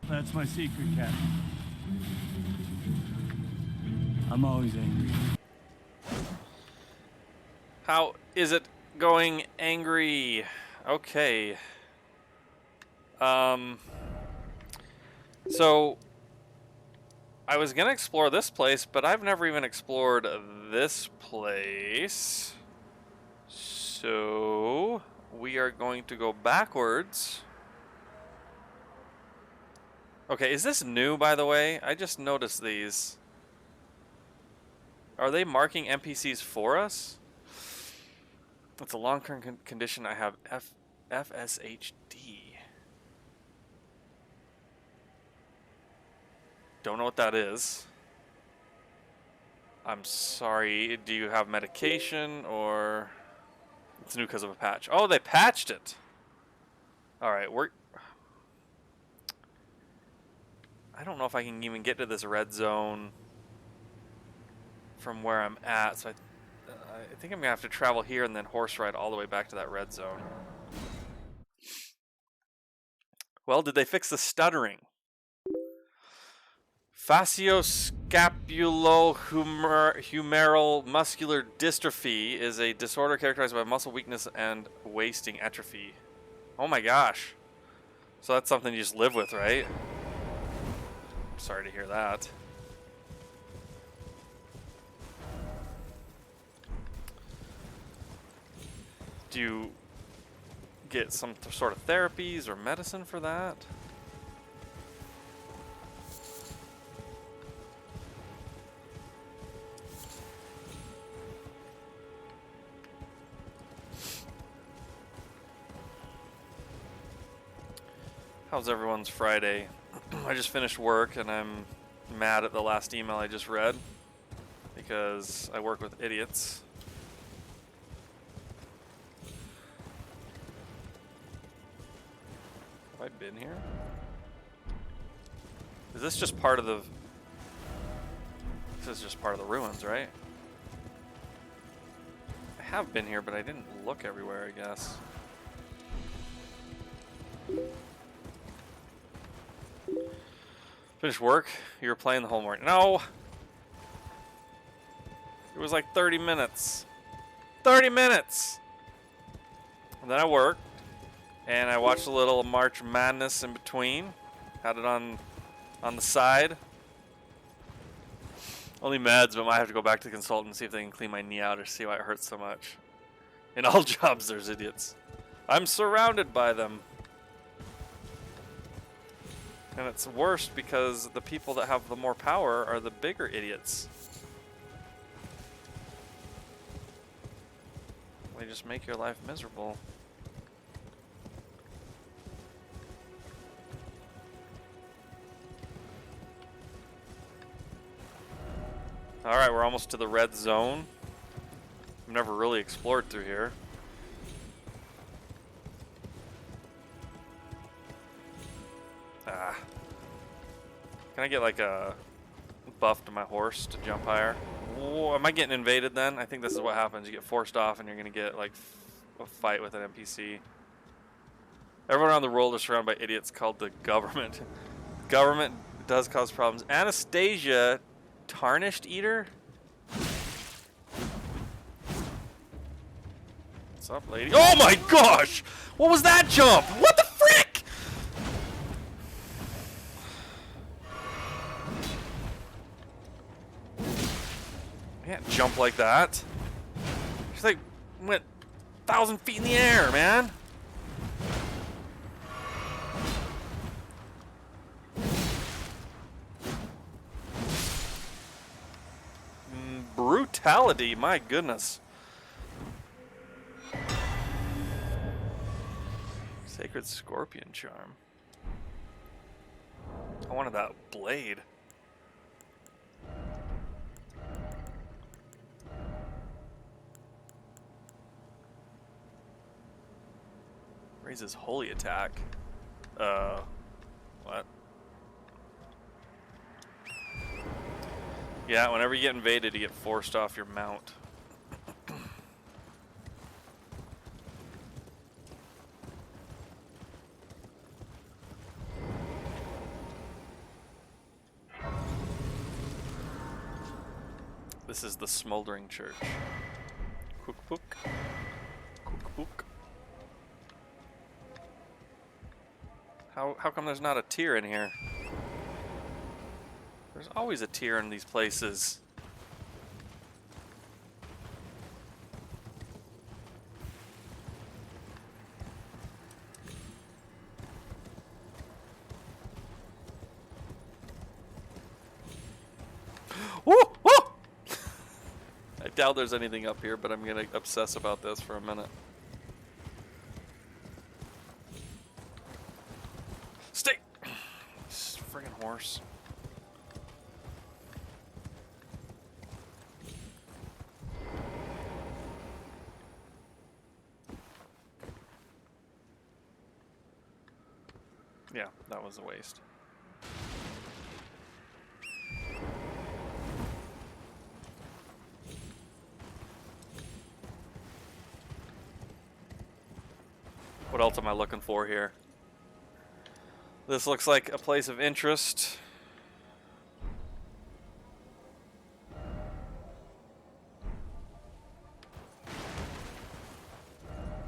That's my secret, Cat. I'm always angry. How is it going, angry? Okay. So I was gonna explore this place, but I've never even explored this place. So we are going to go backwards. Okay, is this new, by the way? I just noticed these. Are they marking NPCs for us? It's a long-term condition. I have FSHD. Don't know what that is. I'm sorry. Do you have medication or... It's new because of a patch. Oh, they patched it. Alright, I don't know if I can even get to this red zone from where I'm at, so I think I'm going to have to travel here and then horse ride all the way back to that red zone. Well, did they fix the stuttering? Facioscapulohumeral muscular dystrophy is a disorder characterized by muscle weakness and wasting atrophy. Oh my gosh. So that's something you just live with, right? Sorry to hear that. Do you get some sort of therapies or medicine for that? How's everyone's Friday? I just finished work and I'm mad at the last email I just read because I work with idiots. Have I been here? Is this just part of the... This is just part of the ruins, right? I have been here, but I didn't look everywhere, I guess. Finished work? You were playing the whole morning. No! It was like 30 minutes. 30 minutes! And then I worked. And I watched a little March Madness in between. Had it on the side. Only meds, but I might have to go back to the consultant and see if they can clean my knee out or see why it hurts so much. In all jobs, there's idiots. I'm surrounded by them. And it's worse because the people that have the more power are the bigger idiots. They just make your life miserable. Alright, we're almost to the red zone. I've never really explored through here. Ah. Can I get like a buff to my horse to jump higher? Whoa, am I getting invaded then? I think this is what happens. You get forced off and you're going to get like a fight with an NPC. Everyone around the world is surrounded by idiots called the government. Government does cause problems. Anastasia, Tarnished Eater? What's up, lady? Oh my gosh! What was that jump? What the frick? I can't jump like that. She's like went 1,000 feet in the air, man. Brutality, my goodness. Sacred Scorpion Charm. I wanted that blade. Raises holy attack. What? Yeah, whenever you get invaded, you get forced off your mount. This is the smoldering church. Cook. How come there's not a tier in here? There's always a tier in these places. Woo! Woo! I doubt there's anything up here, but I'm gonna obsess about this for a minute. Stay! This friggin' horse. Yeah, that was a waste. What else am I looking for here? This looks like a place of interest.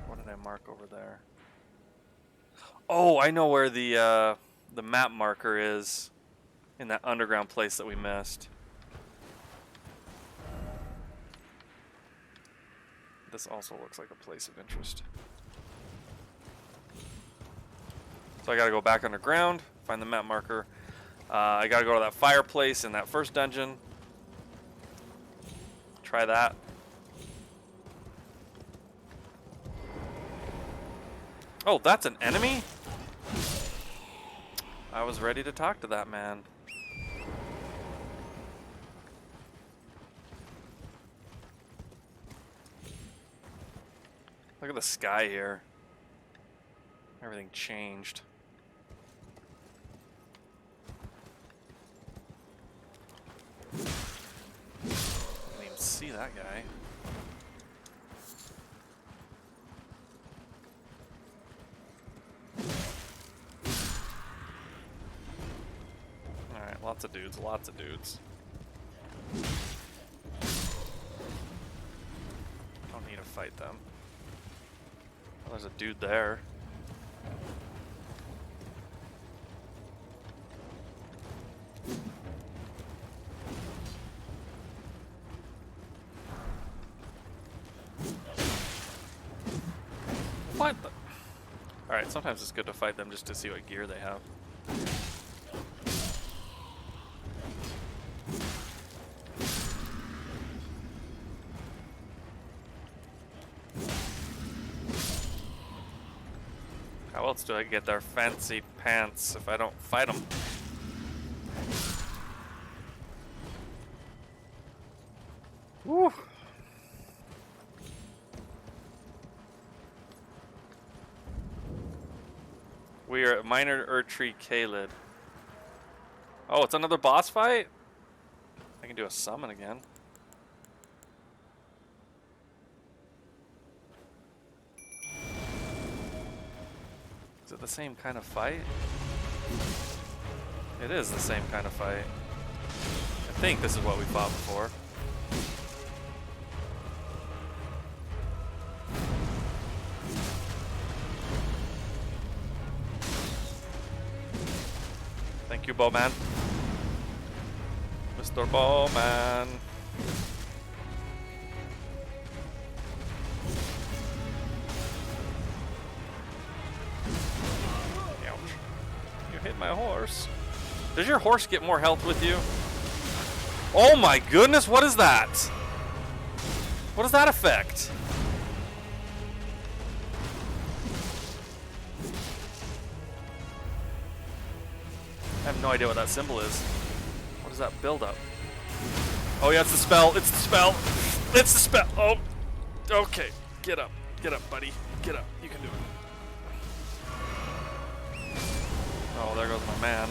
What did I mark over there? Oh, I know where the map marker is in that underground place that we missed. This also looks like a place of interest. So I gotta go back underground, find the map marker. I gotta go to that fireplace in that first dungeon. Try that. Oh, that's an enemy? I was ready to talk to that man. Look at the sky here. Everything changed. Didn't even see that guy. Alright, lots of dudes, lots of dudes. Don't need to fight them. Oh, there's a dude there. What the? Alright, sometimes it's good to fight them just to see what gear they have. How else do I get their fancy pants if I don't fight them? Woo! We are at Minor Erdtree Camelot. Oh, it's another boss fight? I can do a summon again. Is it the same kind of fight? It is the same kind of fight. I think this is what we fought before. Thank you, Bowman. Mr. Bowman. Ouch. You hit my horse. Does your horse get more health with you? Oh my goodness, what is that? What does that affect? I have no idea what that symbol is. What does that build up? Oh yeah, it's the spell. It's the spell. It's the spell. Oh, okay. Get up, buddy. Get up. You can do it. Oh, there goes my man.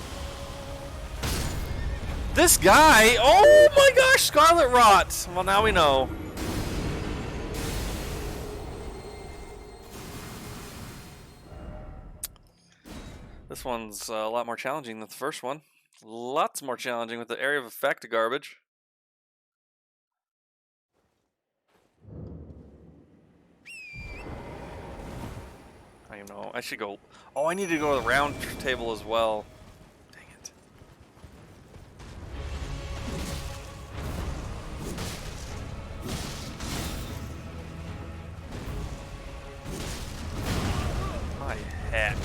This guy. Oh my gosh, Scarlet Rot. Well, now we know. This one's a lot more challenging than the first one. Lots more challenging with the area of effect garbage. don't even know. I should go. Oh, I need to go to the round table as well. Dang it. My heck.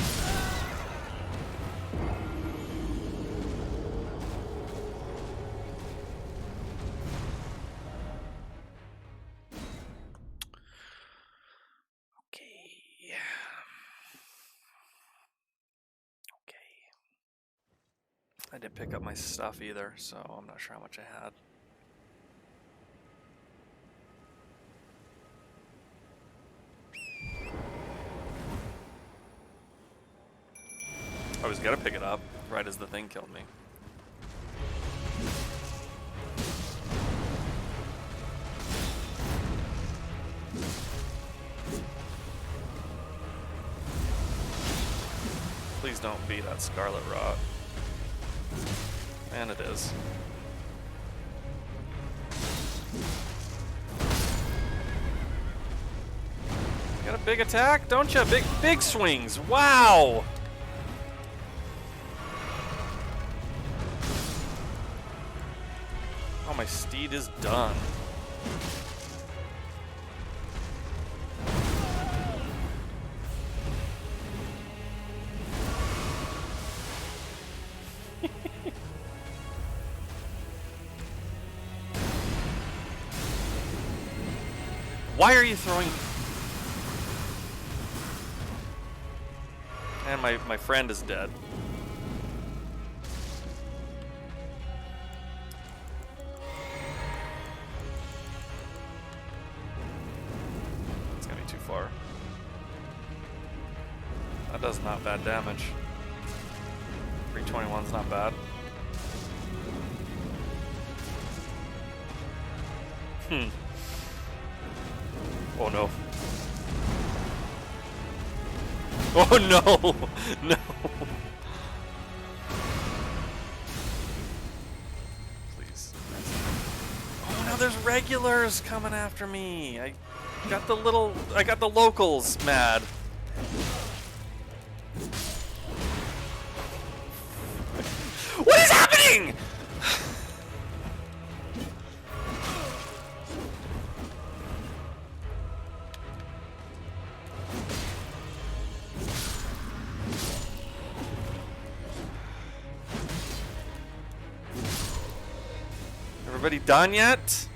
I didn't pick up my stuff either, so I'm not sure how much I had. I was gonna pick it up right as the thing killed me. Please don't be that Scarlet Rot. And it is. You got a big attack, don't you? Big swings. Wow. Oh, my steed is done. Why are you throwing? And my friend is dead. It's gonna be too far. That does not bad damage. 321's not bad. Oh no. Oh no! No! Please. Oh, now there's regulars coming after me! I got the locals mad. What is happening?! Everybody done yet?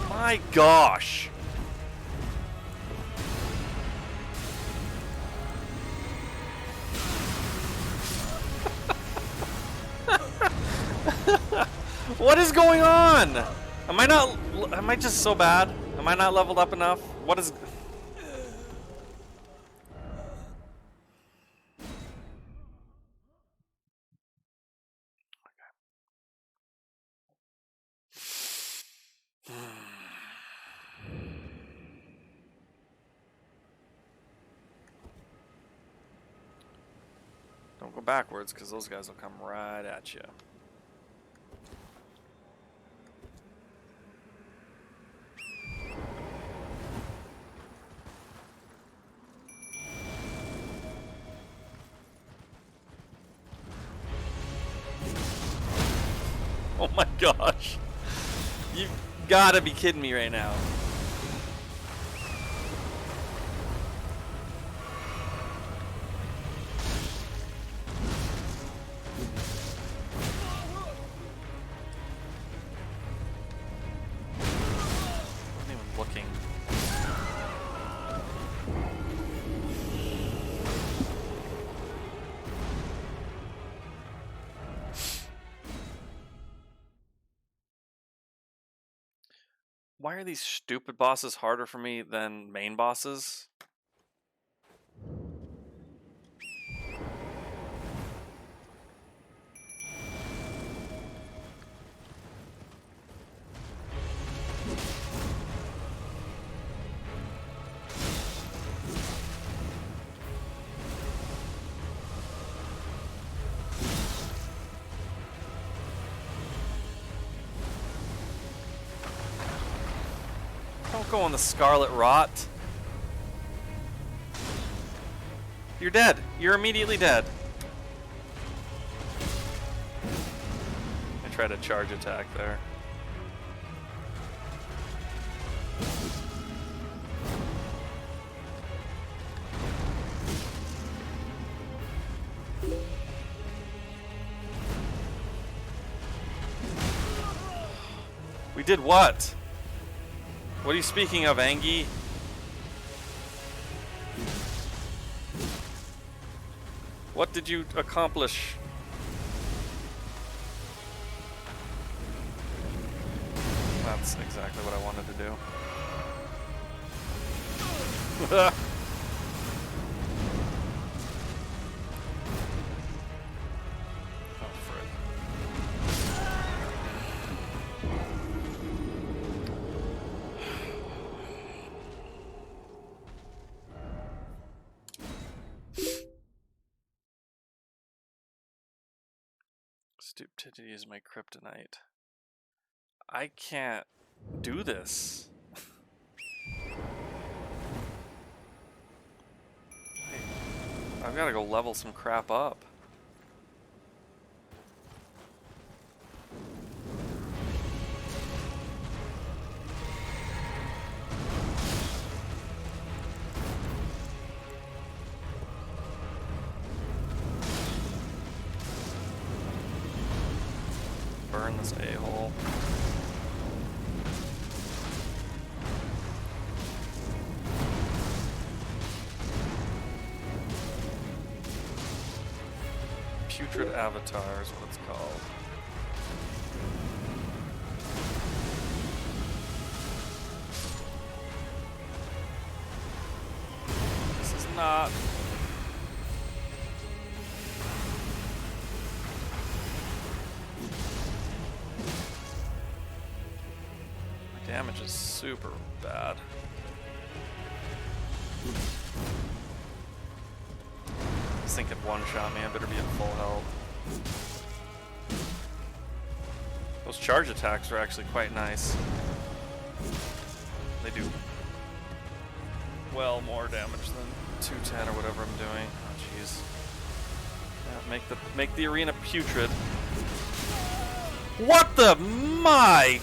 My gosh. What is going on? Am I just so bad? Am I not leveled up enough? What is... Don't go backwards, because those guys will come right at you. Oh my gosh. You've gotta be kidding me right now. Why are these stupid bosses harder for me than main bosses? Don't go on the Scarlet Rot. You're dead. You're immediately dead. I tried a charge attack there. We did what? What are you speaking of, Angie? What did you accomplish? That's exactly what I wanted to do. Oh, frick. Stupidity is my kryptonite. I can't do this. I've got to go level some crap up. Burn this a-hole. Putrid Avatar is what it's called. This is not... My damage is super bad. I was thinking one-shot me, I better be at full health. Those charge attacks are actually quite nice. They do well more damage than 210 or whatever I'm doing. Oh jeez. Yeah, make the arena putrid. What the my?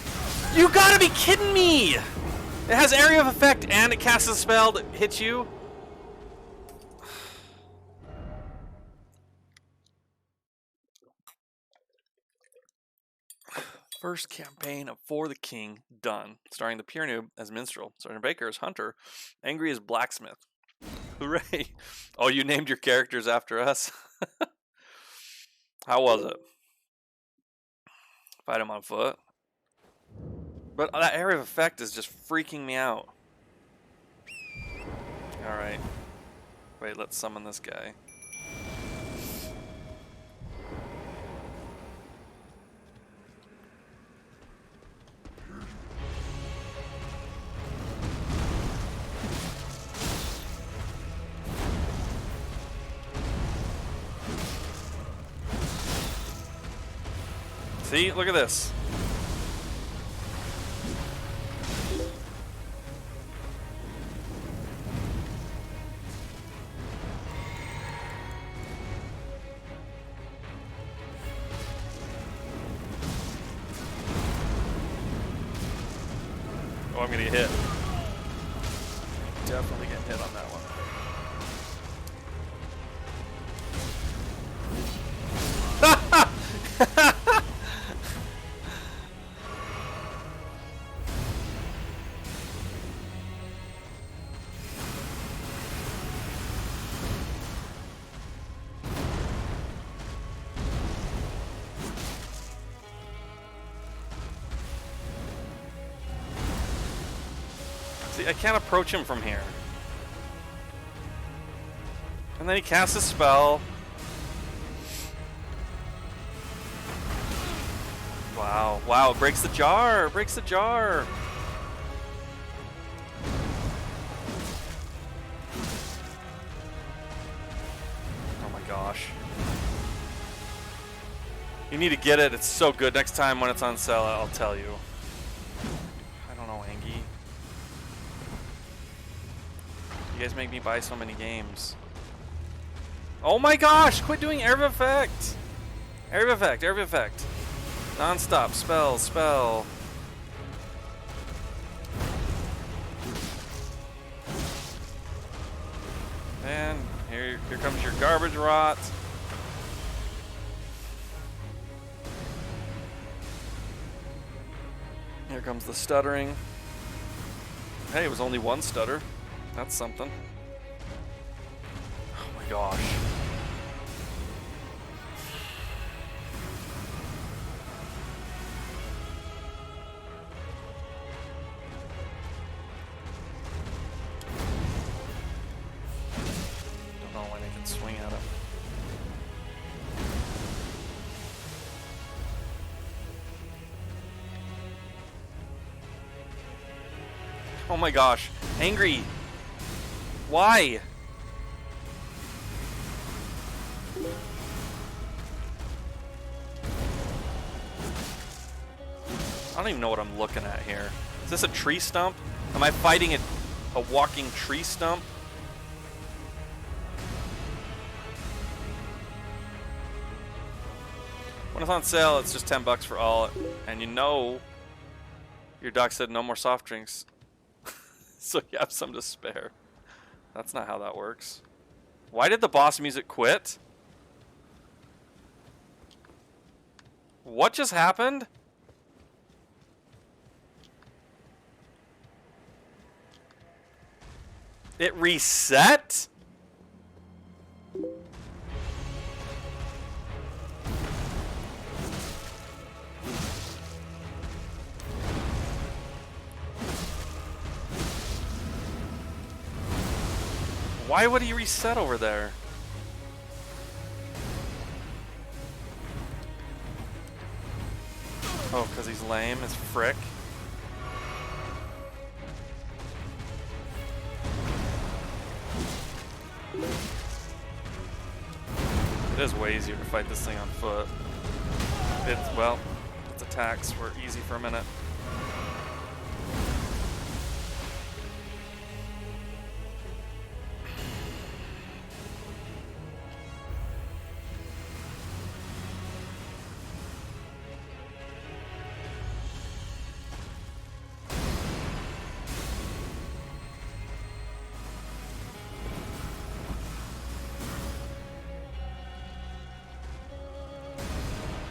You gotta be kidding me! It has area of effect and it casts a spell that hits you. First campaign of For the King done, starring the pure noob as minstrel, Sergeant Baker as hunter, Angry as blacksmith. Hooray! Oh, you named your characters after us. How was it? Fight him on foot. But that area of effect is just freaking me out. All right. Wait, let's summon this guy. See, look at this. Oh, I'm gonna get hit. Definitely getting hit on that one. See, I can't approach him from here. And then he casts a spell. Wow, wow, it breaks the jar, it breaks the jar. Oh my gosh. You need to get it, it's so good. Next time when it's on sale, I'll tell you. I don't know, Angie. You guys make me buy so many games. Oh my gosh, quit doing area of effect. Area of effect, area of effect. Non-stop, spell, spell. And here comes your garbage rot. Here comes the stuttering. Hey, it was only one stutter. That's something. Oh my gosh. Don't know when I can swing at it. Oh my gosh. Angry. Why? I don't even know what I'm looking at here. Is this a tree stump? Am I fighting a walking tree stump? When it's on sale, it's just $10 for all. And you know, your doc said no more soft drinks. So you have some to spare. That's not how that works. Why did the boss music quit? What just happened? It reset? Why would he reset over there? Oh, because he's lame as frick. It is way easier to fight this thing on foot. Well, its attacks were easy for a minute.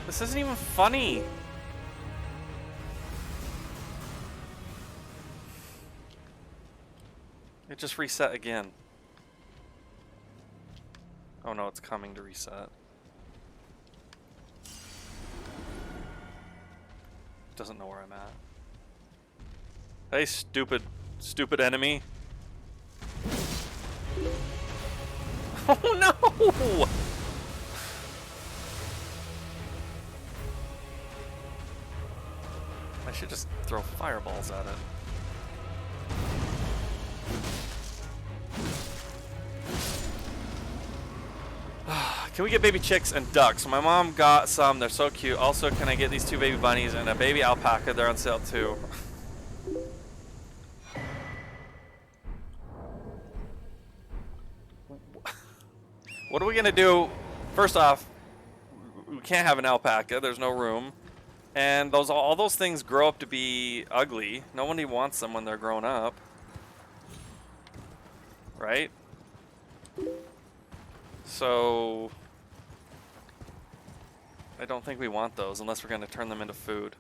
This isn't even funny. It just reset again. Oh no, it's coming to reset. It doesn't know where I'm at. Hey, stupid enemy. Oh no! I should just throw fireballs at it. Can we get baby chicks and ducks? My mom got some. They're so cute. Also, can I get these 2 baby bunnies and a baby alpaca? They're on sale too. What are we gonna do? First off, we can't have an alpaca. There's no room. And all those things grow up to be ugly. Nobody wants them when they're grown up. Right? So I don't think we want those unless we're going to turn them into food.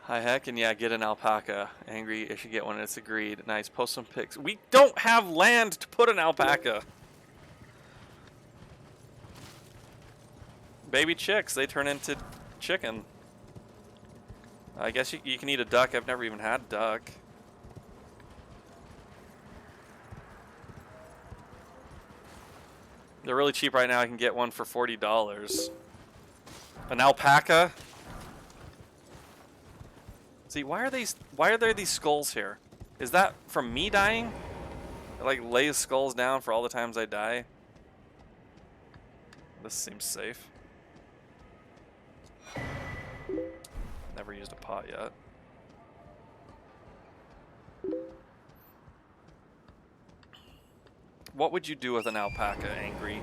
Hi heck, and yeah, get an alpaca. Angry if you get one, it's agreed. Nice, post some pics. We don't have land to put an alpaca. Baby chicks, they turn into chicken. I guess you can eat a duck. I've never even had duck. They're really cheap right now. I can get one for $40. An alpaca. See, why are there these skulls here? Is that from me dying? It like lays skulls down for all the times I die. This seems safe. Never used a pot yet. What would you do with an alpaca, Angry?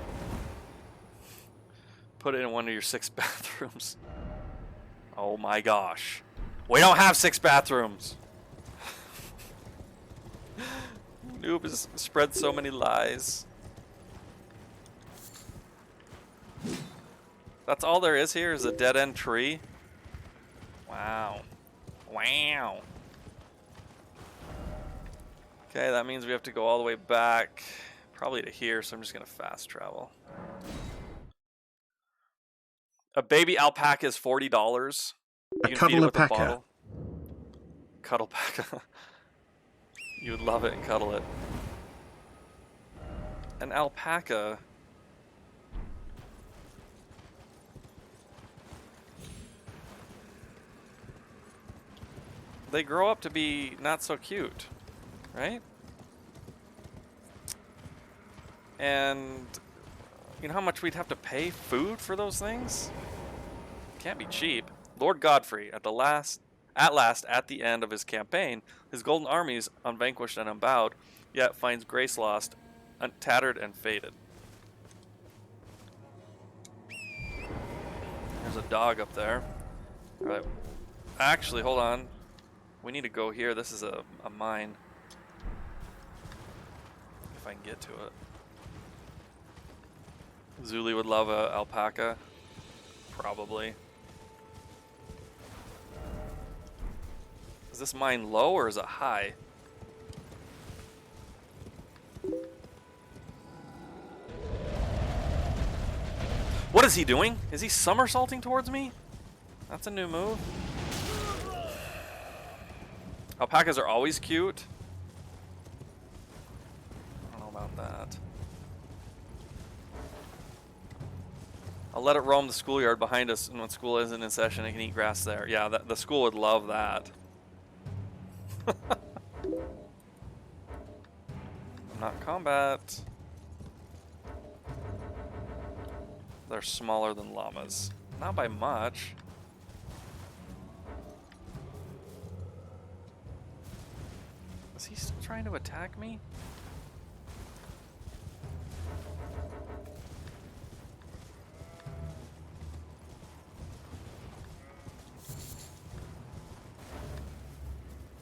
Put it in one of your 6 bathrooms. Oh my gosh. We don't have 6 bathrooms. Noob has spread so many lies. That's all there is here is a dead-end tree? Wow. Wow. Okay, that means we have to go all the way back, probably to here, so I'm just going to fast travel. A baby alpaca is $40. A cuddle alpaca. Cuddle alpaca. You would love it and cuddle it. An alpaca. They grow up to be not so cute, right? And you know how much we'd have to pay food for those things? Can't be cheap. Lord Godfrey, at last, at the end of his campaign, his golden armies unvanquished and unbowed, yet finds grace lost, tattered and faded. There's a dog up there. All right. Actually, hold on. We need to go here. This is a mine. If I can get to it. Zuli would love a alpaca. Probably. Is this mine low or is it high? What is he doing? Is he somersaulting towards me? That's a new move. Alpacas are always cute. I don't know about that. I'll let it roam the schoolyard behind us, and when school isn't in session, it can eat grass there. Yeah, the school would love that. Not combat. They're smaller than llamas. Not by much. Is he still trying to attack me?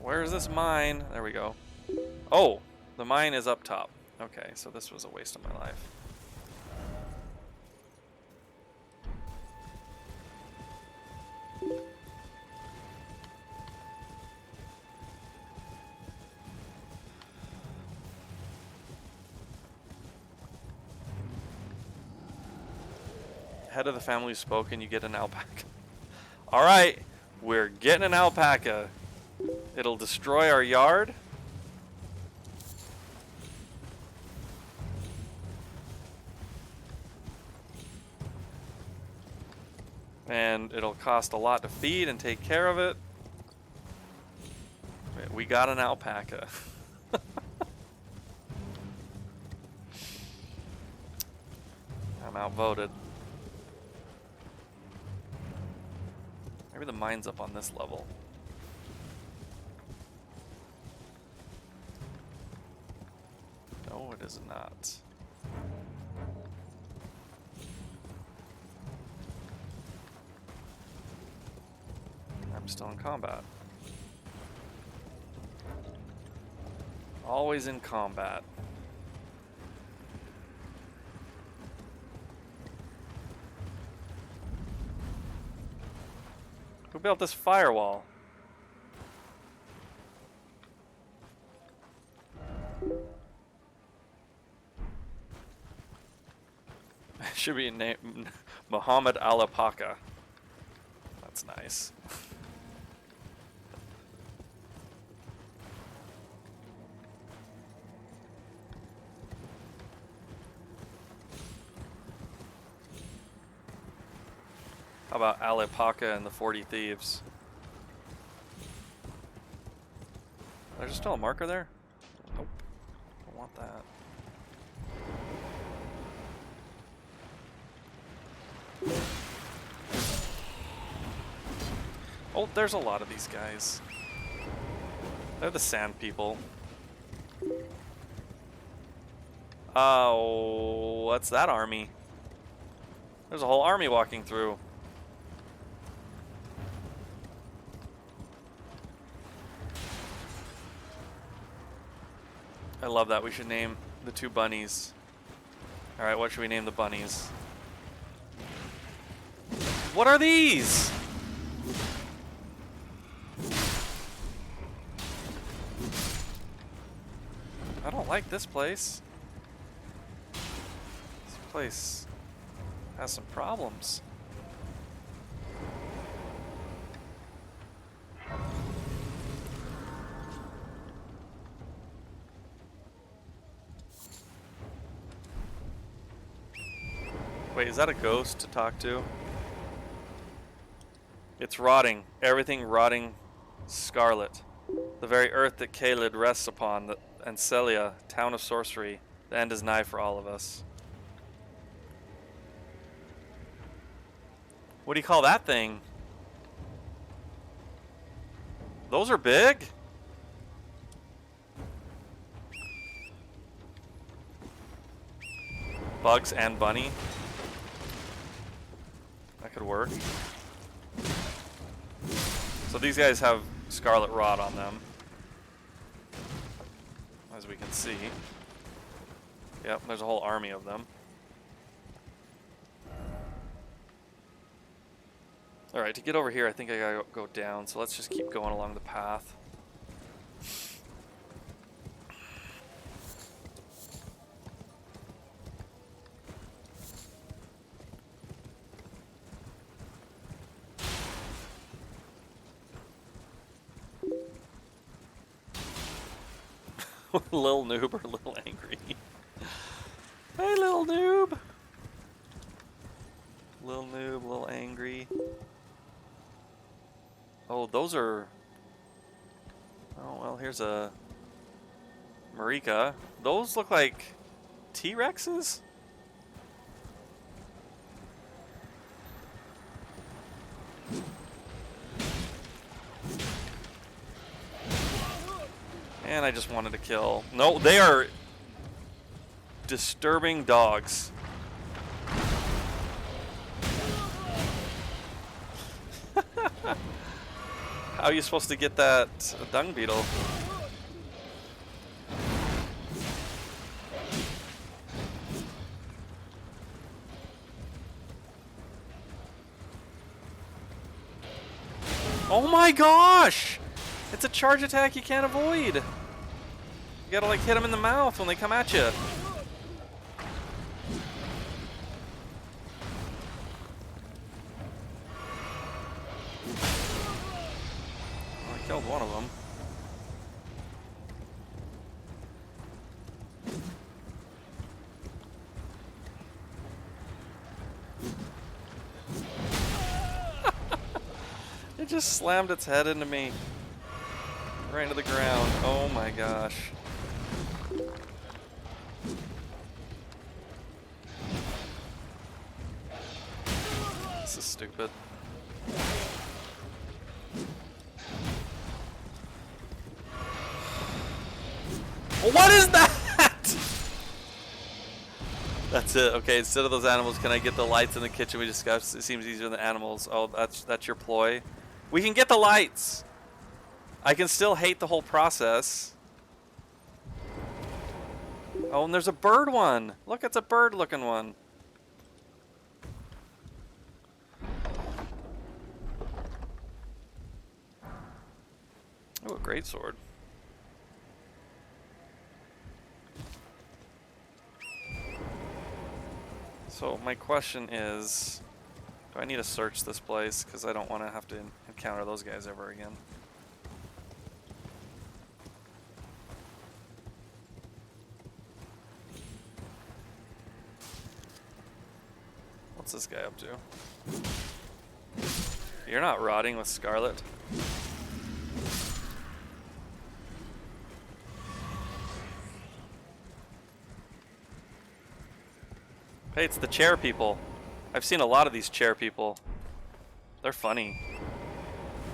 Where is this mine? There we go. Oh, the mine is up top. Okay, so this was a waste of my life. Head of the family spoken, you get an alpaca. Alright, we're getting an alpaca. It'll destroy our yard. And it'll cost a lot to feed and take care of it. We got an alpaca. I'm outvoted. Maybe the mine's up on this level. No, it is not. I'm still in combat. Always in combat. Who built this firewall? Should be named Muhammad Alapaka. That's nice. How about Alipaka and the 40 Thieves? There's still a marker there? Nope. Don't want that. Oh, there's a lot of these guys. They're the sand people. Oh, what's that army? There's a whole army walking through. I love that. We should name the 2 bunnies. Alright, what should we name the bunnies? What are these? I don't like this place. This place has some problems. Wait, is that a ghost to talk to? It's rotting. Everything rotting scarlet. The very earth that Caelid rests upon, and Celia, town of sorcery. The end is nigh for all of us. What do you call that thing? Those are big. Bugs and bunny. That could work. So these guys have scarlet rot on them, as we can see. Yep, there's a whole army of them. Alright, to get over here I think I gotta go down, so let's just keep going along the path. Little noob or little angry? Hey, little noob! Little noob, little angry. Oh, those are... Oh, well, here's a... Marika. Those look like T-Rexes? And I just wanted to kill. No, they are disturbing dogs. How are you supposed to get that dung beetle? Oh my gosh! It's a charge attack you can't avoid. You gotta like hit them in the mouth when they come at you. Oh, I killed one of them. It just slammed its head into me. Right into the ground. Oh my gosh. This is stupid. What is that? That's it. Okay, instead of those animals, can I get the lights in the kitchen we discussed? It seems easier than the animals. Oh, that's your ploy. We can get the lights. I can still hate the whole process. Oh, and there's a bird one. Look, it's a bird looking one. Oh, a great sword. So my question is, do I need to search this place? Because I don't want to have to encounter those guys ever again. What's this guy up to? You're not rotting with Scarlet. Hey, it's the chair people. I've seen a lot of these chair people. They're funny.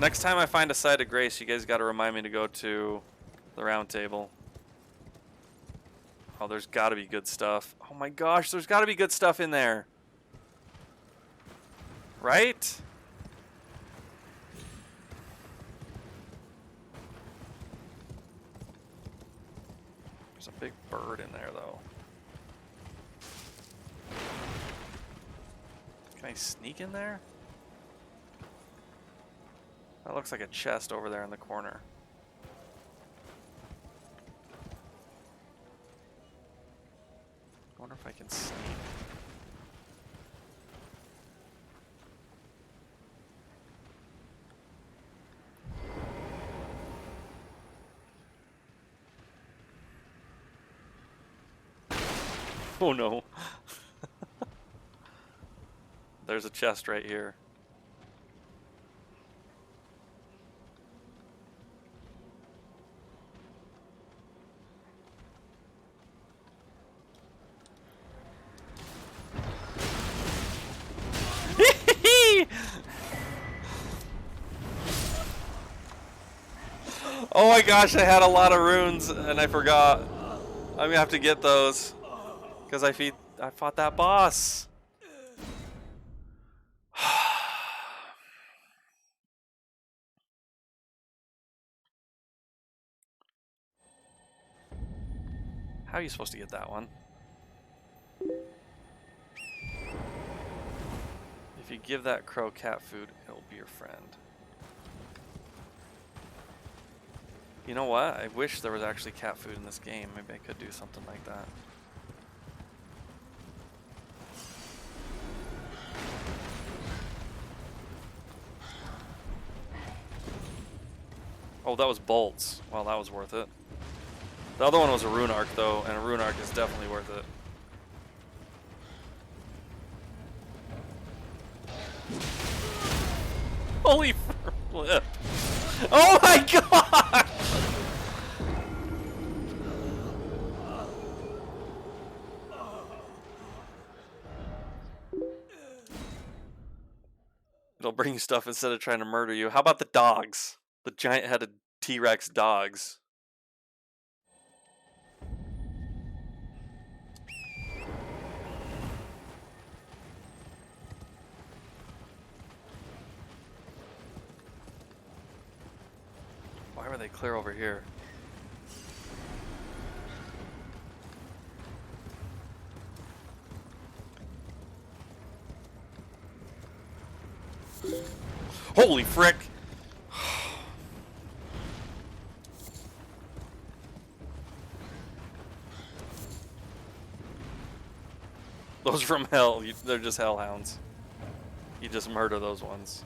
Next time I find a site of grace, you guys got to remind me to go to the Round Table. Oh, there's got to be good stuff. Oh my gosh, there's got to be good stuff in there. Right? There's a big bird in there, though. Can I sneak in there? That looks like a chest over there in the corner. I wonder if I can sneak. Oh no. There's a chest right here. Oh my gosh, I had a lot of runes and I forgot. I'm gonna have to get those because I fought that boss. How are you supposed to get that one? If you give that crow cat food, it'll be your friend. You know what? I wish there was actually cat food in this game. Maybe I could do something like that. Oh, that was bolts. Well, that was worth it. The other one was a rune arc, though, and a rune arc is definitely worth it. Holy flip. Oh my god! It'll bring you stuff instead of trying to murder you. How about the dogs? The giant-headed T-Rex dogs. Why were they clear over here? Holy frick! Those are from hell. They're just hellhounds. You just murder those ones.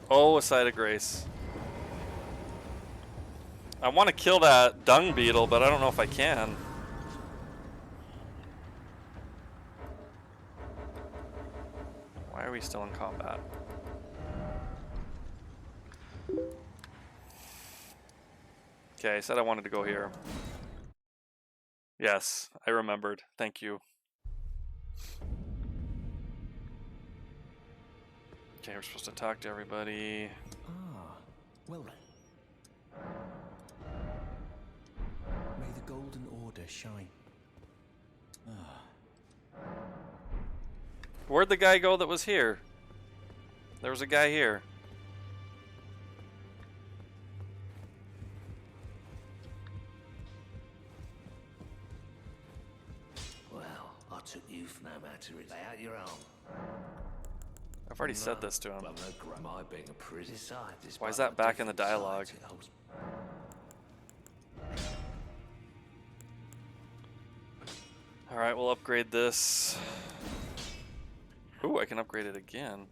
Oh, a site of grace. I want to kill that dung beetle, but I don't know if I can. Why are we still in combat? Okay, I said I wanted to go here. Yes, I remembered. Thank you. Okay, we're supposed to talk to everybody. Ah, well then. May the Golden Order shine. Where'd the guy go that was here? There was a guy here. Well, I took you for no matter. Lay out your arm. I've already said this to him. Well, no grab. My being a prison. Why is that back in the dialogue? Alright, we'll upgrade this. Ooh, I can upgrade it again.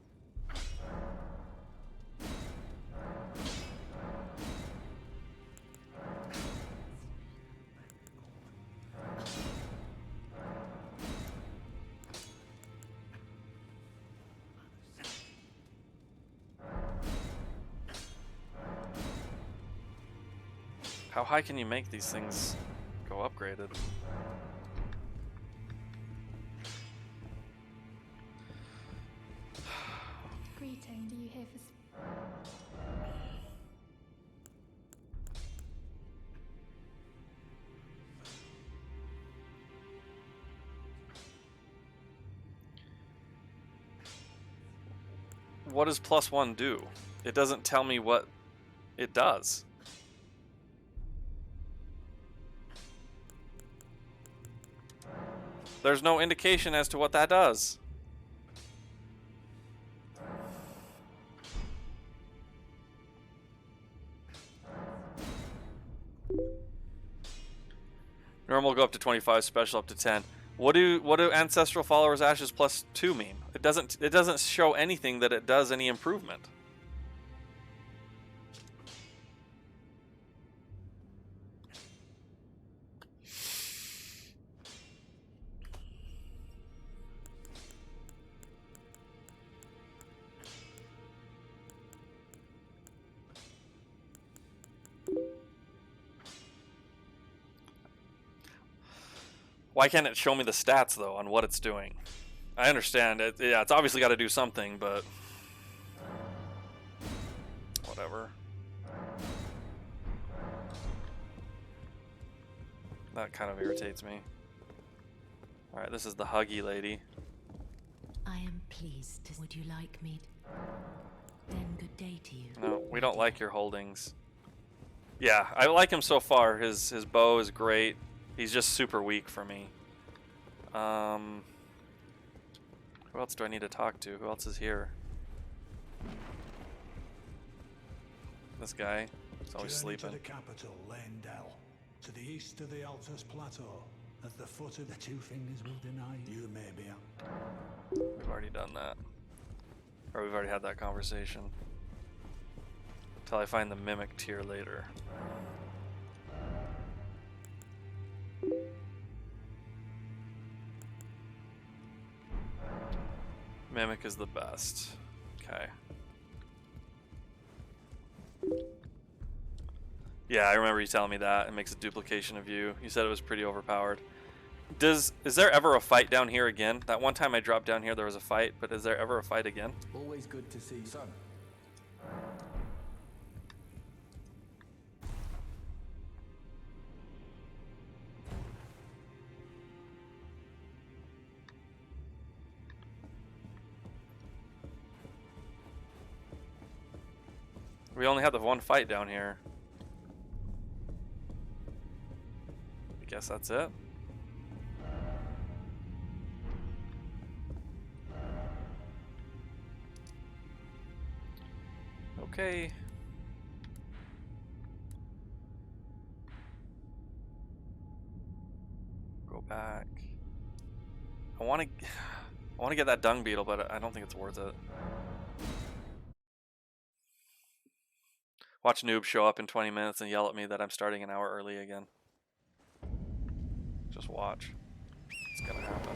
How high can you make these things go upgraded? Greeting, do you hear for... What does +1 do? It doesn't tell me what it does. There's no indication as to what that does. Normal go up to 25, special up to 10. What do ancestral followers ashes +2 mean? It doesn't show anything that it does any improvement. Why can't it show me the stats, though, on what it's doing? I understand. Yeah, it's obviously got to do something, but... whatever. That kind of irritates me. Alright, this is the huggy lady. I am pleased. Would you like me? Then good day to you. No, we don't like your holdings. Yeah, I like him so far. His bow is great. He's just super weak for me. Who else do I need to talk to? Who else is here? This guy. He's always sleeping. To the capital, Lendell. To the east of the Altus Plateau. At the foot of the Two Fingers will deny you may be out. We've already done that. Or we've already had that conversation. Until I find the mimic tier later. Mimic is the best. Okay. Yeah, I remember you telling me that. It makes a duplication of you. You said it was pretty overpowered. Is there ever a fight down here again? That one time I dropped down here there was a fight, but is there ever a fight again? Always good to see son. We only had the one fight down here. I guess that's it. Okay. Go back. I want to get that dung beetle, but I don't think it's worth it. Watch Noob show up in 20 minutes and yell at me that I'm starting an hour early again. Just watch. It's gonna happen.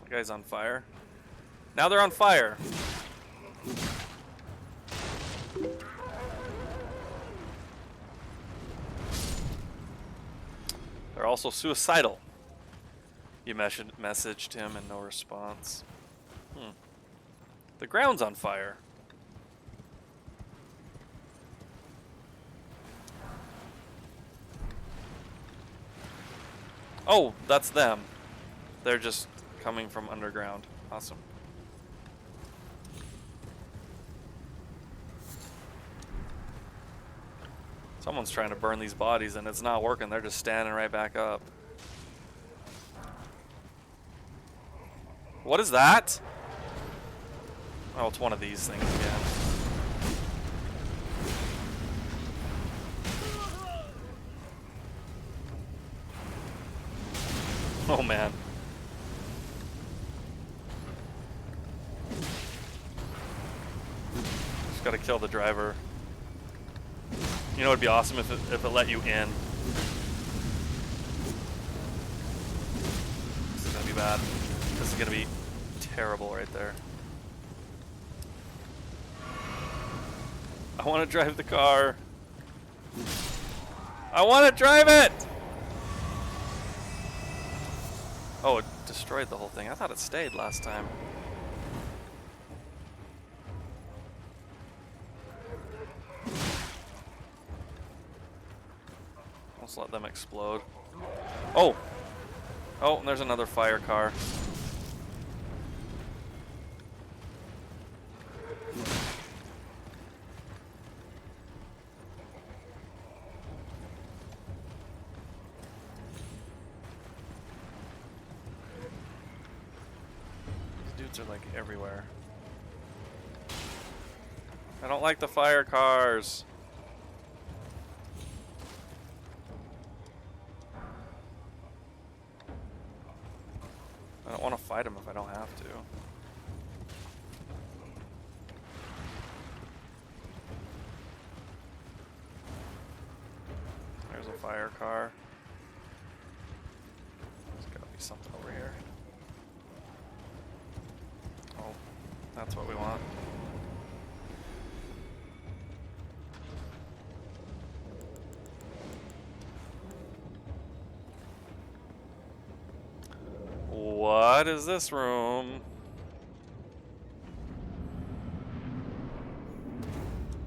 The guy's on fire. Now they're on fire. They're also suicidal. You messaged him and no response. The ground's on fire. Oh, that's them. They're just coming from underground. Awesome. Someone's trying to burn these bodies and it's not working. They're just standing right back up. What is that? Oh, it's one of these things again. Oh man. Just gotta kill the driver. You know, it'd be awesome if it let you in. This is gonna be bad. This is gonna be terrible right there. I want to drive the car. I want to drive it! Oh, it destroyed the whole thing. I thought it stayed last time. Let's let them explode. Oh! Oh, and there's another fire car. These dudes are like everywhere. I don't like the fire cars. I don't want to fight him if I don't have to. There's a fire car. There's gotta be something over here. Oh, that's what we want. What is this room?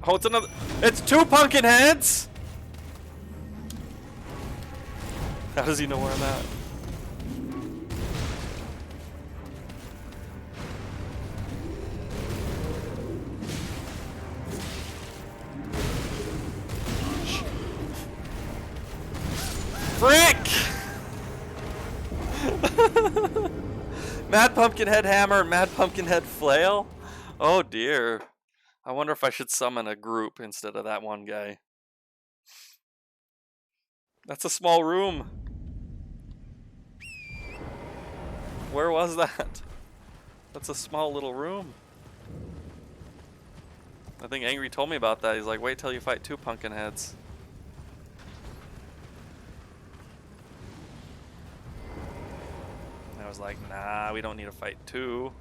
Oh, it's another. It's two pumpkin heads! How does he know where I'm at? Frick! Mad Pumpkinhead Hammer, Mad Pumpkinhead Flail? Oh dear. I wonder if I should summon a group instead of that one guy. That's a small room. Where was that? That's a small little room. I think Angry told me about that. He's like, wait till you fight two Pumpkinheads. I was like, nah, we don't need to fight two.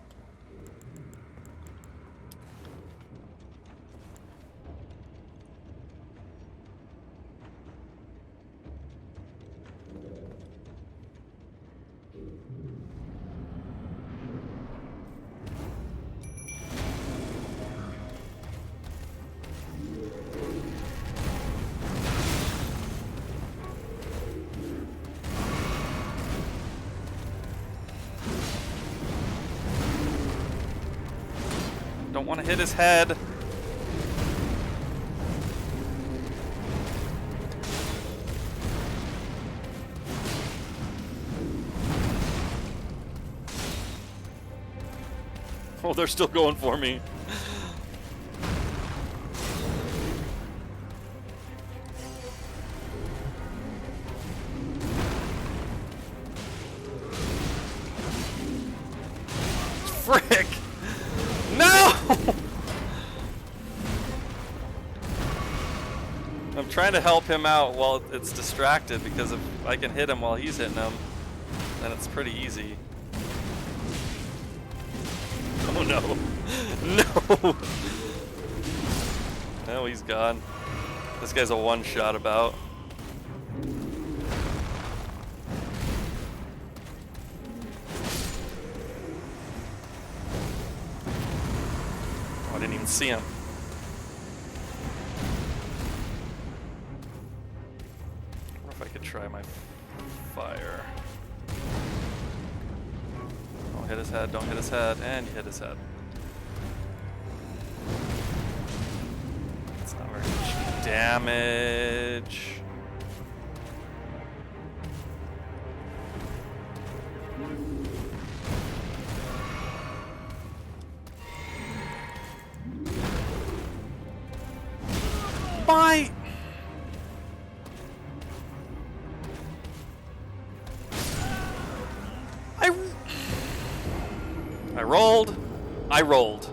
Don't want to hit his head. Oh, they're still going for me. Frick! No! I'm trying to help him out while it's distracted, because if I can hit him while he's hitting him, then it's pretty easy. Oh no. No! No, he's gone. This guy's a one-shot about. Oh, I didn't even see him. I wonder if I could try my fire. Don't hit his head, don't hit his head, and you hit his head. It's not very much damage. Bye! I rolled. I rolled.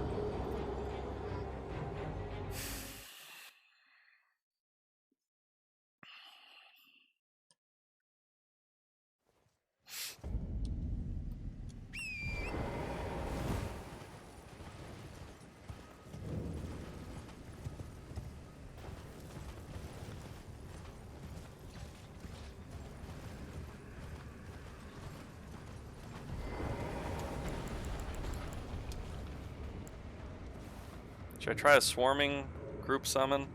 Should I try a swarming group summon?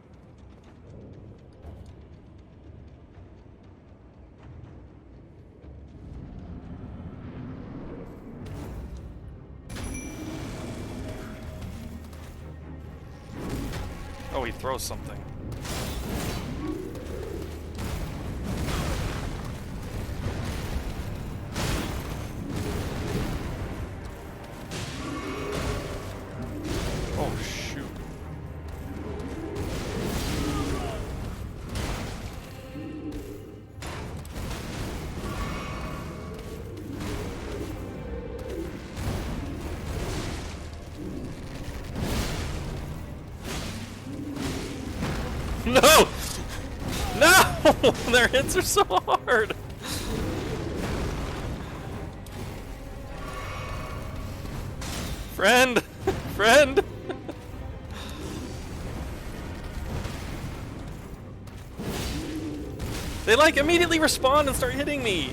Oh, he throws something. Oh, shoot. No! No! Their hits are so hard! Friend! Friend! They like immediately respawn and start hitting me!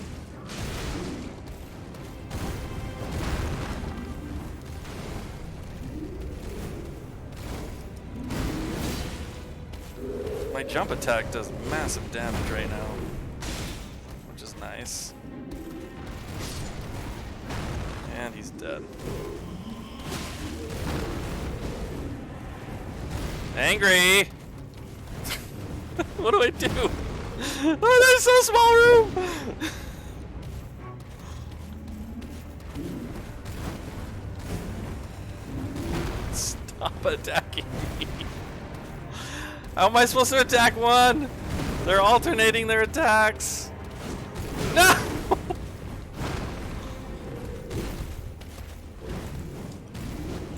My jump attack does massive damage right now, which is nice. And he's dead. Angry! What do I do? Oh, that's so small room! Stop attacking me. How am I supposed to attack one? They're alternating their attacks. No! I'm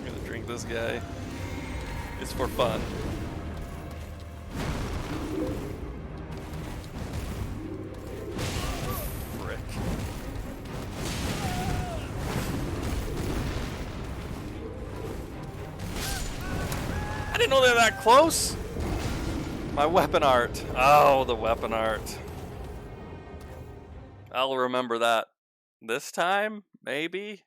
gonna drink this guy. It's for fun. Frick. I didn't know they were that close. My weapon art. Oh, the weapon art. I'll remember that. This time? Maybe?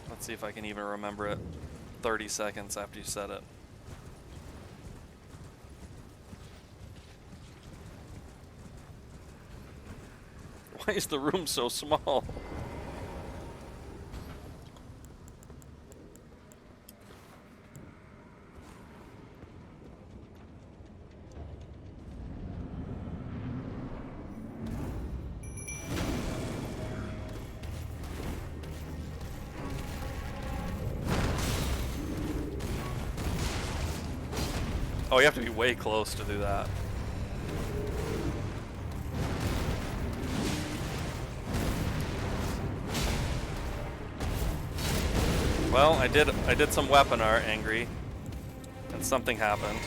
Let's see if I can even remember it 30 seconds after you said it. Why is the room so small? Oh, you have to be way close to do that. Well, I did some weapon art, angry, and something happened.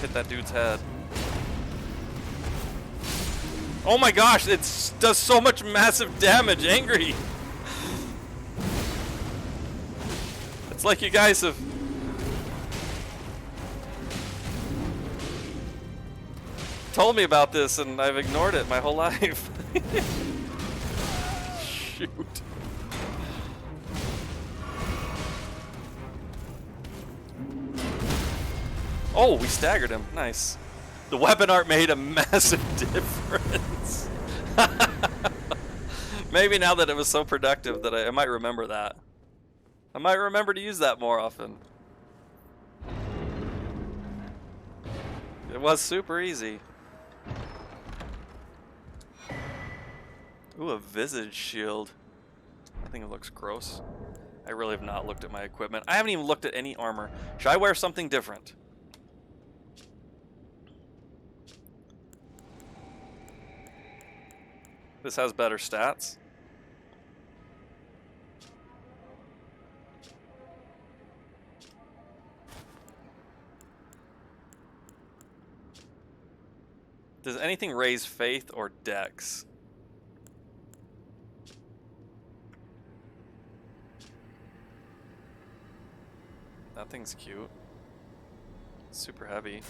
Hit that dude's head. Oh my gosh, it does so much massive damage, angry. It's like you guys have told me about this and I've ignored it my whole life. Shoot. Oh, we staggered him. Nice. The weapon art made a massive difference. Maybe now that it was so productive that I might remember that. I might remember to use that more often. It was super easy. Ooh, a visage shield. I think it looks gross. I really have not looked at my equipment. I haven't even looked at any armor. Should I wear something different? This has better stats. Does anything raise faith or dex? That thing's cute. Super heavy.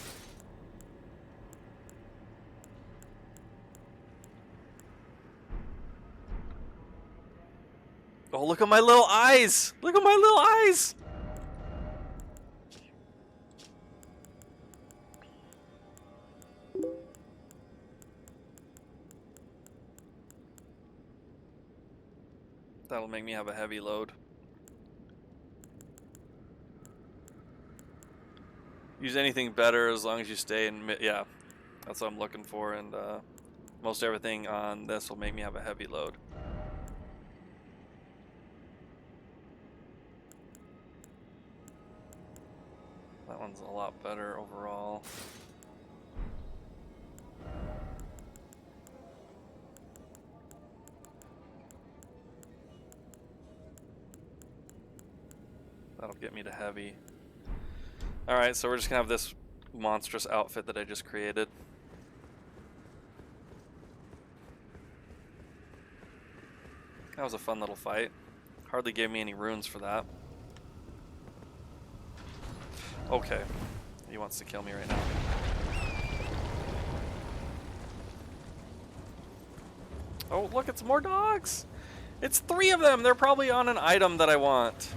Oh, look at my little eyes! Look at my little eyes! That'll make me have a heavy load. Use anything better as long as you stay in mid. Yeah, that's what I'm looking for, and most everything on this will make me have a heavy load. That one's a lot better overall. That'll get me to heavy. Alright, so we're just gonna have this monstrous outfit that I just created. That was a fun little fight. Hardly gave me any runes for that. Okay. He wants to kill me right now. Oh, look, it's more dogs! It's 3 of them! They're probably on an item that I want.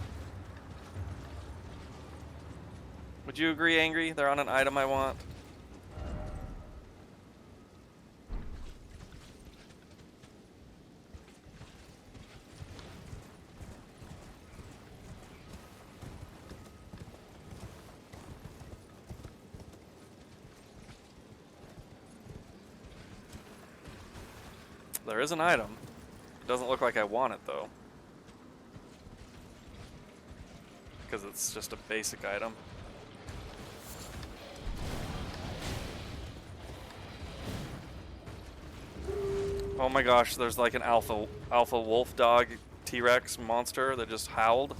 Would you agree, Angry? They're on an item I want. There is an item. It doesn't look like I want it, though. Because it's just a basic item. Oh my gosh, there's like an alpha wolf dog T-Rex monster that just howled.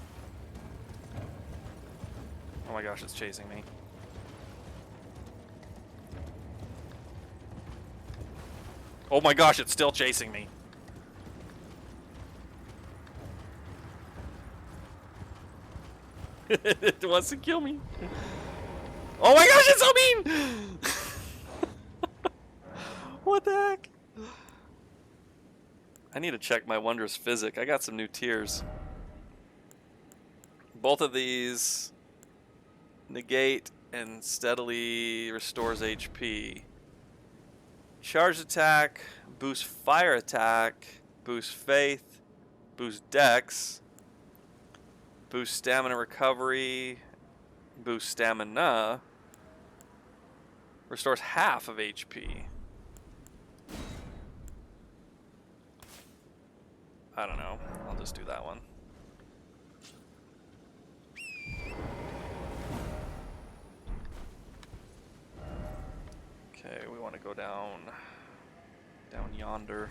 Oh my gosh, it's chasing me. Oh my gosh, it's still chasing me. It wants to kill me. Oh my gosh, it's so mean! What the heck? I need to check my wondrous physic. I got some new tiers. Both of these negate and steadily restores HP. Charge attack, boost fire attack, boost faith, boost dex, boost stamina recovery, boost stamina, restores half of HP. I don't know. I'll just do that one. Okay, we want to go down yonder.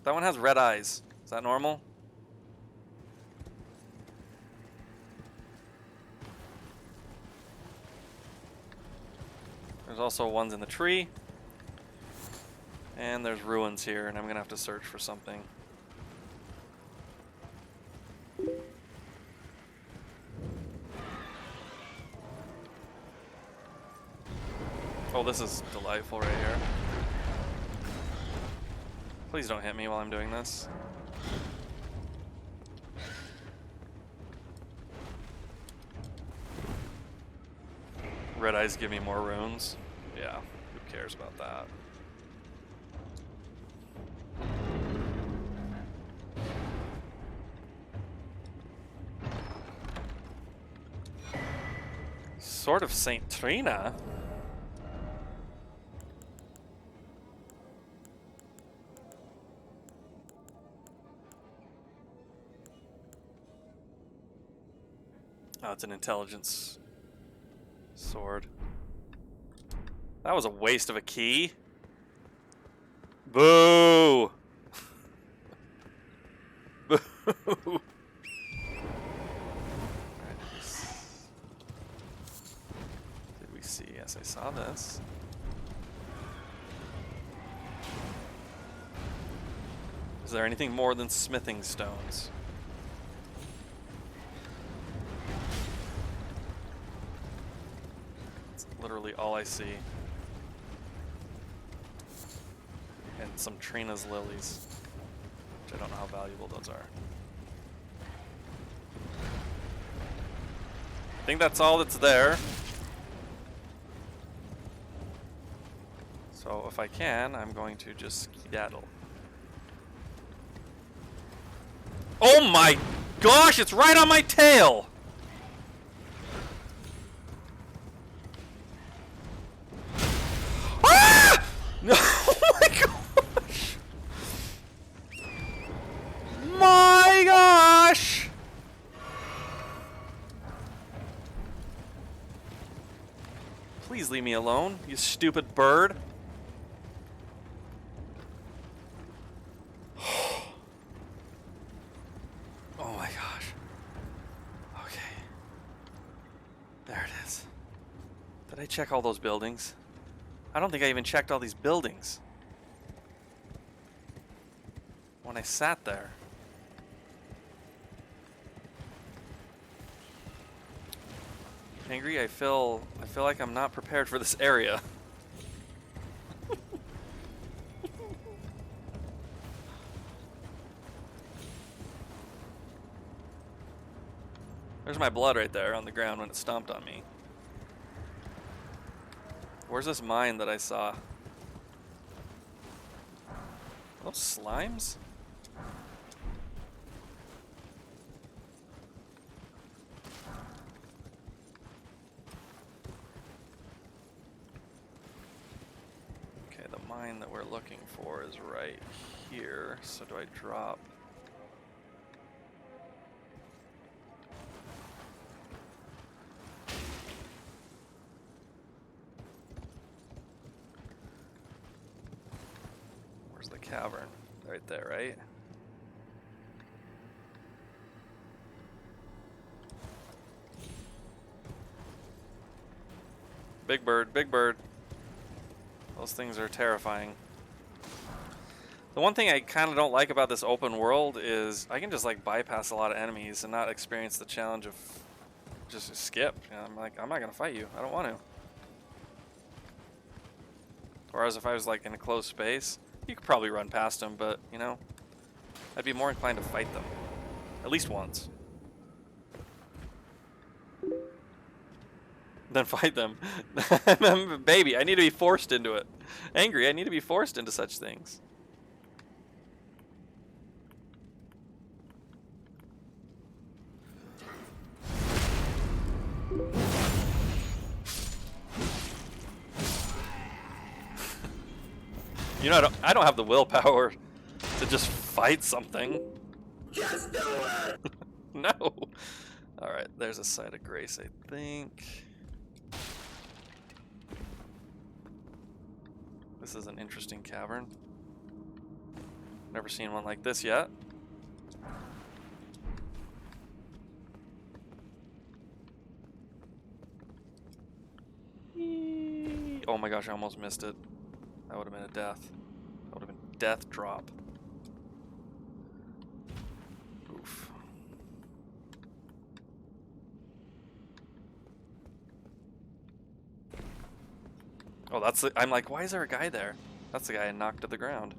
That one has red eyes. Is that normal? There's also ones in the tree. And there's ruins here, and I'm gonna have to search for something. Oh, this is delightful right here. Please don't hit me while I'm doing this. Red eyes give me more runes. Yeah, who cares about that? Sword of Saint Trina? Oh, it's an intelligence sword. That was a waste of a key. Boo! Boo! Did we see? Yes, I saw this. Is there anything more than smithing stones? literally all I see. And some Trina's lilies, which I don't know how valuable those are. I think that's all that's there. So if I can, I'm going to just skedaddle. Oh my gosh, it's right on my tail! Ah! No, oh my gosh! My gosh! Please leave me alone, you stupid bird. Oh my gosh. Okay. There it is. Did I check all those buildings? I don't think I even checked all these buildings when I sat there. Angry, I feel like I'm not prepared for this area. There's my blood right there on the ground when it stomped on me. Where's this mine that I saw? Are those slimes? Okay, the mine that we're looking for is right here. So do I drop? Cavern right there, right? Big bird, big bird. Those things are terrifying. The one thing I kind of don't like about this open world is I can just like bypass a lot of enemies and not experience the challenge of just skip. You know, I'm like, I'm not gonna fight you. I don't want to. Whereas if I was like in a closed space, you could probably run past them, but, you know, I'd be more inclined to fight them. At least once. Then fight them. Baby, I need to be forced into it. Angry, I need to be forced into such things. You know, I don't have the willpower to just fight something. Just do it! No. Alright, there's a site of grace, I think. This is an interesting cavern. Never seen one like this yet. Oh my gosh, I almost missed it. That would have been a death. That would have been death drop. Oof. Oh, that's the, I'm like, why is there a guy there? That's the guy I knocked to the ground.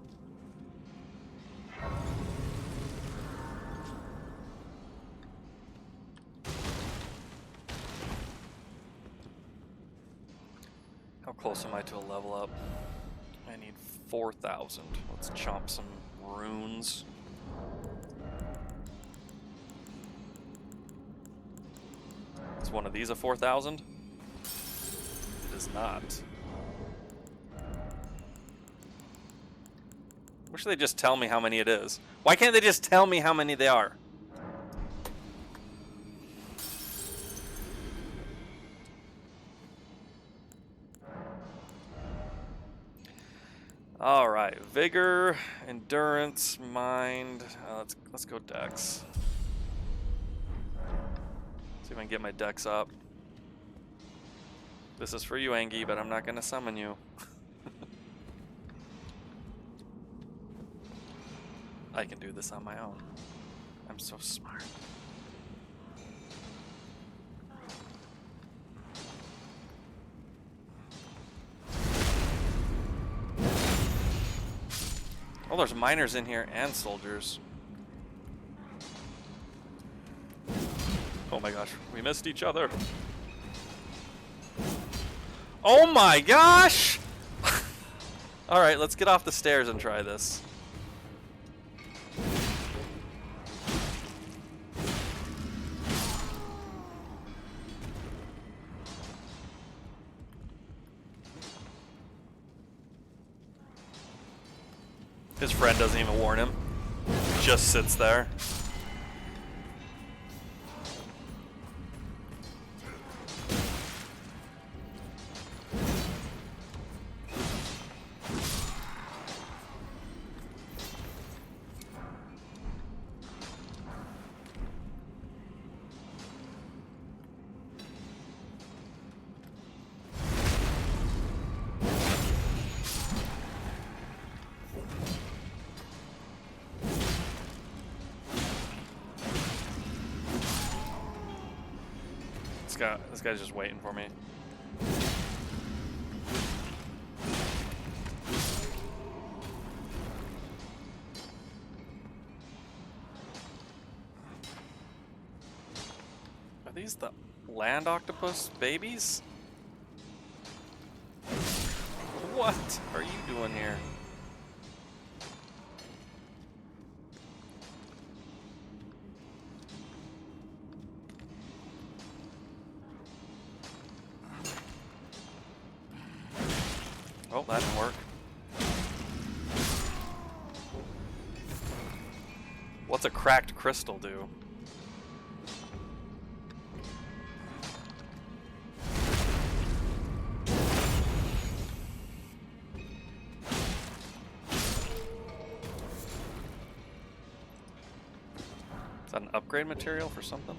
How close am I to a level up? I need 4,000. Let's chomp some runes. Is one of these a 4,000? It is not. Wish they'd just tell me how many it is. Why can't they just tell me how many they are? All right, vigor, endurance, mind. Let's go dex. See if I can get my dex up. This is for you, Angie, but I'm not gonna summon you. I can do this on my own. I'm so smart. Oh, there's miners in here and soldiers. Oh my gosh, we missed each other. Oh my gosh! Alright, let's get off the stairs and try this. His friend doesn't even warn him. Just sits there. This guy's just waiting for me. Are these the land octopus babies? What are you doing here? Oh, that didn't work. What's a cracked crystal do? Is that an upgrade material for something?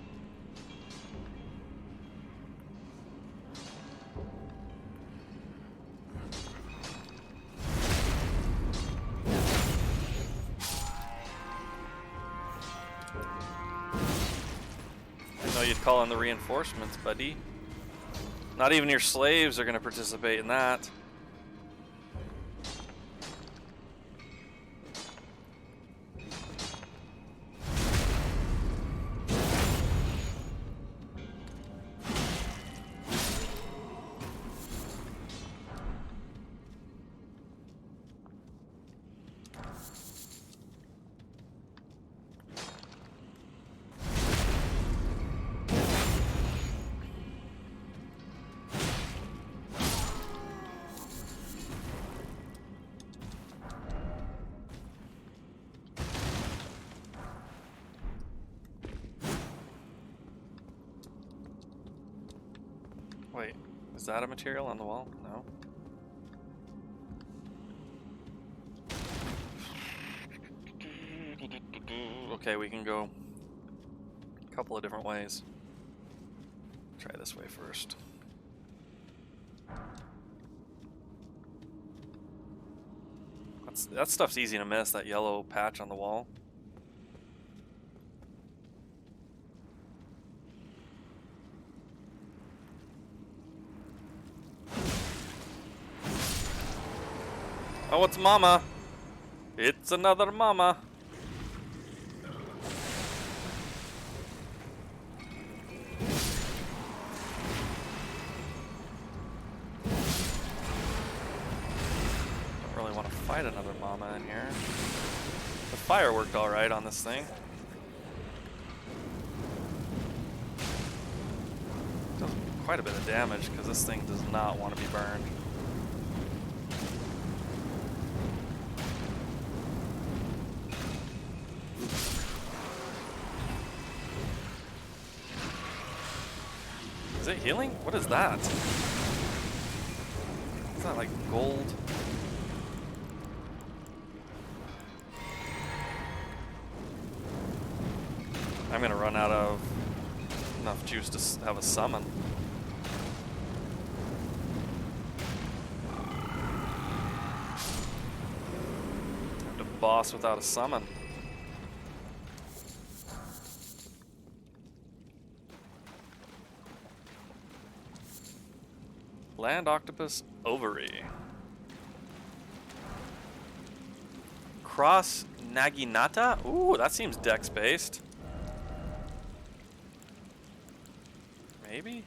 You'd call in the reinforcements, buddy. Not even your slaves are going to participate in that. Wait, is that a material on the wall? No. Okay, we can go a couple of different ways. Try this way first. That stuff's easy to miss, that yellow patch on the wall. Oh, it's Mama. It's another Mama. Don't really want to fight another Mama in here. The fire worked alright on this thing. Does quite a bit of damage because this thing does not want to be burned. Is it healing? What is that? Is that like gold? I'm gonna run out of enough juice to have a summon. Have to boss without a summon. Land octopus ovary. Cross Naginata? Ooh, that seems dex based. Maybe?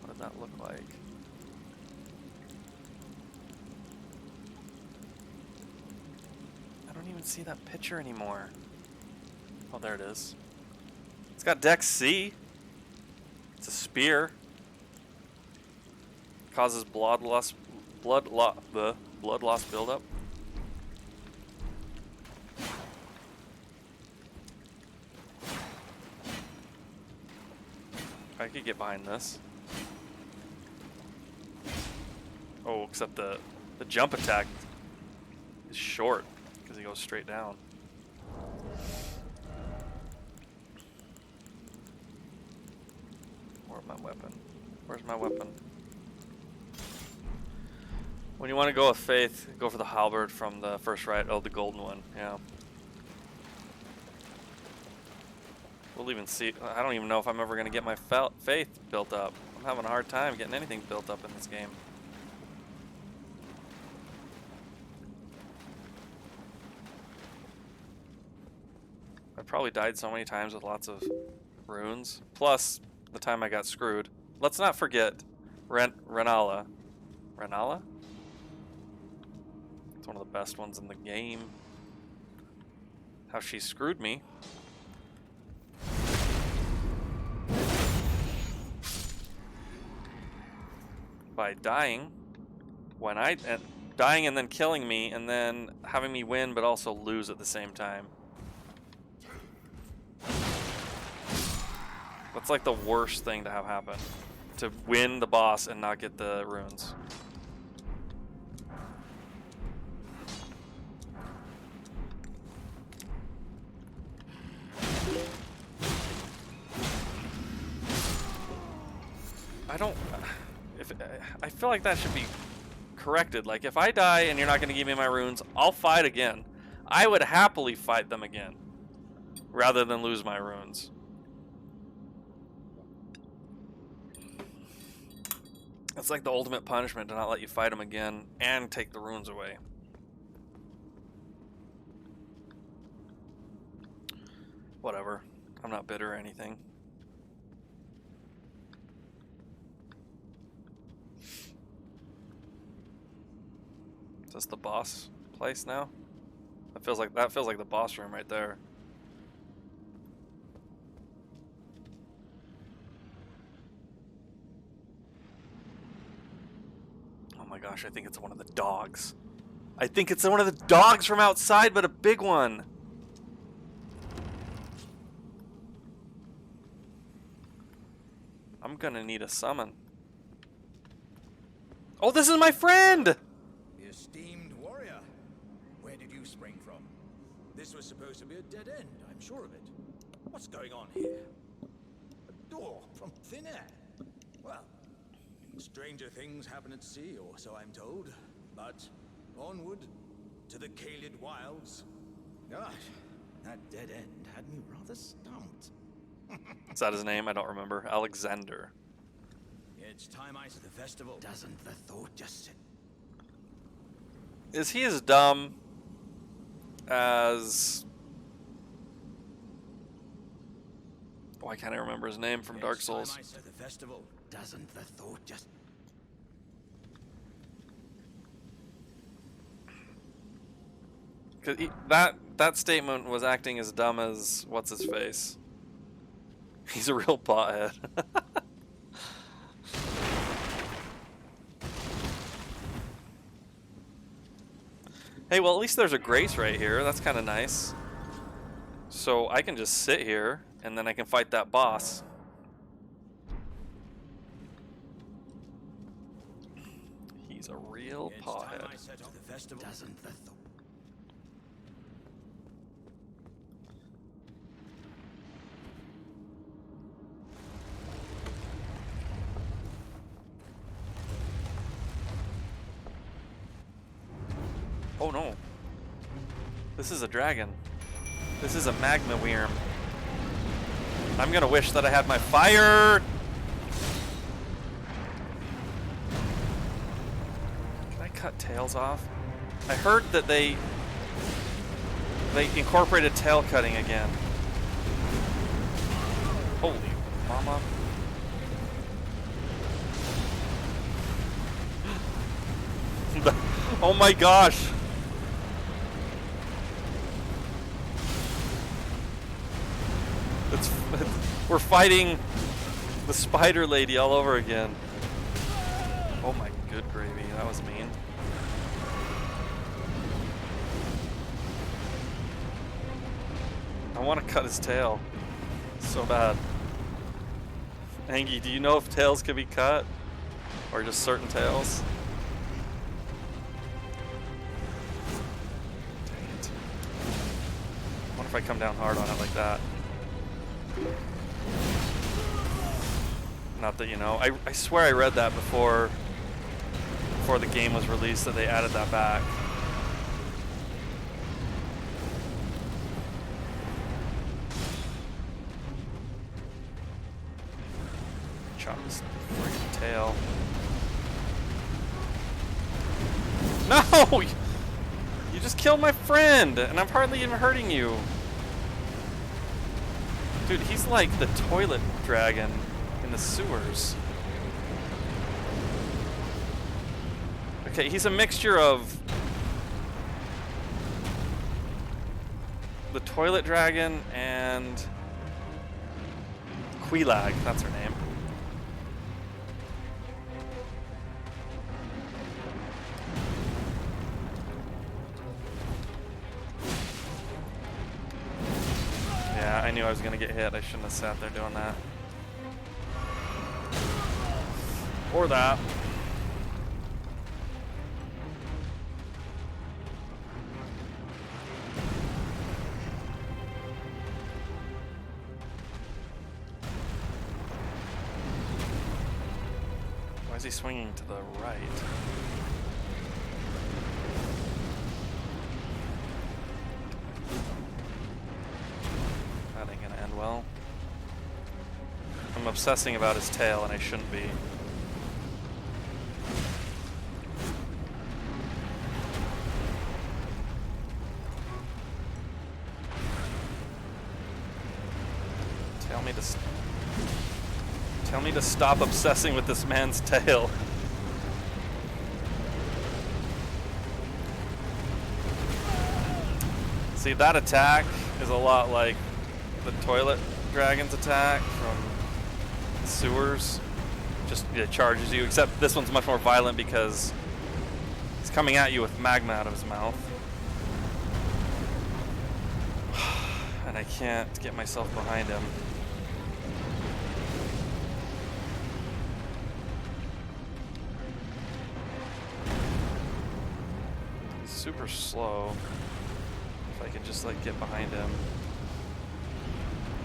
What did that look like? I don't even see that picture anymore. Oh, there it is. It's got dex C. It's a spear. Causes blood loss buildup. I could get behind this. Oh, except the jump attack is short because he goes straight down. Where's my weapon? Where's my weapon? When you want to go with Faith, go for the halberd from the first right. Oh, the golden one. Yeah. We'll even see. I don't even know if I'm ever going to get my Faith built up. I'm having a hard time getting anything built up in this game. I've probably died so many times with lots of runes. Plus, the time I got screwed. Let's not forget Renala. Renala? It's one of the best ones in the game. How she screwed me. By dying. Dying and then killing me and then having me win but also lose at the same time. That's like the worst thing to have happen. To win the boss and not get the runes. I feel like that should be corrected. Like, if I die and you're not going to give me my runes, I'll fight again. I would happily fight them again rather than lose my runes. It's like the ultimate punishment to not let you fight them again and take the runes away. Whatever. I'm not bitter or anything. Is this the boss place now? That feels like the boss room right there. Oh my gosh, I think it's one of the dogs. I think it's one of the dogs from outside, but a big one. I'm gonna need a summon. Oh, this is my friend! The esteemed warrior. Where did you spring from? This was supposed to be a dead end, I'm sure of it. What's going on here? A door from thin air. Well, stranger things happen at sea, or so I'm told. But onward to the Caelid wilds. Gosh, that dead end had me rather stumped. Is that his name? I don't remember. Alexander. It's time I to the festival. Doesn't the thought just sit? Is he as dumb as... Why can't I remember his name from Dark Souls? It's time I to the festival. Doesn't the thought just... Cause that statement was acting as dumb as what's his face. He's a real pothead. Hey, well, at least there's a grace right here. That's kind of nice. So I can just sit here, and then I can fight that boss. He's a real pothead. Doesn't the Oh no. This is a dragon. This is a magma worm. I'm gonna wish that I had my fire. cut tails off? I heard that they incorporated tail cutting again. Holy mama. Oh my gosh. We're fighting the spider lady all over again. Oh my good gravy, that was mean. I want to cut his tail so bad. Angie, do you know if tails can be cut? Or just certain tails? Dang it. I wonder if I come down hard on it like that. Not that you know. I swear I read that before the game was released that they added that back. Chop his freaking tail. No! You just killed my friend, and I'm hardly even hurting you. Dude, he's like the toilet dragon in the sewers. Okay, he's a mixture of the toilet dragon and Queelag, that's her name. Yeah, I knew I was gonna get hit. I shouldn't have sat there doing that. Or that. Why is he swinging to the right? That ain't gonna end well. I'm obsessing about his tail and I shouldn't be. Tell me to stop obsessing with this man's tail. See, that attack is a lot like the toilet dragon's attack from sewers. Just it charges you, except this one's much more violent because he's coming at you with magma out of his mouth. And I can't get myself behind him. Super slow. If I could just like get behind him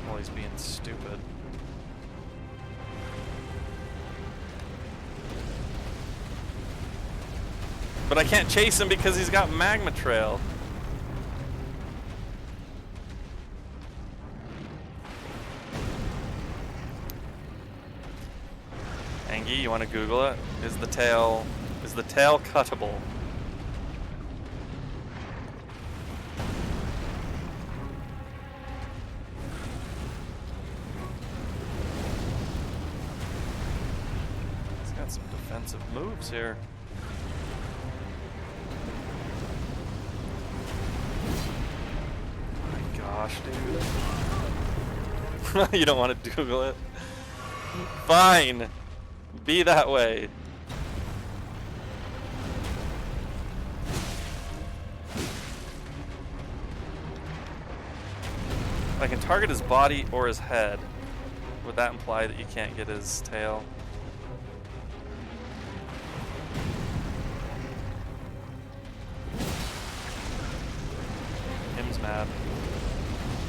while he's being stupid. But I can't chase him because he's got magma trail. Angie, you want to Google it? Is the tail cuttable? Some defensive moves here. Oh my gosh, dude. You don't want to Google it? Fine. Be that way. I can target his body or his head. Would that imply that you can't get his tail? Mad.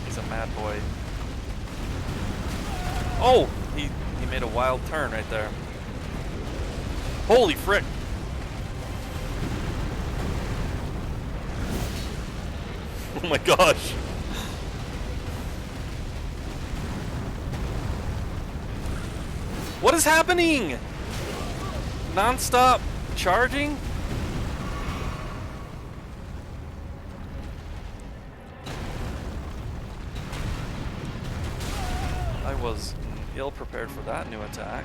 He's a mad boy. Oh! He made a wild turn right there. Holy frick! Oh my gosh! What is happening? Non-stop charging? was ill prepared for that new attack.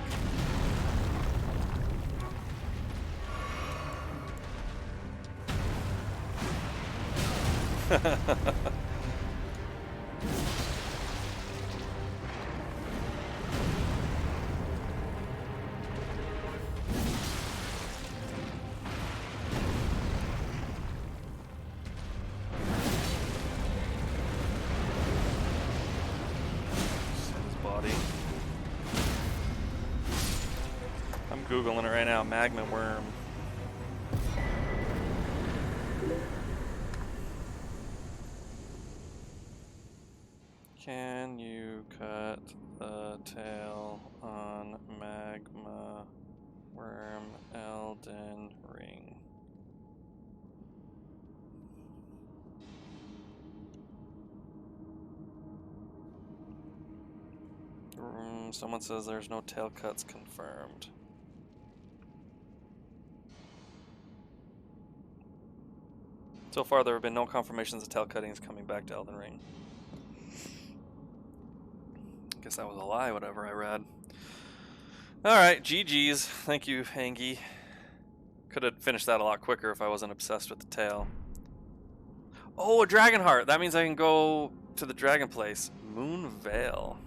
Googling it right now, magma worm. Can you cut the tail on magma worm Elden Ring? Someone says there's no tail cuts confirmed. So far, there have been no confirmations of tail cutting is coming back to Elden Ring. I guess that was a lie, whatever I read. Alright, GG's. Thank you, Hangy. Could have finished that a lot quicker if I wasn't obsessed with the tail. Oh, a dragon heart! That means I can go to the dragon place. Moon Veil.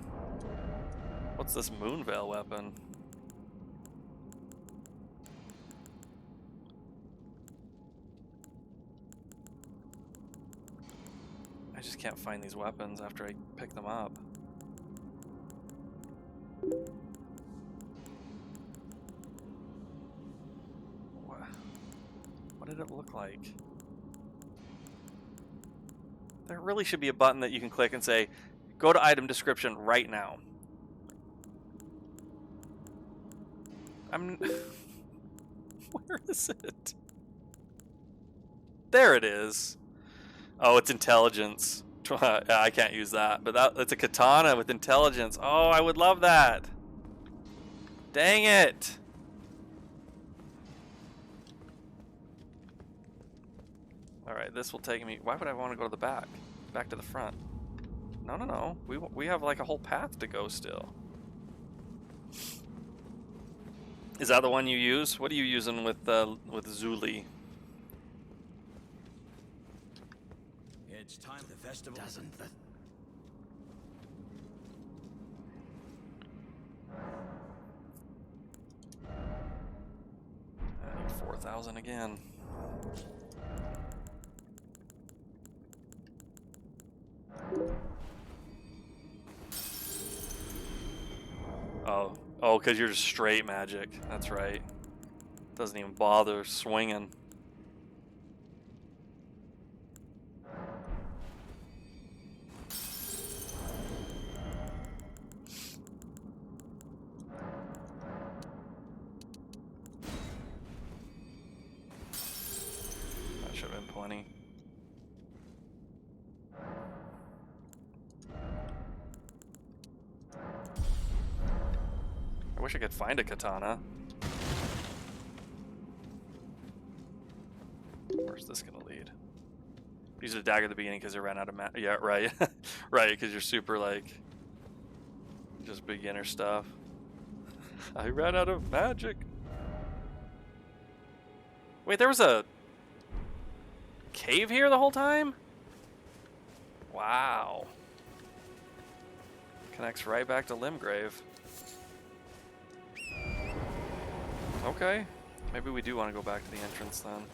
What's this Moon Veil weapon? I just can't find these weapons after I pick them up. What did it look like? There really should be a button that you can click and say, go to item description right now. Where is it? There it is. Oh, it's intelligence. I can't use that, but it's a katana with intelligence. Oh, I would love that. Dang it. Alright, this will take me... Why would I want to go to the back? Back to the front. No, no, no. We have like a whole path to go still. Is that the one you use? What are you using with Zuli? It's time the festival doesn't. I need 4,000 again. Oh, because you're just straight magic. That's right. Doesn't even bother swinging. That should have been plenty. I wish I could find a katana. Where's this gonna lead? Use a dagger at the beginning because I ran out of yeah, right. Right, because you're super like just beginner stuff. I ran out of magic. Wait, there was a cave here the whole time? Wow. Connects right back to Limgrave. Okay, maybe we do want to go back to the entrance then.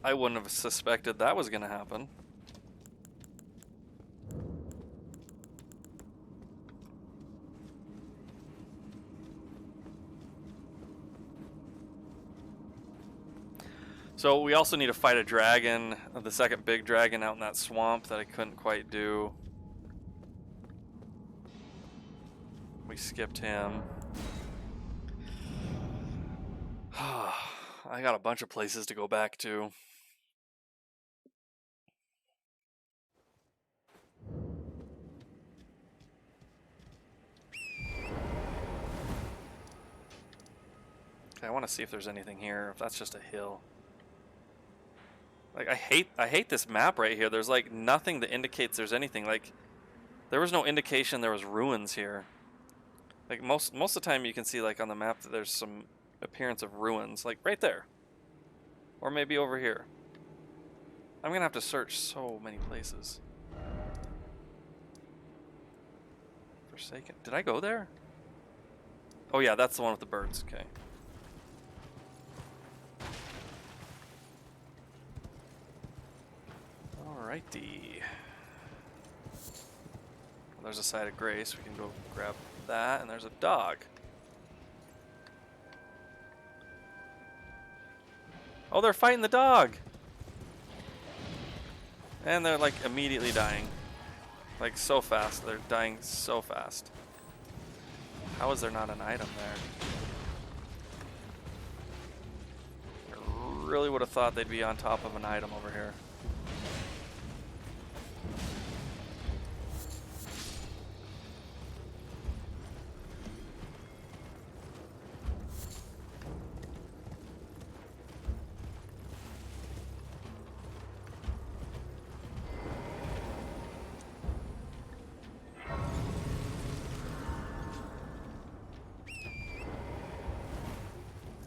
I wouldn't have suspected that was going to happen. So we also need to fight a dragon, the second big dragon out in that swamp that I couldn't quite do. We skipped him. I got a bunch of places to go back to. Okay, I want to see if there's anything here, if that's just a hill. Like I hate this map right here. There's like nothing that indicates there's anything. Like there was no indication there was ruins here. Like most of the time you can see like on the map that there's some appearance of ruins, like right there. Or maybe over here. I'm gonna have to search so many places. Forsaken. Did I go there? Oh yeah, that's the one with the birds. Okay. Alrighty. There's a side of grace. We can go grab that, and there's a dog. Oh, they're fighting the dog! And they're like immediately dying. Like so fast. They're dying so fast. How is there not an item there? I really would have thought they'd be on top of an item over here.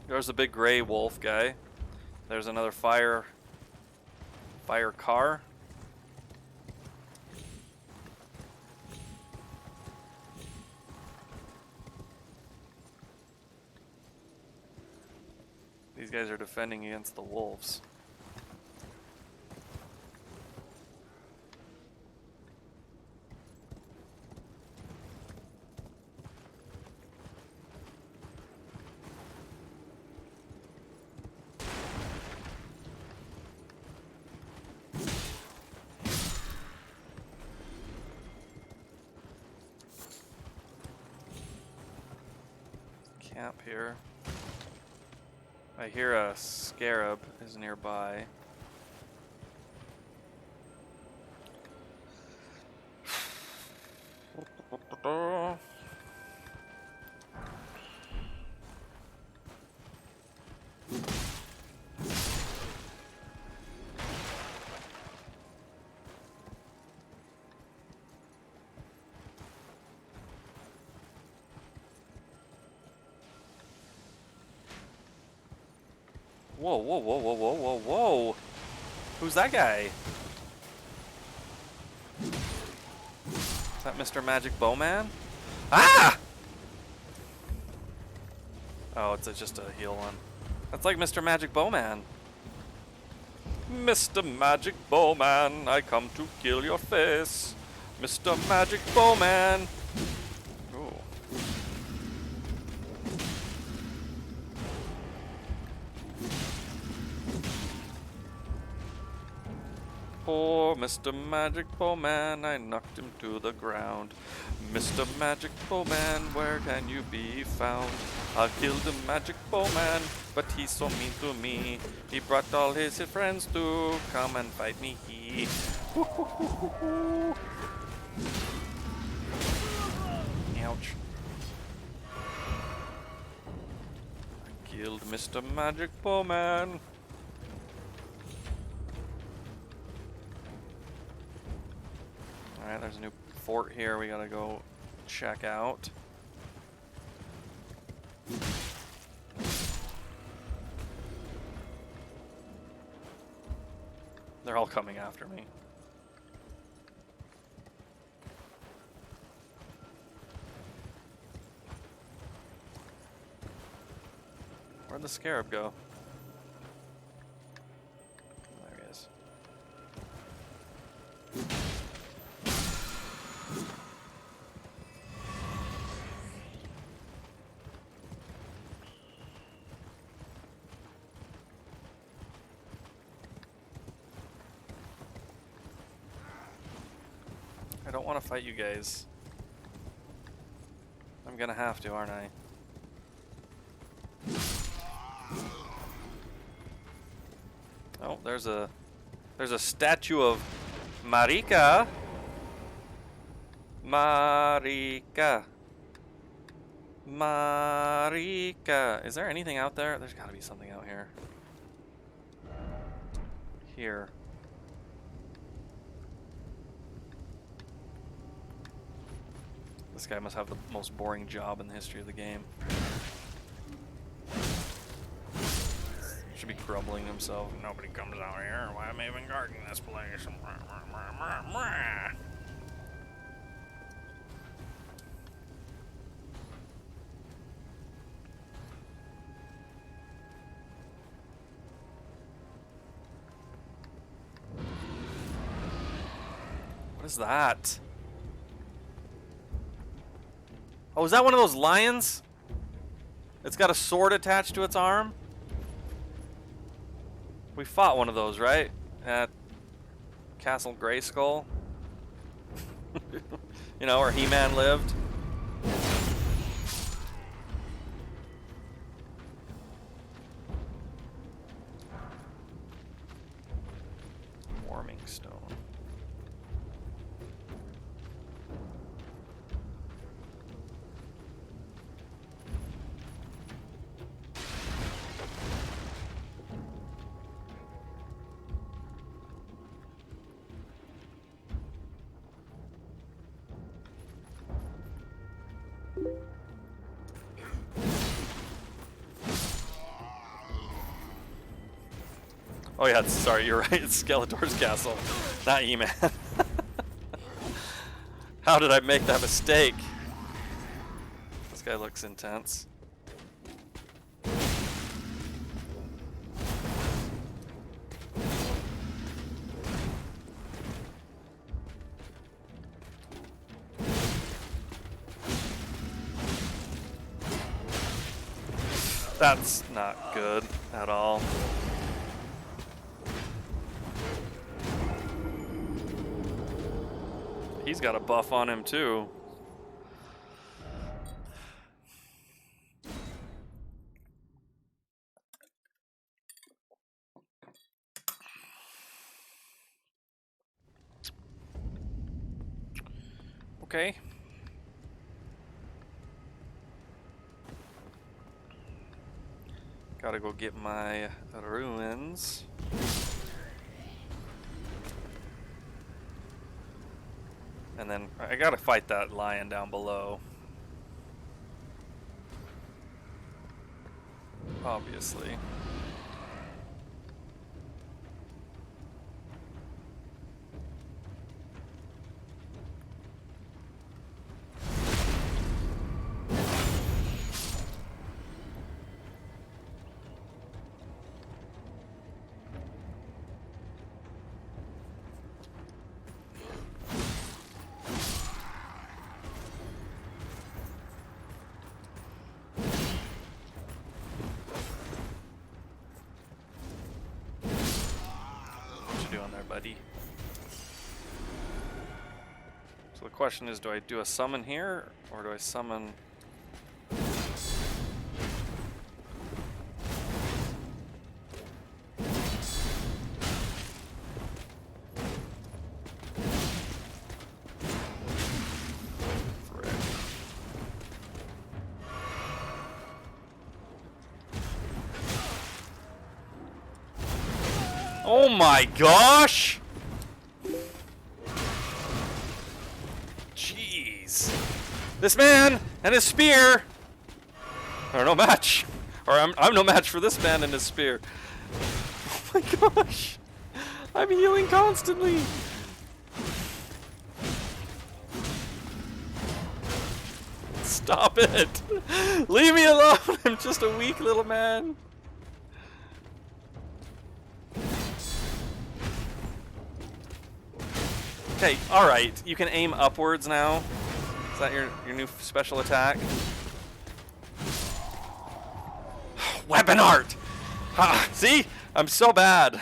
There's a big gray wolf guy. There's another fire car. These guys are defending against the wolves. Camp here. I hear a scarab is nearby. Whoa, whoa, whoa, whoa, whoa, whoa, whoa. Who's that guy? Is that Mr. Magic Bowman? Ah! Oh, it's just a heal one. That's like Mr. Magic Bowman. Mr. Magic Bowman, I come to kill your face. Mr. Magic Bowman. Ooh. Poor Mr. Magic Bowman, I knocked him to the ground. Mr. Magic Bowman, where can you be found? I killed the Magic Bowman, but he's so mean to me. He brought all his friends to come and fight me. Ouch. I killed Mr. Magic Bowman. Alright, there's a new fort here we gotta go check out. They're all coming after me. Where'd the scarab go? There he is. I don't want to fight you guys. I'm gonna have to, aren't I? Oh, there's a statue of Marika. Marika. Marika. Is there anything out there? There's gotta be something out here. here. This guy must have the most boring job in the history of the game. Should be grumbling to himself. Nobody comes out here. Why am I even guarding this place? What is that? Oh, is that one of those lions? It's got a sword attached to its arm? We fought one of those, right? At Castle Grayskull? You know, where He-Man lived? Warming stone. Oh yeah, sorry, you're right. It's Skeletor's castle, not E-Man. How did I make that mistake? This guy looks intense. That's not good at all. He's got a buff on him too. Okay. Gotta go get my ruins. And then I gotta fight that lion down below. Obviously. Buddy. So the question is, do I do a summon here, or do I summon... Oh my gosh! Jeez. This man and his spear are no match. Or I'm no match for this man and his spear. Oh my gosh. I'm healing constantly. Stop it. Leave me alone. I'm just a weak little man. Okay, alright. You can aim upwards now. Is that your new special attack? Weapon art! Ha! See? I'm so bad.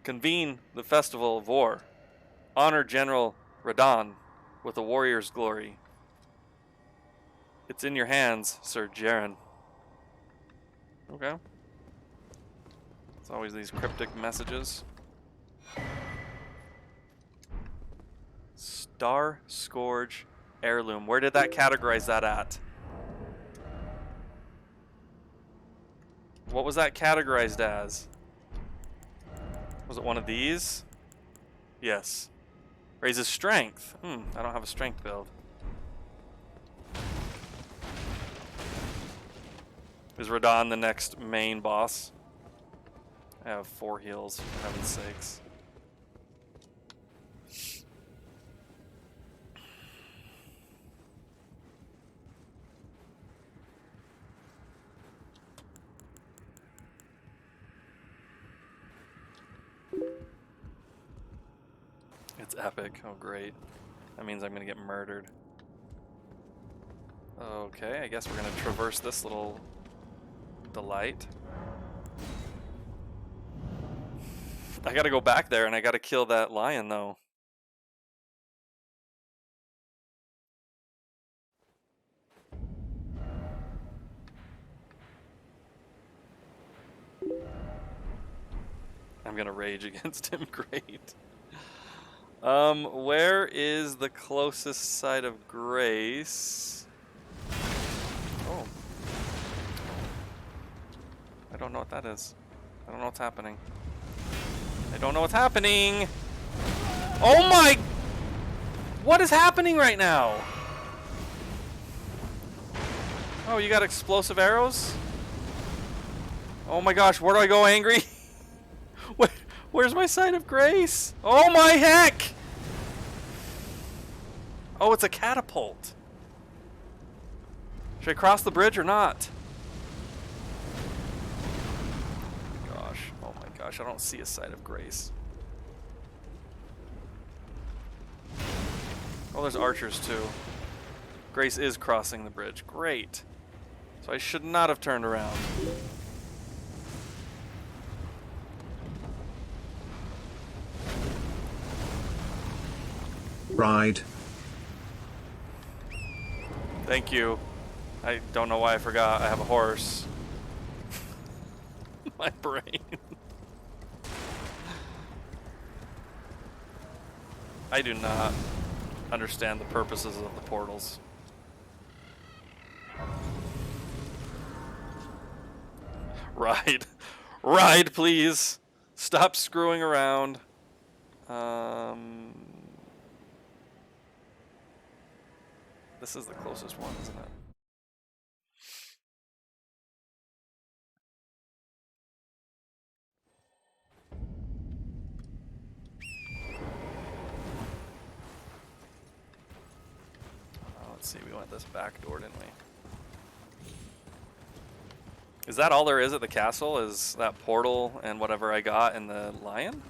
Convene the Festival of War. Honor General Radon with a warrior's glory. It's in your hands, Sir Jaren. Okay. It's always these cryptic messages. Star Scourge Heirloom. Where did that categorize that at? What was that categorized as? Was it one of these? Yes. Raises strength. I don't have a strength build. Is Radon the next main boss? I have 4 heals, for heaven's sakes. It's epic. Oh, great. That means I'm gonna get murdered. Okay, I guess we're gonna traverse this little delight. I gotta go back there and I gotta kill that lion though. I'm gonna rage against him. Great. Where is the closest site of grace? Oh. I don't know what that is. I don't know what's happening. I don't know what's happening. Oh my! What is happening right now? Oh, you got explosive arrows? Oh my gosh, where do I go, angry? Where's my site of grace? Oh my heck! Oh, it's a catapult. Should I cross the bridge or not? Oh my gosh, I don't see a site of grace. Oh, there's archers too. Grace is crossing the bridge. Great. So I should not have turned around. Ride. Thank you. I don't know why I forgot. I have a horse. My brain. I do not understand the purposes of the portals. Ride. Ride, please. Stop screwing around. This is the closest one, isn't it? Let's see, we went this back door, didn't we? Is that all there is at the castle? Is that portal and whatever I got in the lion?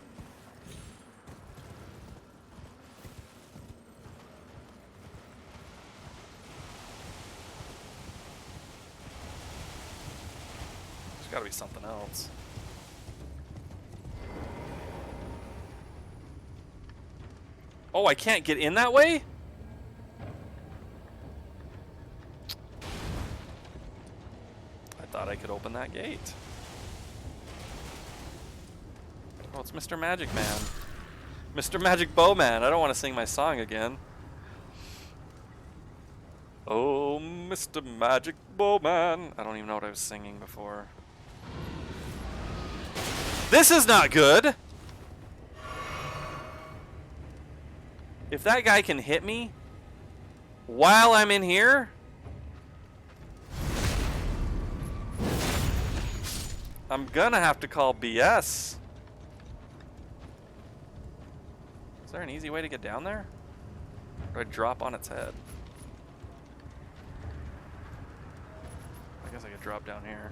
There's gotta be something else. Oh, I can't get in that way? I could open that gate. Oh, it's Mr. Magic Man. Mr. Magic Bowman. I don't want to sing my song again. Oh, Mr. Magic Bowman. I don't even know what I was singing before. This is not good. If that guy can hit me while I'm in here, I'm gonna have to call BS. Is there an easy way to get down there? Or do I drop on its head? I guess I could drop down here.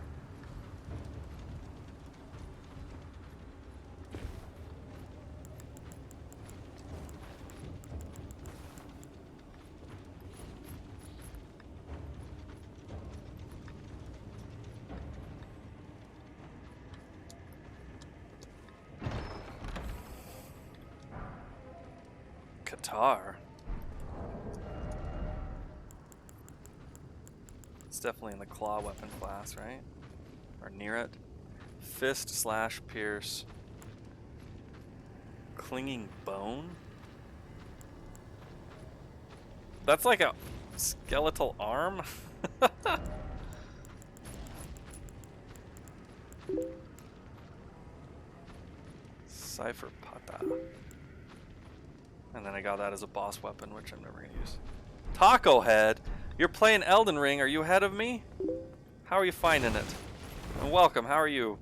Qatar. It's definitely in the claw weapon class, right? Or near it. Fist slash pierce. Clinging bone? That's like a skeletal arm? Cipher Pata. And then I got that as a boss weapon, which I'm never going to use. Taco Head? You're playing Elden Ring. Are you ahead of me? How are you finding it? And welcome. How are you?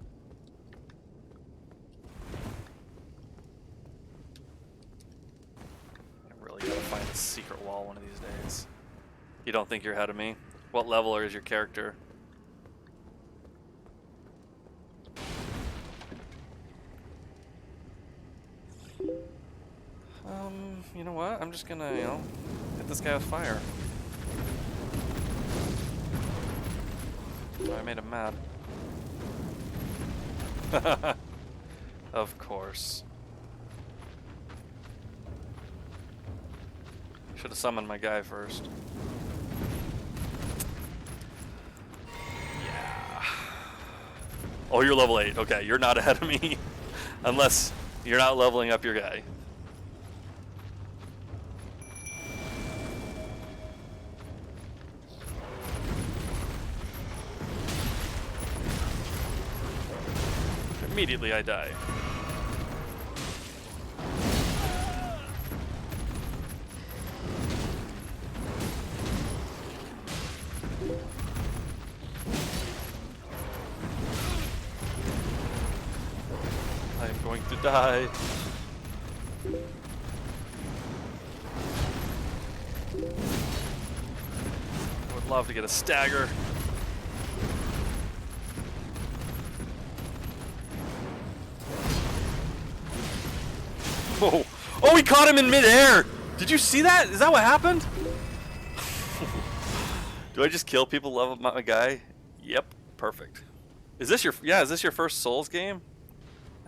I really gotta find a secret wall one of these days. You don't think you're ahead of me? What level is your character? You know what? I'm just gonna, hit this guy with fire. Oh, I made him mad. Of course. Should have summoned my guy first. Yeah. Oh, you're level 8. Okay, you're not ahead of me. Unless you're not leveling up your guy. Immediately I die. I'm going to die. I would love to get a stagger. Oh, oh, he caught him in midair. Did you see that? Is that what happened? Do I just kill people, level up my guy? Yep, perfect. Is this your, is this your first Souls game?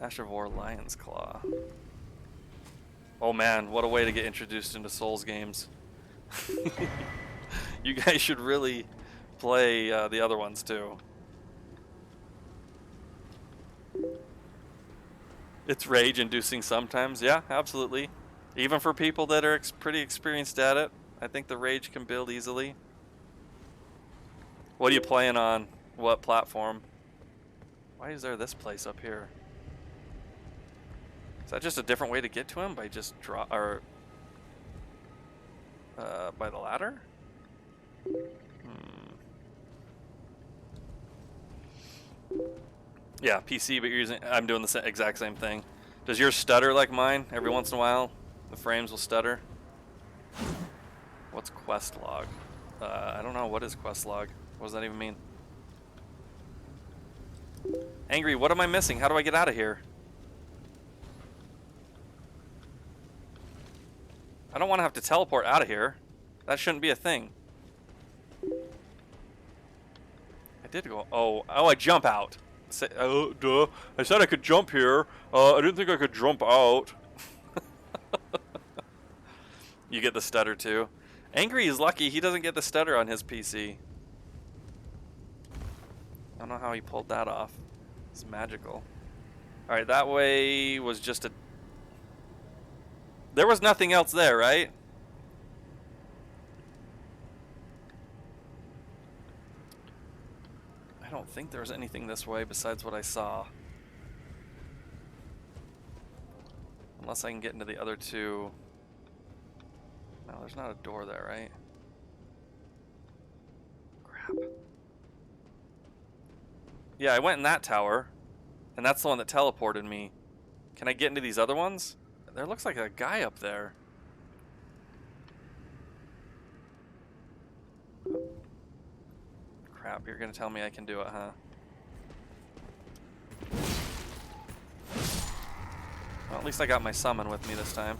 Ash of War, Lion's Claw. Oh man, what a way to get introduced into Souls games. You guys should really play the other ones too. It's rage-inducing sometimes, yeah, absolutely. Even for people that are pretty experienced at it, I think the rage can build easily. What are you playing on? What platform? Why is there this place up here? Is that just a different way to get to him by just by the ladder? Yeah, PC, but you're using. I'm doing the exact same thing. Does yours stutter like mine? Every once in a while, the frames will stutter. What's quest log? I don't know. What is quest log? What does that even mean? Angry, what am I missing? How do I get out of here? I don't want to have to teleport out of here. That shouldn't be a thing. I did go. Oh, I jump out. Oh, duh. I said I could jump here. I didn't think I could jump out. You get the stutter too. Angry is lucky. He doesn't get the stutter on his PC. I don't know how he pulled that off. It's magical. Alright, that way was just a... There was nothing else there, right? I don't think there was anything this way besides what I saw. Unless I can get into the other two. No, there's not a door there, right? Crap. Yeah, I went in that tower, and that's the one that teleported me. Can I get into these other ones? There looks like a guy up there. Crap, you're gonna tell me I can do it, huh? Well, at least I got my summon with me this time.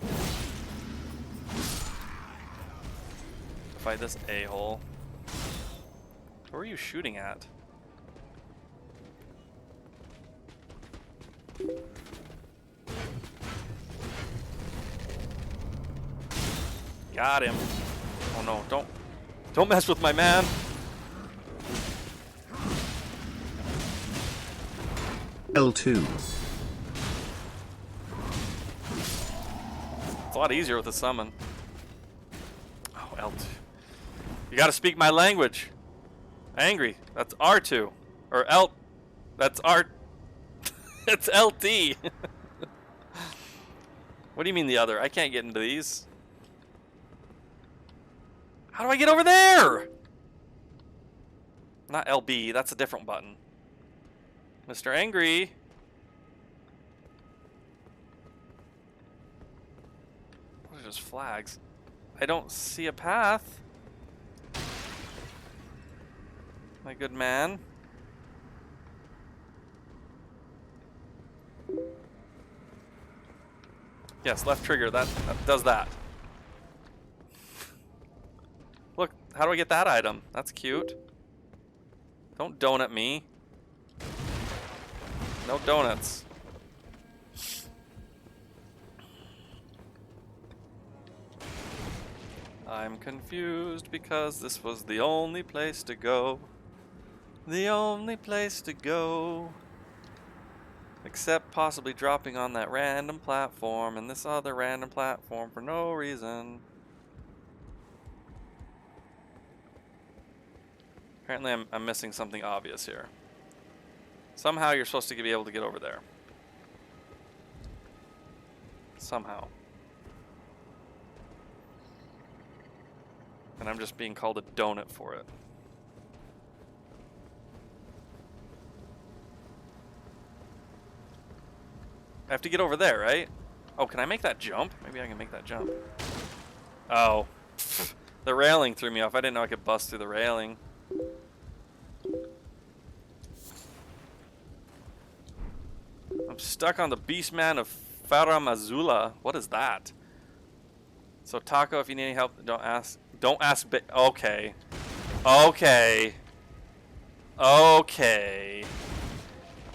Fight this a-hole. Who are you shooting at? Got him. Oh no, don't mess with my man. L2. It's a lot easier with a summon. Oh, L2. You gotta speak my language. Angry. That's R2. Or L. That's R. It's LT. What do you mean the other? I can't get into these. How do I get over there? Not LB, that's a different button. Mr. Angry. What are those flags? I don't see a path. My good man. Yes, left trigger, that does that. Look, how do I get that item? That's cute. Don't donut me. No donuts. I'm confused because this was the only place to go. The only place to go. Except possibly dropping on that random platform and this other random platform for no reason. Apparently I'm missing something obvious here. Somehow you're supposed to be able to get over there. Somehow. And I'm just being called a donut for it. I have to get over there, right? Oh, can I make that jump? Maybe I can make that jump. Oh. The railing threw me off. I didn't know I could bust through the railing. I'm stuck on the Beastman of Faramazula. What is that? So Taco, if you need any help, don't ask. Don't ask. Okay. Okay. Okay.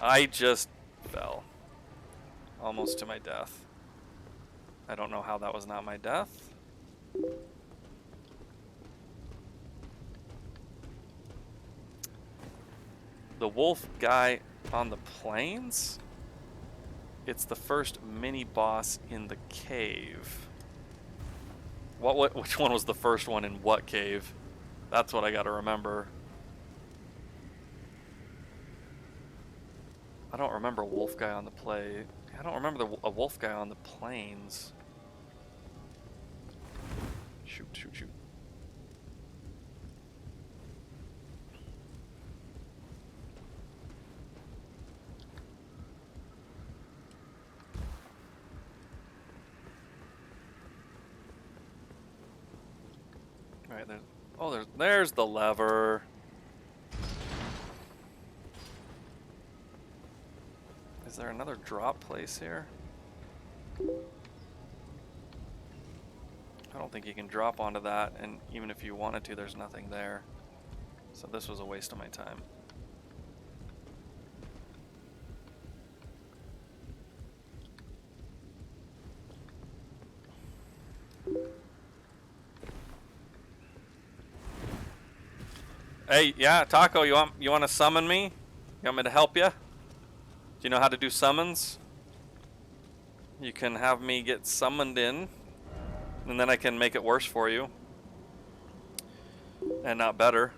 I just fell. Almost to my death. I don't know how that was not my death. The wolf guy on the plains? It's the first mini boss in the cave. Which one was the first one in what cave? That's what I gotta remember. I don't remember a wolf guy on the play. I don't remember a wolf guy on the plains. Shoot, shoot, shoot. Alright, there's the lever. Is there another drop place here? I don't think you can drop onto that, and even if you wanted to, there's nothing there. So this was a waste of my time. Hey, yeah, Taco, you want to summon me? You want me to help you? Do you know how to do summons? You can have me get summoned in, and then I can make it worse for you. And not better.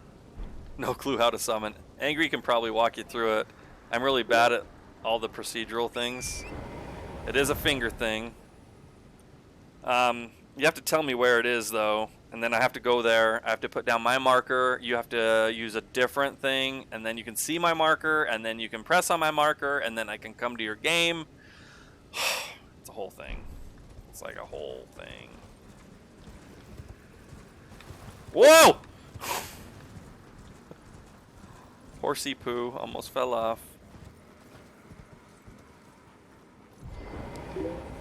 No clue how to summon. Angry can probably walk you through it. I'm really bad at all the procedural things. It is a finger thing. You have to tell me where it is, though. And then I have to go there. I have to put down my marker. You have to use a different thing. And then you can see my marker. And then you can press on my marker. And then I can come to your game. It's a whole thing. It's like a whole thing. Whoa! Horsey poo. Almost fell off.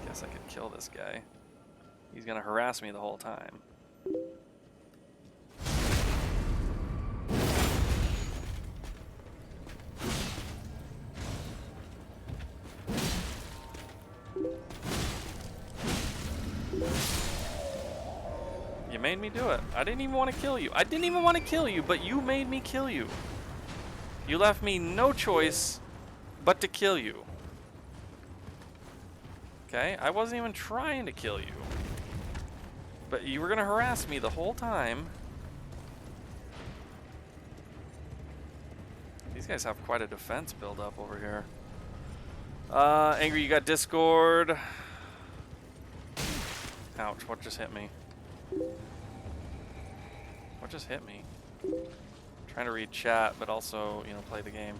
Guess I could kill this guy. He's gonna harass me the whole time. You made me do it. I didn't even want to kill you. I didn't even want to kill you, but you made me kill you. You left me no choice but to kill you. Okay? I wasn't even trying to kill you. But you were going to harass me the whole time. These guys have quite a defense build up over here. Angry, you got Discord. Ouch, what just hit me? What just hit me? Trying to read chat, but also, you know, play the game.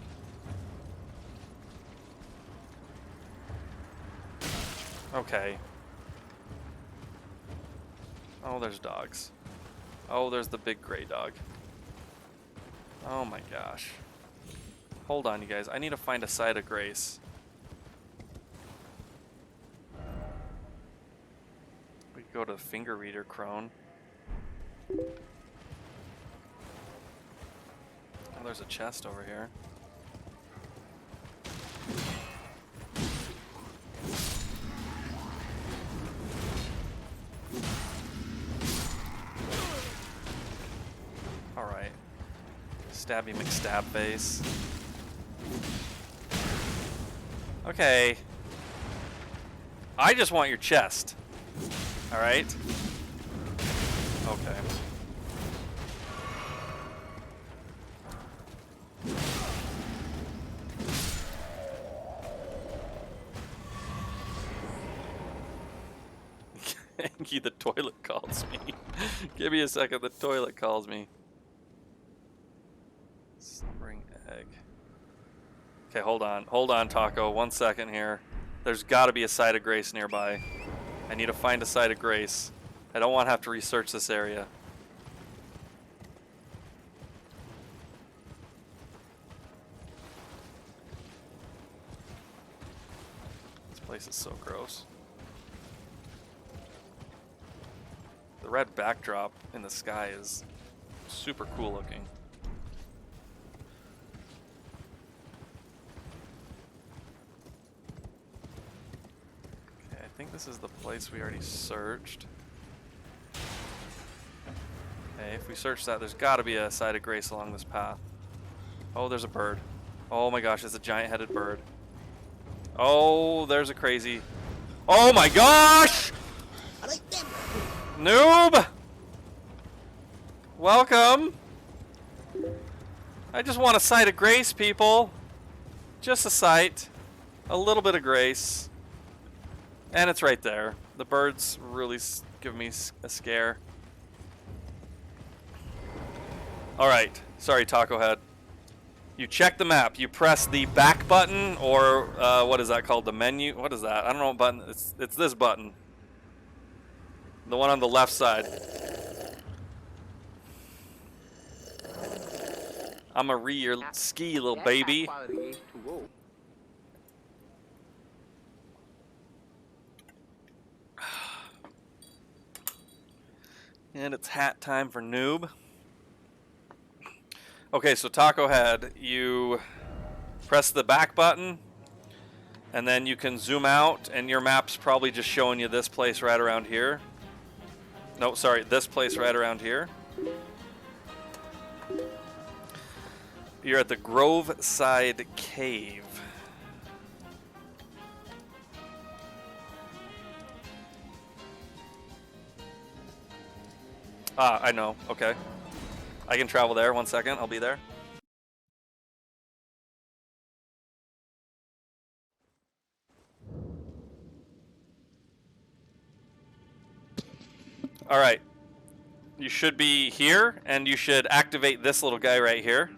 Okay. Oh, there's dogs. Oh, there's the big gray dog. Oh my gosh. Hold on, you guys. I need to find a side of grace. We could go to the finger reader crone. Oh, there's a chest over here. Alright. Stabby McStab face. Okay. I just want your chest. Alright? Okay. Angie, the toilet calls me. Give me a second, the toilet calls me. Slumbering egg. Okay, hold on. Hold on, Taco. 1 second here. There's got to be a site of grace nearby. I need to find a site of grace. I don't want to have to research this area. This place is so gross. The red backdrop in the sky is super cool looking. Okay, I think this is the place we already searched. Okay, if we search that, there's got to be a site of grace along this path. Oh, there's a bird. Oh my gosh, it's a giant-headed bird. Oh, there's a crazy... Oh my gosh! Noob! Welcome! I just want a sight of grace, people. Just a sight. A little bit of grace. And it's right there. The birds really give me a scare. Alright. Sorry, Taco Head. You check the map. You press the back button, or what is that called? The menu? What is that? I don't know what button. It's this button. The one on the left side. I'm a your ski, little baby. And it's hat time for noob. Okay, so Taco Head, you press the back button, and then you can zoom out, and your map's probably just showing you this place right around here. No, sorry, this place right around here. You're at the Grove Side Cave. Ah, I know. Okay. I can travel there. 1 second. I'll be there. All right. You should be here, and you should activate this little guy right here.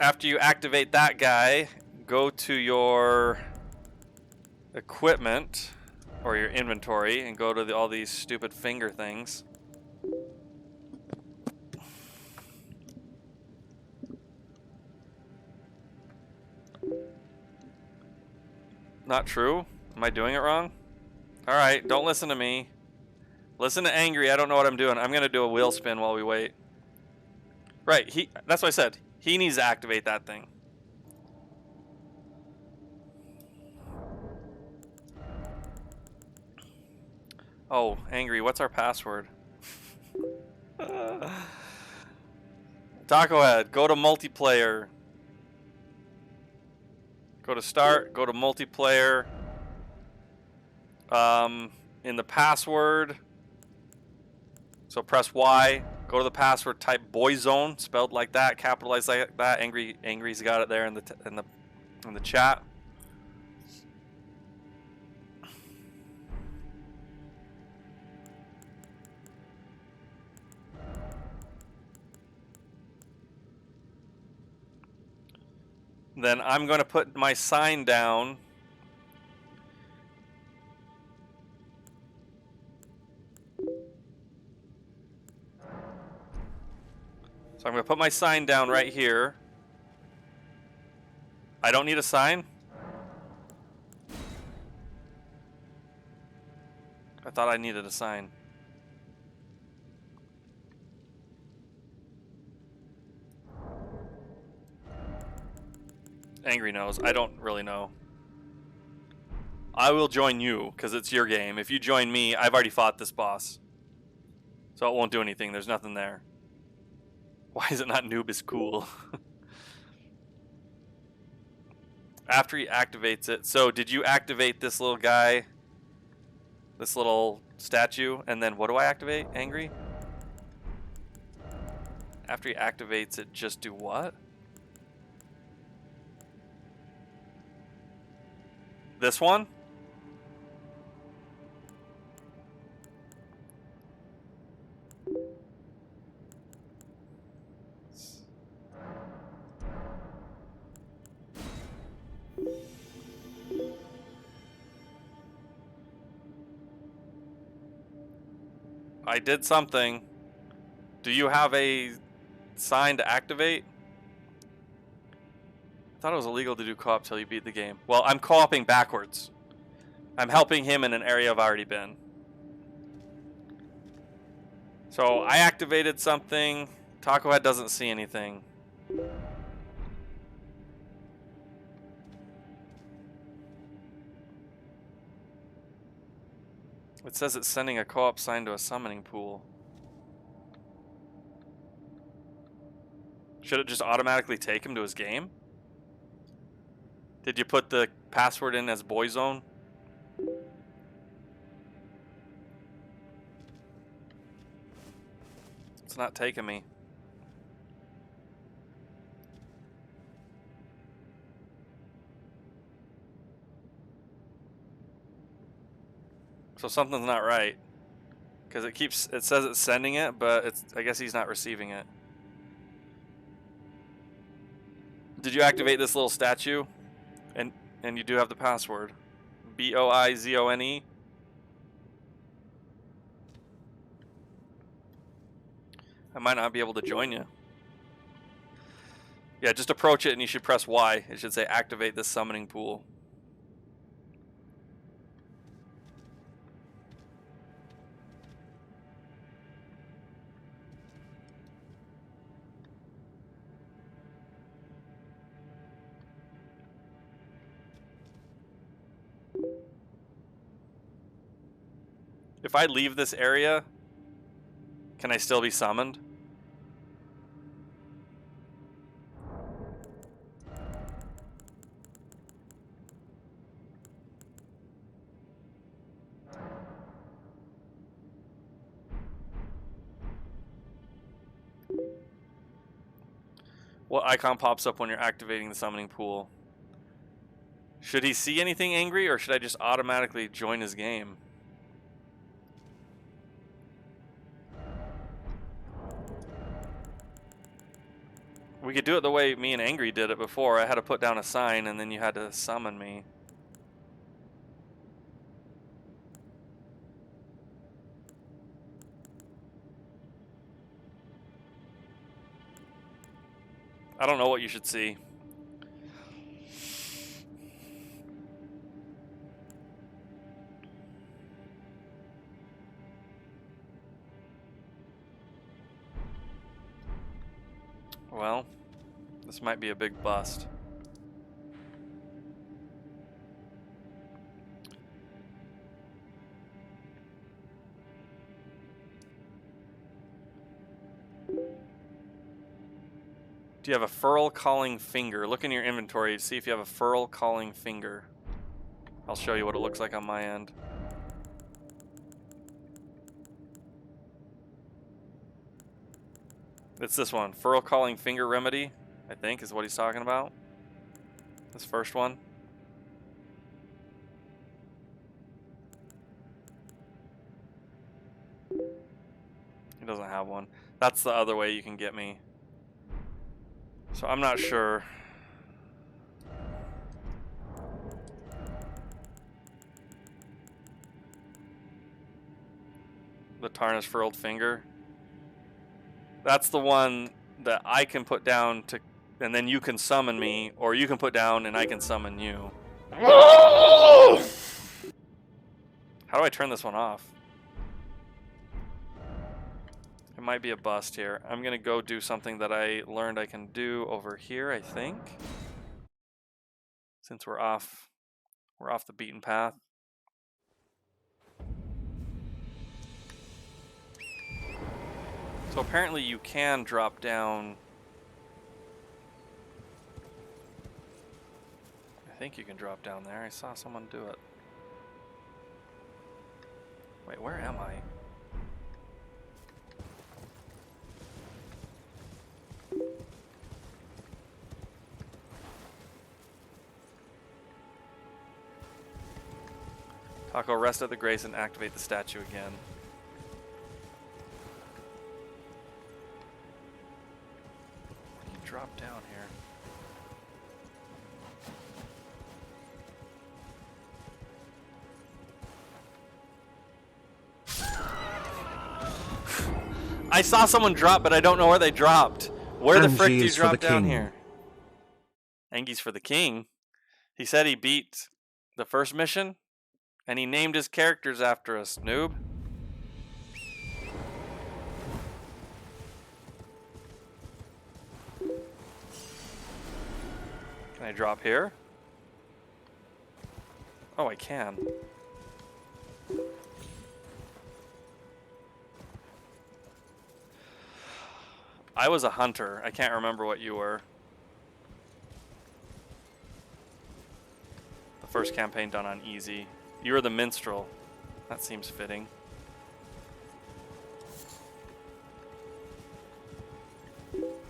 After you activate that guy, go to your equipment or your inventory and go to all these stupid finger things. Not true? Am I doing it wrong? Alright, don't listen to me. Listen to Angry, I don't know what I'm doing. I'm gonna do a wheel spin while we wait. Right, that's what I said. He needs to activate that thing. Oh, Angry, what's our password? Taco Head, go to multiplayer. Go to start, go to multiplayer. In the password. So press Y. Go to the password, type Boyzone, spelled like that, capitalized like that. Angry's got it there in the chat. Then I'm going to put my sign down. So I'm going to put my sign down right here. I don't need a sign? I thought I needed a sign. Angry knows. I don't really know. I will join you, because it's your game. If you join me, I've already fought this boss. So it won't do anything. There's nothing there. Why is it not noob is cool? After he activates it. So did you activate this little guy? This little statue? And then what do I activate? Angry? After he activates it, just do what? This one? I did something. Do you have a sign to activate? I thought it was illegal to do co-op till you beat the game. Well, I'm co-oping backwards. I'm helping him in an area I've already been. So I activated something. Taco Head doesn't see anything. It says it's sending a co-op sign to a summoning pool. Should it just automatically take him to his game? Did you put the password in as Boyzone? It's not taking me. So something's not right. Because it says it's sending it, but I guess he's not receiving it. Did you activate this little statue? And you do have the password. BOIZONE. I might not be able to join you. Yeah, just approach it and you should press Y. It should say activate this summoning pool. If I leave this area, can I still be summoned? What icon pops up when you're activating the summoning pool? Should he see anything angry, or should I just automatically join his game? We could do it the way me and Angry did it before. I had to put down a sign and then you had to summon me. I don't know what you should see. Well, this might be a big bust. Do you have a furl calling finger? Look in your inventory to see if you have a furl calling finger. I'll show you what it looks like on my end. It's this one. Furl Calling Finger Remedy, I think, is what he's talking about. This first one. He doesn't have one. That's the other way you can get me. So I'm not sure. The Tarnished Furled Finger. That's the one that I can put down to, and then you can summon me, or you can put down and I can summon you. How do I turn this one off? It might be a bust here. I'm gonna go do something that I learned I can do over here, I think. Since we're off the beaten path. So apparently you can drop down. I think you can drop down there. I saw someone do it. Wait, where am I? Taco, rest at the grace and activate the statue again. You drop down here. I saw someone drop, but I don't know where they dropped. Where the frick do you drop down here? Angi's for the king. He said he beat the first mission, and he named his characters after us, noob. Can I drop here? Oh, I can. I was a hunter. I can't remember what you were. The first campaign done on easy. You were the minstrel. That seems fitting.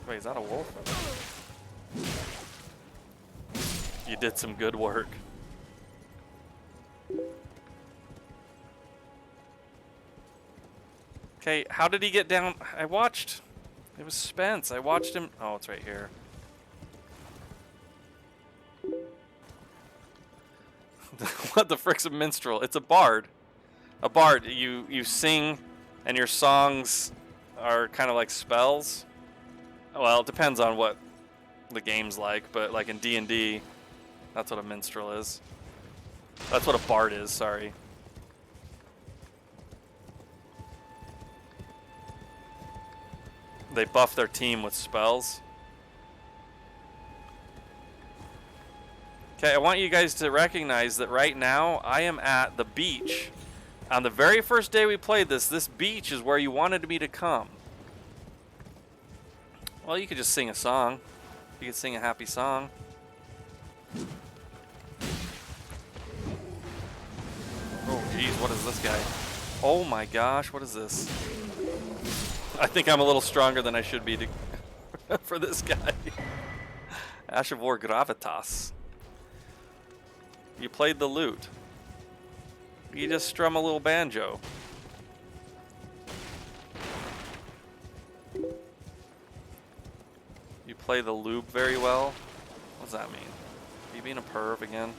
Wait, is that a wolf? You did some good work. Okay, how did he get down? I watched. It was Spence. I watched him. Oh, it's right here. What the frick's a minstrel? It's a bard. A bard. You sing, and your songs are kind of like spells. Well, it depends on what the game's like, but like in D&D, that's what a minstrel is. That's what a bard is, sorry. They buff their team with spells. Okay, I want you guys to recognize that right now I am at the beach. On the very first day we played this beach is where you wanted me to come. Well, you could just sing a song. You could sing a happy song. Oh, geez, what is this guy? Oh my gosh, what is this? I think I'm a little stronger than I should be to for this guy. Ash of War Gravitas. You played the lute. You just strum a little banjo. You play the lube very well. What does that mean? Are you being a perv again?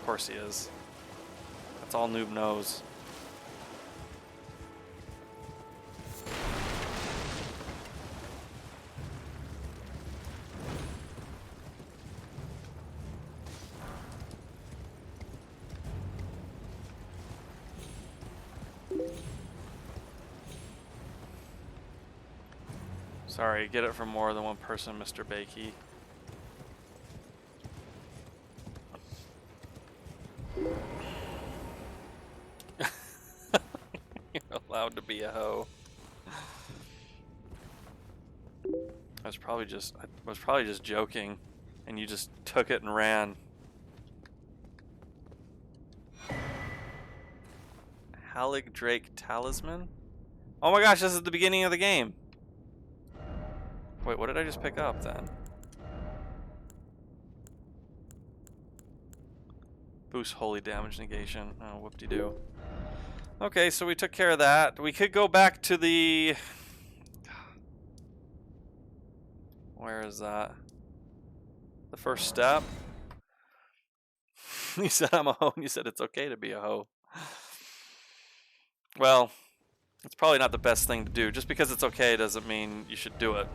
Of course he is. That's all noob knows. Sorry, get it from more than one person, Mr. Bakey. You're allowed to be a hoe. I was probably just joking, and you just took it and ran. Halig Drake Talisman? Oh my gosh, this is the beginning of the game. Wait, what did I just pick up then? Boost holy damage negation. Oh, whoop-de-doo. Okay, so we took care of that. We could go back to the... Where is that? The first step? You said I'm a hoe, and you said it's okay to be a hoe. Well, it's probably not the best thing to do. Just because it's okay doesn't mean you should do it.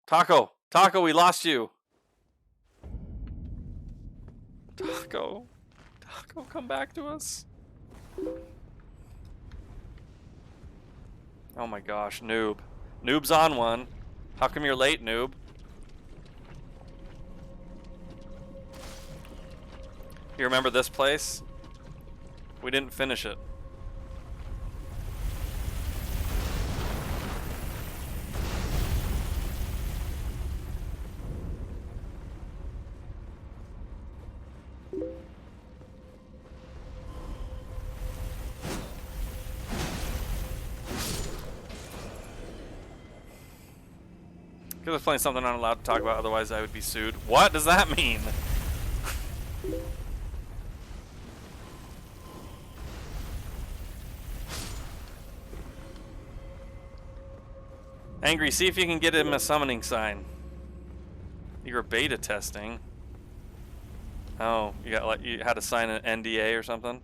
Taco! Taco, we lost you! Taco! Taco, come back to us! Oh my gosh, noob. Noob's on one. How come you're late, noob? You remember this place? We didn't finish it. Because I was playing something I'm not allowed to talk about, otherwise I would be sued. What does that mean? Angry, see if you can get him a summoning sign. You were beta testing. Oh, you got like you had to sign an NDA or something?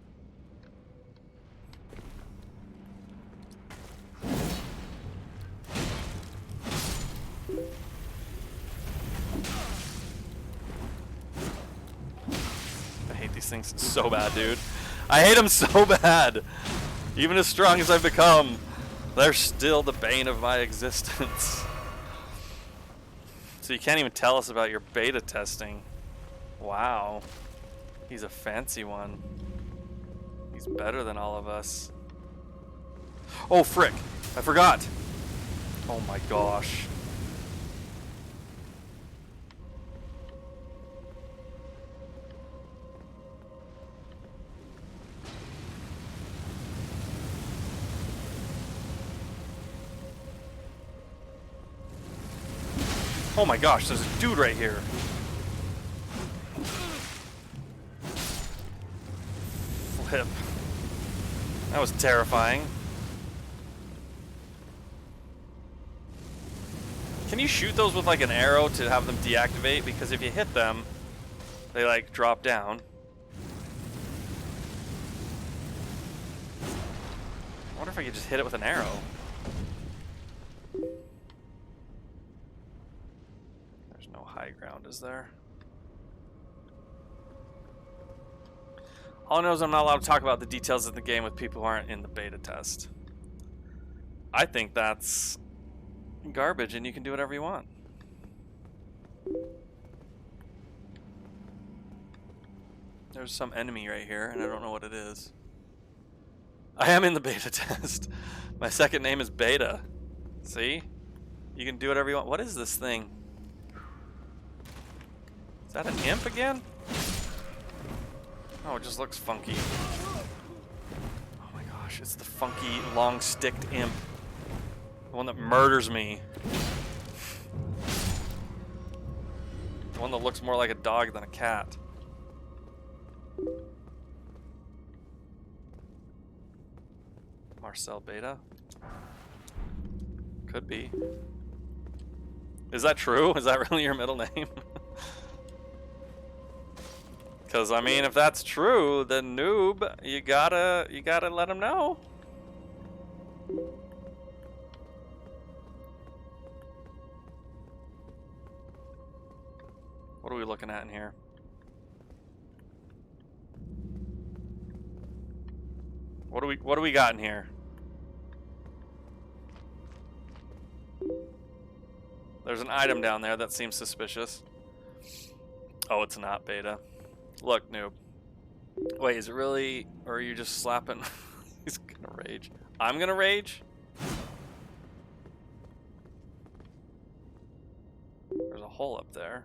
I hate these things so bad, dude. I hate them so bad. Even as strong as I've become, they're still the bane of my existence. So you can't even tell us about your beta testing. Wow. He's a fancy one. He's better than all of us. Oh, frick. I forgot. Oh my gosh. Oh my gosh, there's a dude right here. Flip. That was terrifying. Can you shoot those with like an arrow to have them deactivate? Because if you hit them, they like drop down. I wonder if I could just hit it with an arrow. High ground is there. All I know is I'm not allowed to talk about the details of the game with people who aren't in the beta test. I think that's garbage and you can do whatever you want. There's some enemy right here and I don't know what it is. I am in the beta test. My second name is Beta. See? You can do whatever you want. What is this thing? Is that an imp again? Oh, it just looks funky. Oh my gosh, it's the funky, long-sticked imp. The one that murders me. The one that looks more like a dog than a cat. Marcel Beta? Could be. Is that true? Is that really your middle name? Because I mean, if that's true, then noob, you gotta let him know. What are we looking at in here? What do we got in here? There's an item down there that seems suspicious. Oh, it's not Beta. Look, noob. Wait, is it really? Or are you just slapping? He's gonna rage. I'm gonna rage? There's a hole up there.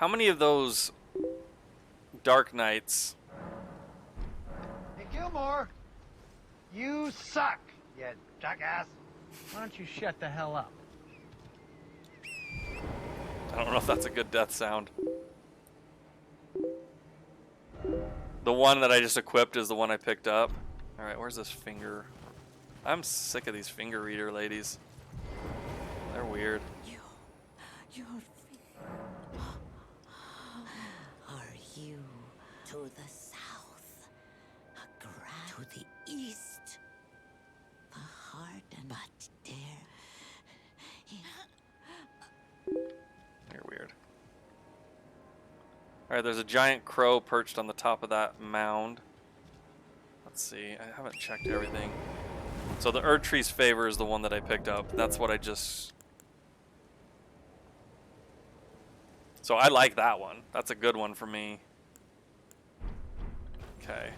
How many of those Dark Knights? Hey, Gilmore! You suck, you jackass. Why don't you shut the hell up? I don't know if that's a good death sound. The one that I just equipped is the one I picked up. Alright, where's this finger? I'm sick of these finger reader ladies. They're weird. Your are you to the south, a grand to the east, the heart and but dare. You're weird. Alright, there's a giant crow perched on the top of that mound. Let's see, I haven't checked everything. So the Erdtree's Favor is the one that I picked up. That's what I just... So I like that one. That's a good one for me. Okay.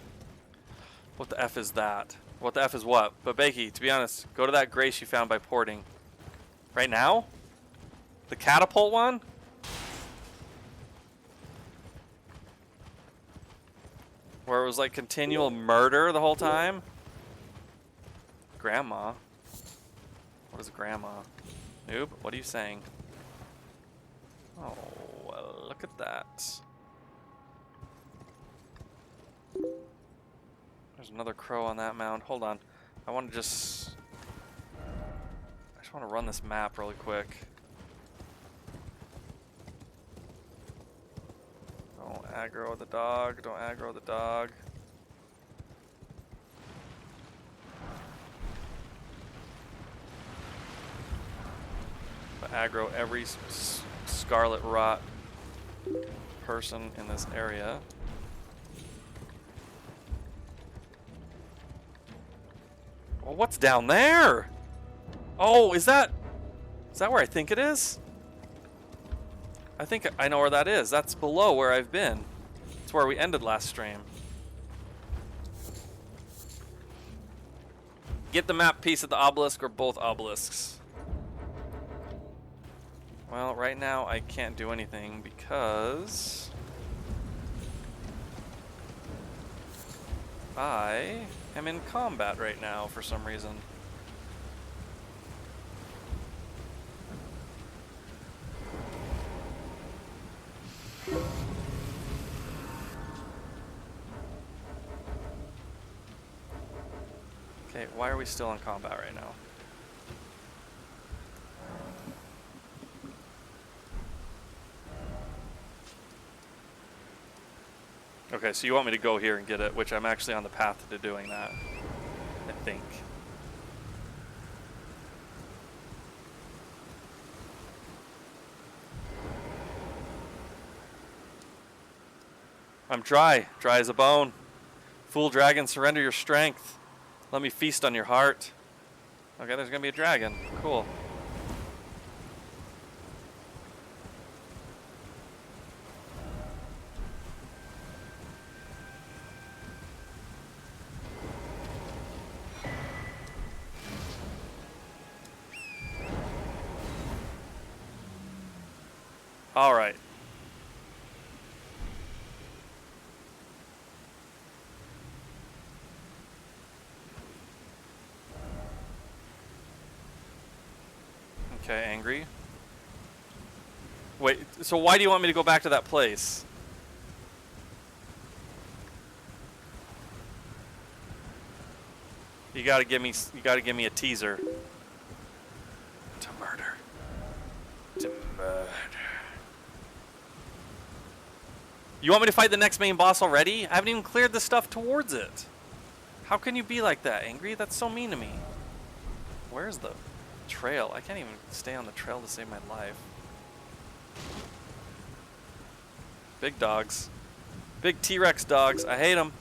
What the F is that? What the F is what? But Bakey, to be honest, go to that grace you found by porting. Right now? The catapult one? Where it was like continual murder the whole time? Grandma? What is grandma? Noob, what are you saying? Oh, well, look at that. There's another crow on that mound. Hold on. I want to just want to run this map really quick. Don't aggro the dog. Don't aggro the dog. But aggro every scarlet rot person in this area. Well, what's down there? Oh, is that where I think it is? I think I know where that is. That's below where I've been. It's where we ended last stream. Get the map piece at the obelisk or both obelisks. Well, right now I can't do anything because I am in combat right now for some reason. Okay, why are we still in combat right now? Okay, so you want me to go here and get it, which I'm actually on the path to doing that, I think. I'm dry as a bone. Fool dragon, surrender your strength. Let me feast on your heart. Okay, there's gonna be a dragon. Cool. All right. Okay, angry. Wait, so why do you want me to go back to that place? You gotta give me a teaser. To murder. To murder. You want me to fight the next main boss already? I haven't even cleared the stuff towards it. How can you be like that, Angry? That's so mean to me. Where's the trail? I can't even stay on the trail to save my life. Big dogs. Big T-Rex dogs. I hate them.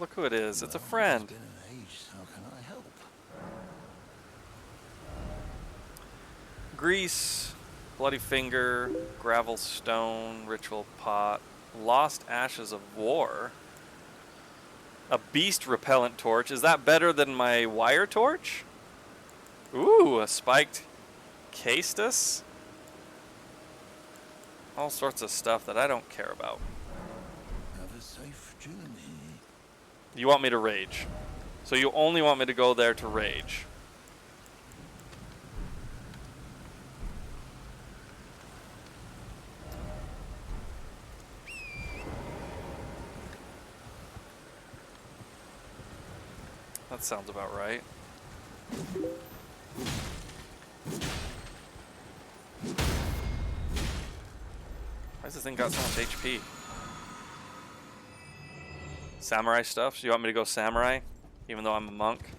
Look who it is. It's a friend. How can I help? Grease, bloody finger, gravel stone, ritual pot. Lost Ashes of War. A beast repellent torch. Is that better than my wire torch? Ooh, a spiked castus. All sorts of stuff that I don't care about. Have a safe journey. You want me to rage. So you only want me to go there to rage. That sounds about right. Why does this thing got so much HP? Samurai stuff? So you want me to go samurai? Even though I'm a monk?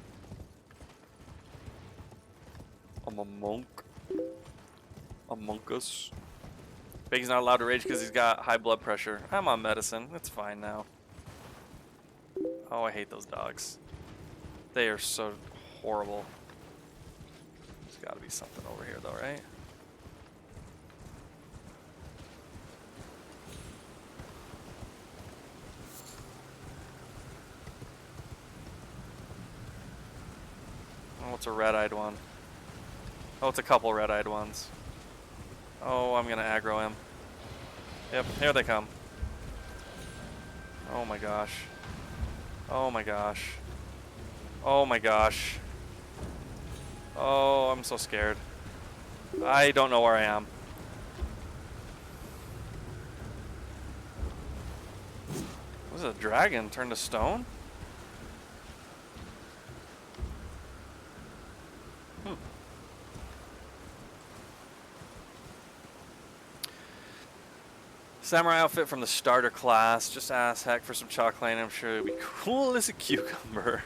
I'm a monk. A monkus. Bacon's not allowed to rage because he's got high blood pressure. I'm on medicine. It's fine now. Oh, I hate those dogs. They are so horrible. There's got to be something over here though, right? Oh, it's a red-eyed one. Oh, it's a couple red-eyed ones. Oh, I'm gonna aggro him. Yep, here they come. Oh my gosh. Oh my gosh. Oh my gosh. Oh, I'm so scared. I don't know where I am. Was it a dragon turned to stone? Samurai outfit from the starter class. Just ass heck for some chocolate, and I'm sure it'd be cool as a cucumber.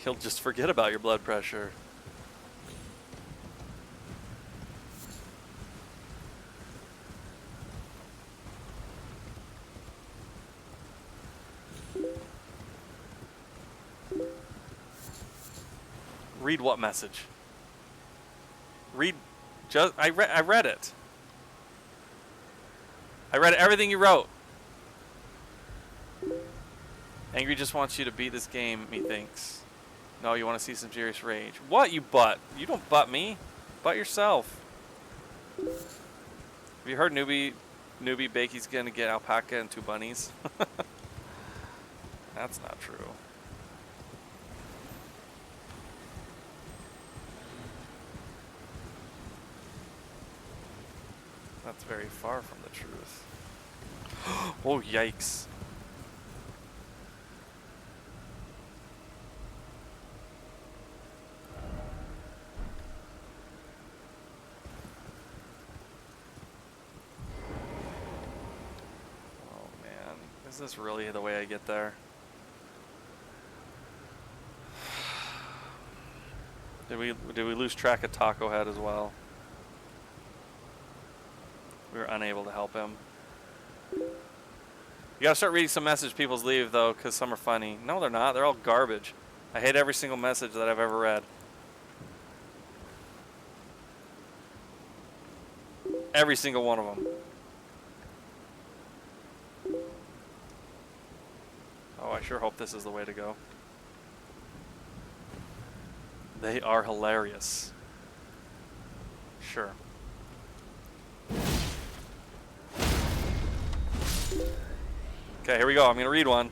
He'll just forget about your blood pressure. Read what message? Read just I read it. I read everything you wrote. Angry just wants you to beat this game, methinks. No, you want to see some serious rage. What, you butt? You don't butt me. Butt yourself. Have you heard newbie Bakey's gonna get alpaca and 2 bunnies? That's not true. That's very far from the truth. Oh, yikes. Oh, man. Is this really the way I get there? Did we lose track of Taco Head as well? We were unable to help him. You gotta start reading some messages people leave though, because some are funny. No, they're not. They're all garbage. I hate every single message that I've ever read. Every single one of them. Oh, I sure hope this is the way to go. They are hilarious. Sure. Okay, here we go. I'm going to read one.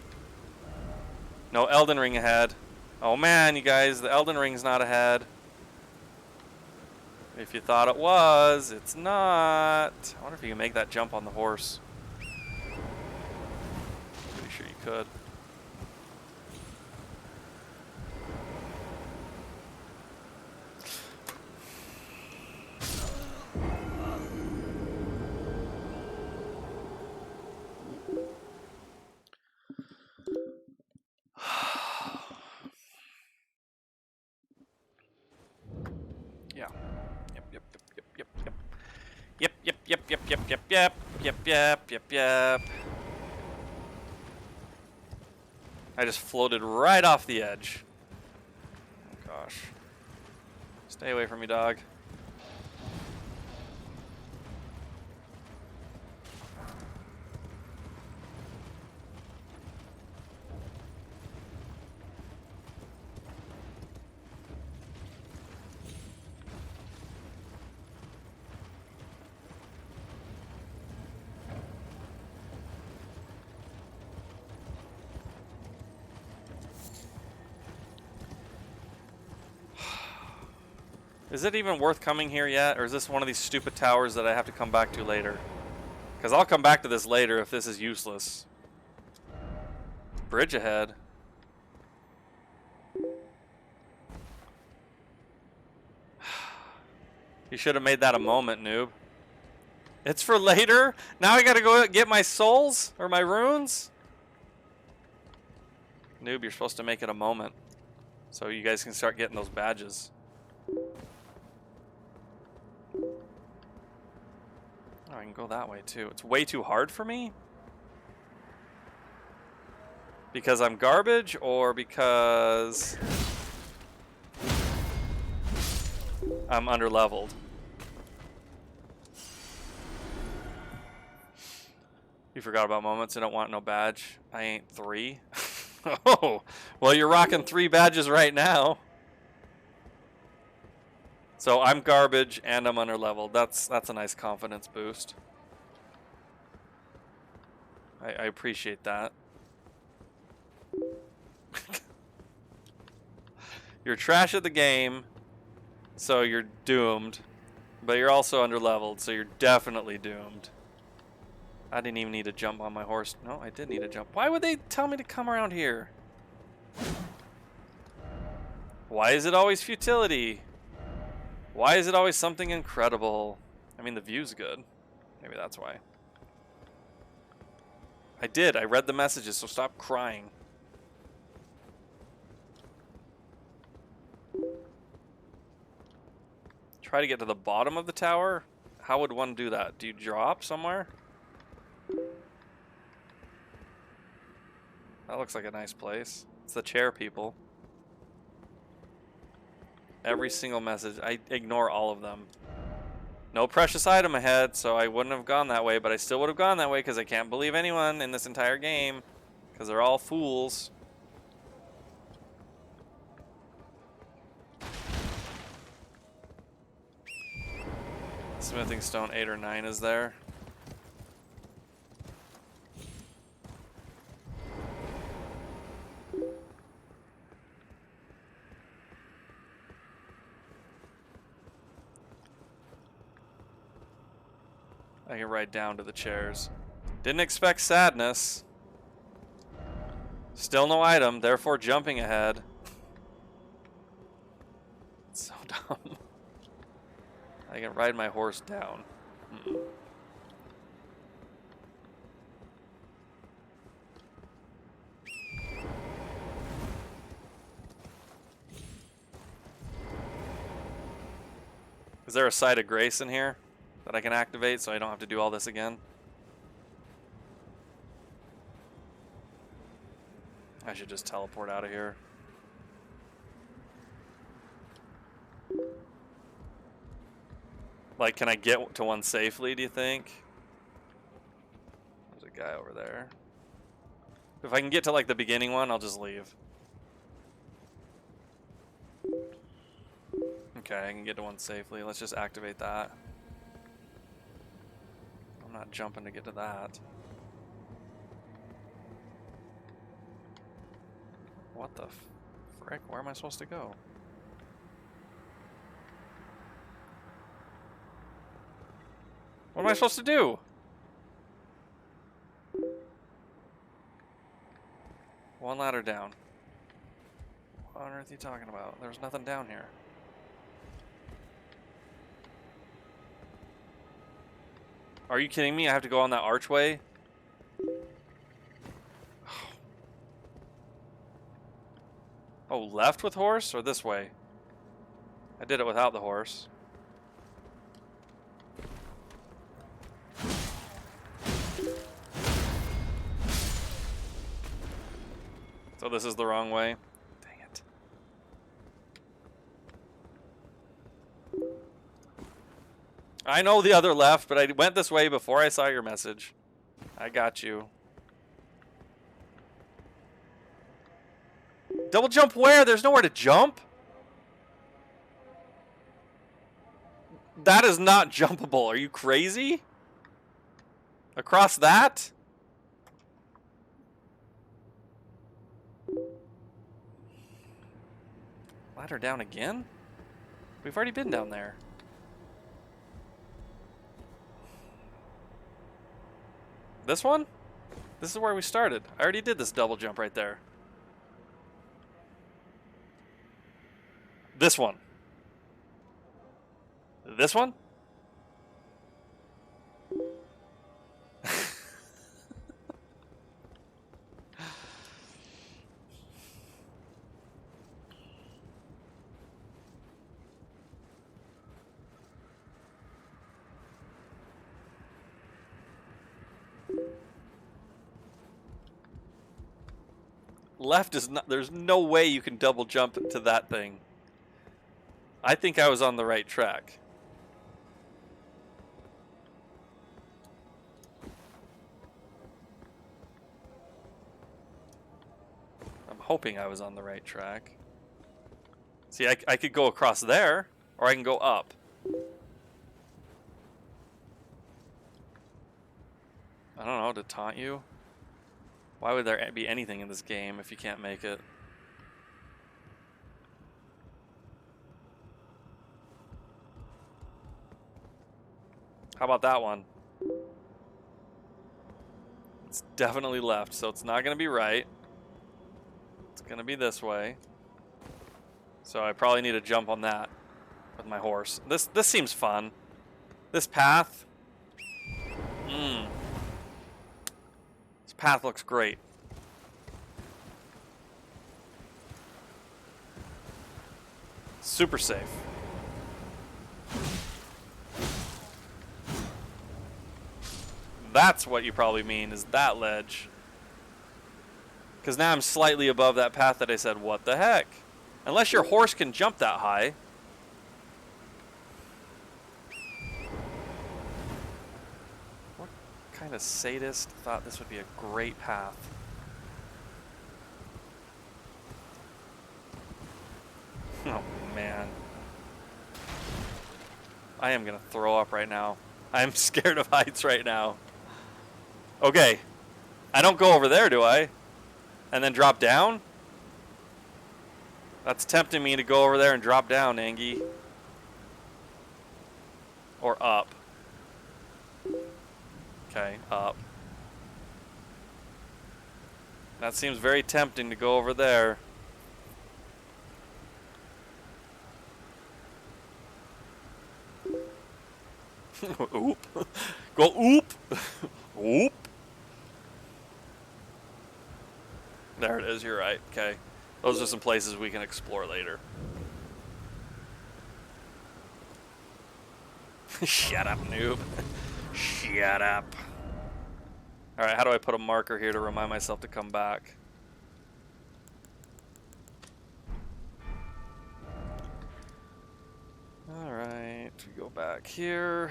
No Elden Ring ahead. Oh man, you guys, the Elden Ring's not ahead. If you thought it was, it's not. I wonder if you can make that jump on the horse. Pretty sure you could. Yeah. Yep. I just floated right off the edge. Oh gosh. Stay away from me, dog. Is it even worth coming here yet? Or is this one of these stupid towers that I have to come back to later? Because I'll come back to this later if this is useless. Bridge ahead. You should have made that a moment, noob. It's for later? Now I gotta go get my souls? Or my runes? Noob, you're supposed to make it a moment. So you guys can start getting those badges. Oh, I can go that way too. It's way too hard for me? Because I'm garbage or because I'm underleveled? You forgot about moments. I don't want no badge. I ain't 3. Oh, well, you're rocking 3 badges right now. So I'm garbage and I'm underleveled. That's a nice confidence boost. I appreciate that. You're trash at the game, so you're doomed. But you're also underleveled, so you're definitely doomed. I didn't even need to jump on my horse. No, I did need to jump. Why would they tell me to come around here? Why is it always futility? Why is it always something incredible? I mean, the view's good. Maybe that's why. I read the messages, so stop crying. Try to get to the bottom of the tower? How would one do that? Do you drop somewhere? That looks like a nice place. It's the chair people. Every single message. I ignore all of them. No precious item ahead, so I wouldn't have gone that way, but I still would have gone that way because I can't believe anyone in this entire game because they're all fools. Smithing stone 8 or 9 is there. I can ride down to the chairs. Didn't expect sadness. Still no item, therefore jumping ahead. It's so dumb. I can ride my horse down. Is there a site of grace in here that I can activate so I don't have to do all this again? I should just teleport out of here. Like, can I get to one safely, do you think? There's a guy over there. If I can get to, like, the beginning one, I'll just leave. Okay, I can get to one safely. Let's just activate that. I'm not jumping to get to that. What the frick? Where am I supposed to go? What am I supposed to do? One ladder down. What on earth are you talking about? There's nothing down here. Are you kidding me? I have to go on that archway? Oh, left with horse or this way? I did it without the horse. So this is the wrong way? Dang it. I know the other left, but I went this way before I saw your message. I got you. Double jump where? There's nowhere to jump. That is not jumpable. Are you crazy? Across that? Ladder down again? We've already been down there. This one? This is where we started. I already did this double jump right there. This one. This one? Left is not, there's no way you can double jump to that thing. I think I was on the right track. I'm hoping I was on the right track. See, I could go across there, or I can go up. I don't know, to taunt you? Why would there be anything in this game if you can't make it? How about that one? It's definitely left, so it's not going to be right. It's going to be this way. So I probably need to jump on that with my horse. This seems fun. This path. This path looks great. Super safe. That's what you probably mean, is that ledge. Because now I'm slightly above that path that I said, what the heck? Unless your horse can jump that high. What kind of sadist thought this would be a great path? Oh, man. I am going to throw up right now. I'm scared of heights right now. Okay. I don't go over there, do I? And then drop down? That's tempting me to go over there and drop down, Angie. Or up. Okay, up. That seems very tempting to go over there. Oop. Go oop. Oop. There it is, you're right. Okay. Those are some places we can explore later. Shut up, noob. Shut up. Alright, how do I put a marker here to remind myself to come back? Alright, we go back here.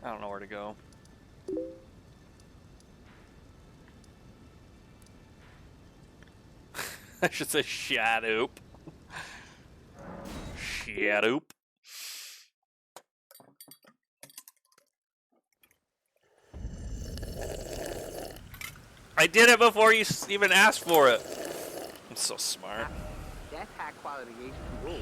I don't know where to go. I should say shadoop. Shadoop. I did it before you even asked for it. I'm so smart. That's high quality H2O.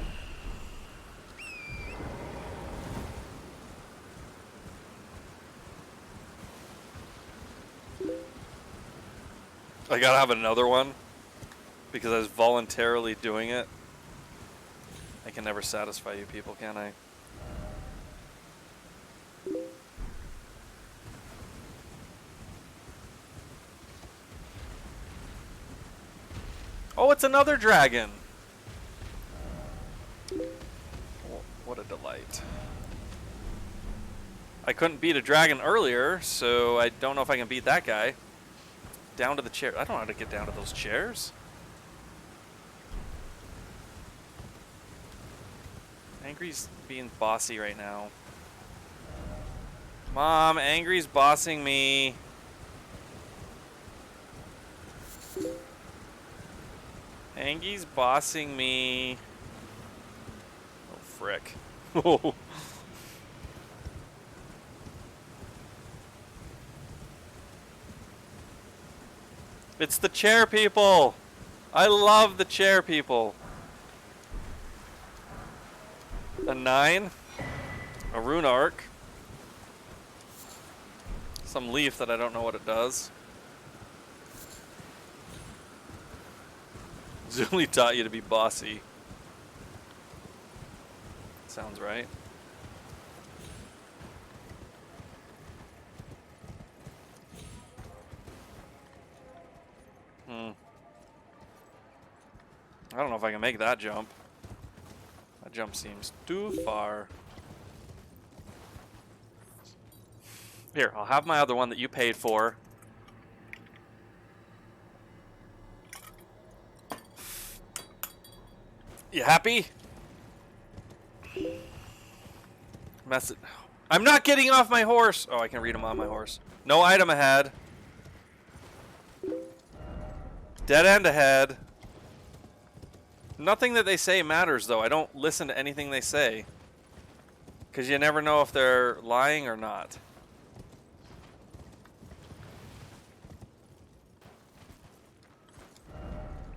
I gotta have another one because I was voluntarily doing it. I can never satisfy you people, can I? Oh, it's another dragon. Oh, what a delight. I couldn't beat a dragon earlier, so I don't know if I can beat that guy. Down to the chair. I don't know how to get down to those chairs. Angry's being bossy right now. Mom, Angry's bossing me. Angy's bossing me. Oh, frick. Oh. It's the chair people. I love the chair people. A 9. A rune arc. Some leaf that I don't know what it does. Zuli taught you to be bossy. Sounds right. I don't know if I can make that jump. That jump seems too far. Here, I'll have my other one that you paid for. You happy? Message. I'm not getting off my horse. Oh, I can read them on my horse. No item ahead. Dead end ahead. Nothing that they say matters, though. I don't listen to anything they say. Because you never know if they're lying or not.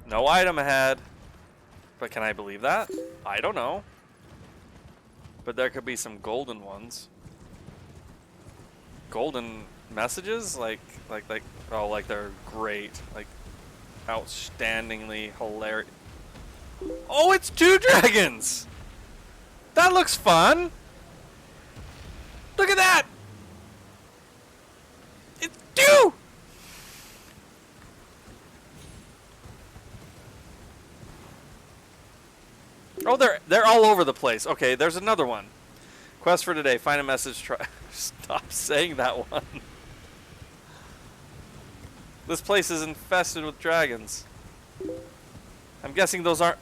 No item ahead. But can I believe that? I don't know. But there could be some golden ones. Golden messages? Like, oh, like they're great. Like, outstandingly hilarious. Oh, it's 2 dragons! That looks fun! Look at that! It's 2! Oh, they're all over the place. Okay, there's another one. Quest for today. Find a message. Try. Stop saying that one. This place is infested with dragons. I'm guessing those aren't...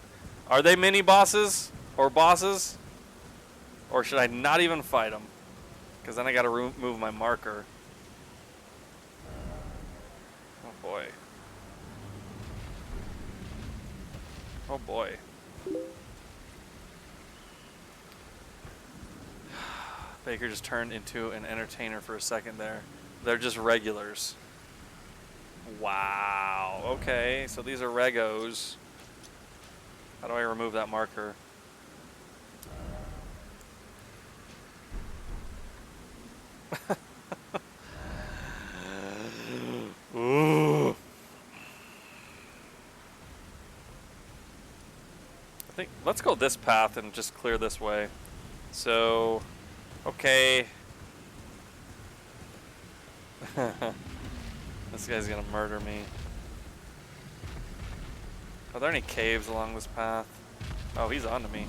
Are they mini bosses? Or bosses? Or should I not even fight them? Because then I gotta remove my marker. Oh boy. Oh boy. Baker just turned into an entertainer for a second there. They're just regulars. Wow. Okay, so these are regos. How do I remove that marker? Ooh. I think let's go this path and just clear this way. So, okay. This guy's gonna murder me. Are there any caves along this path? Oh, he's onto me.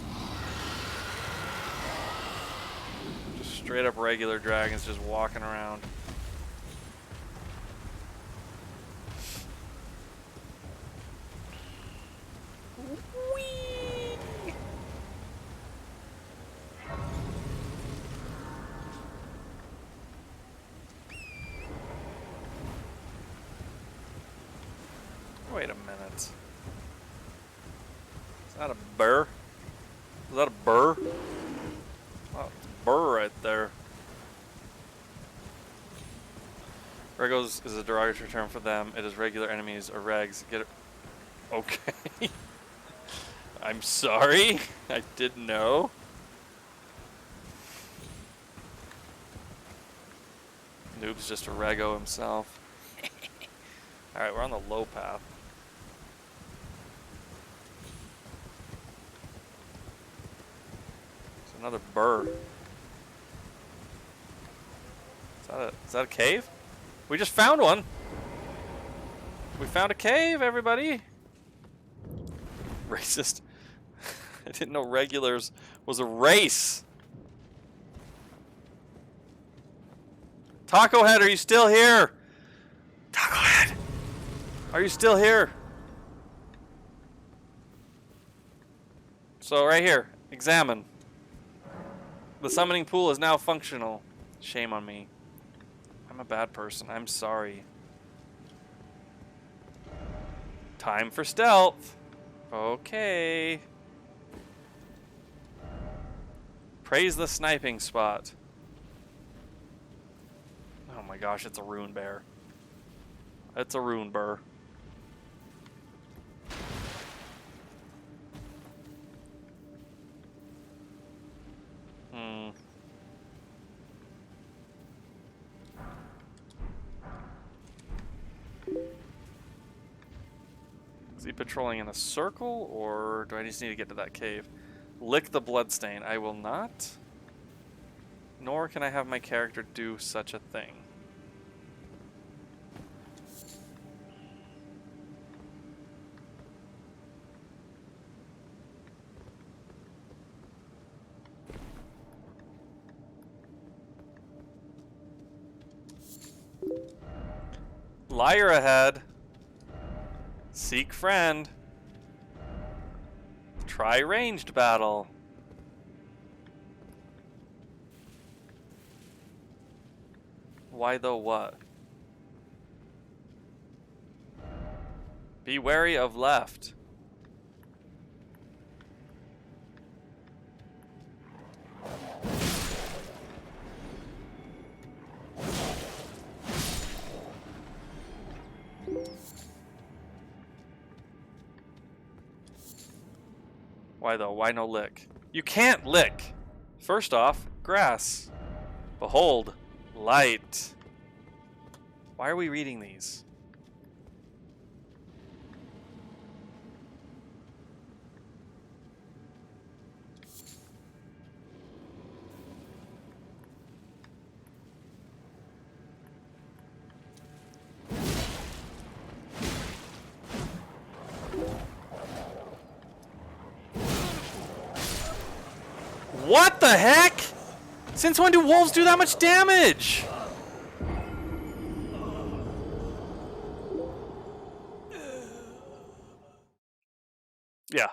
Just straight up regular dragons just walking around. Whee! Wait a minute. Is that a burr? Is that a burr? Oh, it's a burr right there. Regos is a derogatory term for them. It is regular enemies or regs. Get it? Okay. I'm sorry. I didn't know. Noob's just a rego himself. Alright, we're on the low path. It's another burr. Is that a cave? We just found one. We found a cave, everybody. Racist. I didn't know regulars was a race. Taco Head, are you still here? Taco Head, are you still here? So right here, examine. The summoning pool is now functional. Shame on me. I'm a bad person. I'm sorry. Time for stealth. Okay. Praise the sniping spot. Oh my gosh, it's a rune bear. It's a rune burr. Is he patrolling in a circle, or do I just need to get to that cave? Lick the bloodstain. I will not. Nor can I have my character do such a thing. Liar ahead. Seek friend. Try ranged battle. Why though what? Be wary of left. Why though? Why no lick? You can't lick! First off, grass. Behold, light. Why are we reading these? What the heck? Since when do wolves do that much damage? Yeah.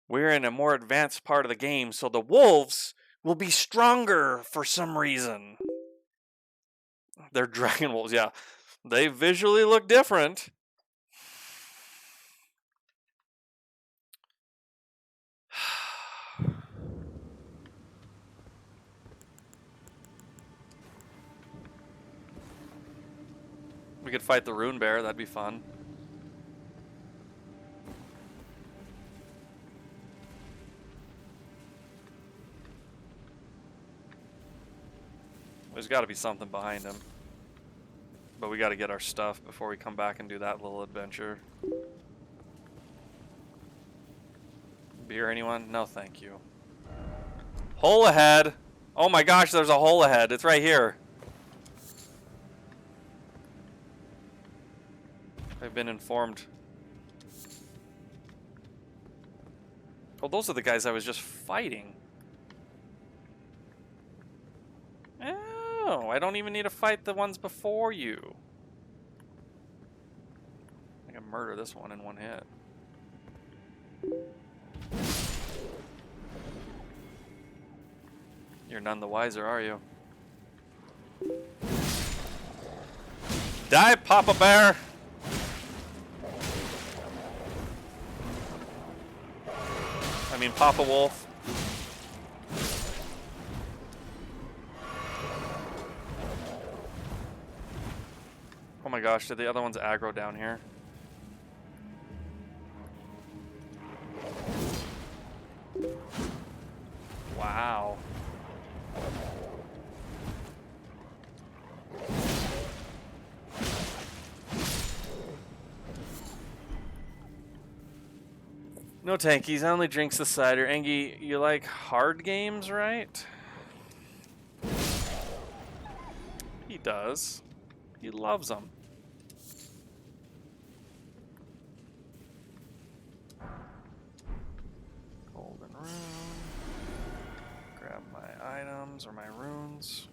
We're in a more advanced part of the game, so the wolves will be stronger for some reason. They're dragon wolves, yeah. They visually look different. We could fight the rune bear, that'd be fun. There's got to be something behind him. But we got to get our stuff before we come back and do that little adventure. Beer, anyone? No, thank you. Hole ahead! Oh my gosh, there's a hole ahead. It's right here. I've been informed. Oh, those are the guys I was just fighting. Oh, I don't even need to fight the ones before you. I can murder this one in one hit. You're none the wiser, are you? Die, Papa Bear! I mean, Papa Wolf. Oh my gosh, did the other ones aggro down here? Wow. No tankies, I only drinks the cider. Engie, you like hard games, right? He does. He loves them. Golden rune. Grab my items or my runes.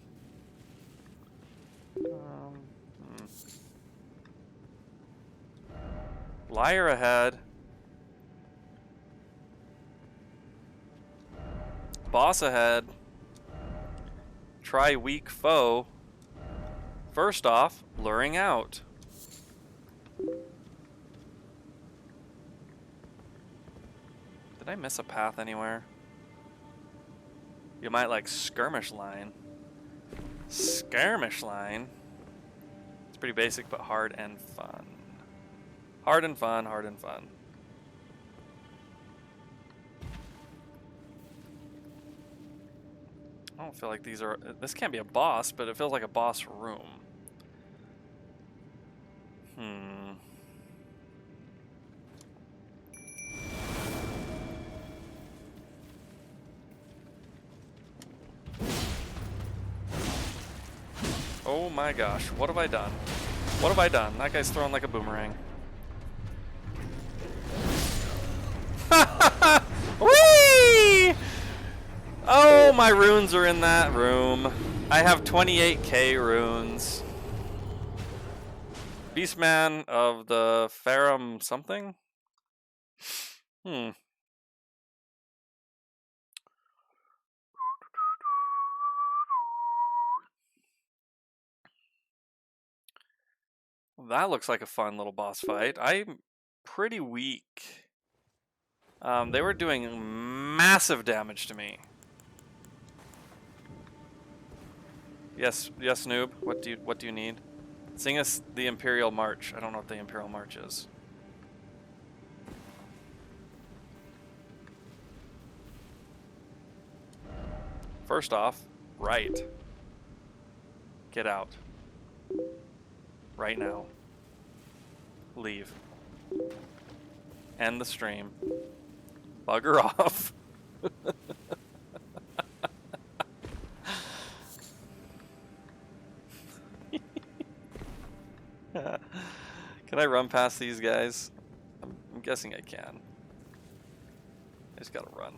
Liar ahead. Boss ahead. Try weak foe. First off, luring out. Did I miss a path anywhere? You might like skirmish line. Skirmish line. It's pretty basic, but hard and fun. Hard and fun, hard and fun. I don't feel like these are... This can't be a boss, but it feels like a boss room. Oh my gosh, what have I done? What have I done? That guy's throwing like a boomerang. Whee! Oh, my runes are in that room. I have 28k runes. Beastman of the Farum something? That looks like a fun little boss fight. I'm pretty weak. They were doing massive damage to me. Yes, yes, noob. What do you need? Sing us the Imperial March. I don't know what the Imperial March is. First off, right. Get out. Right now. Leave. End the stream. Bugger off. Can I run past these guys? I'm guessing I can. I just gotta run.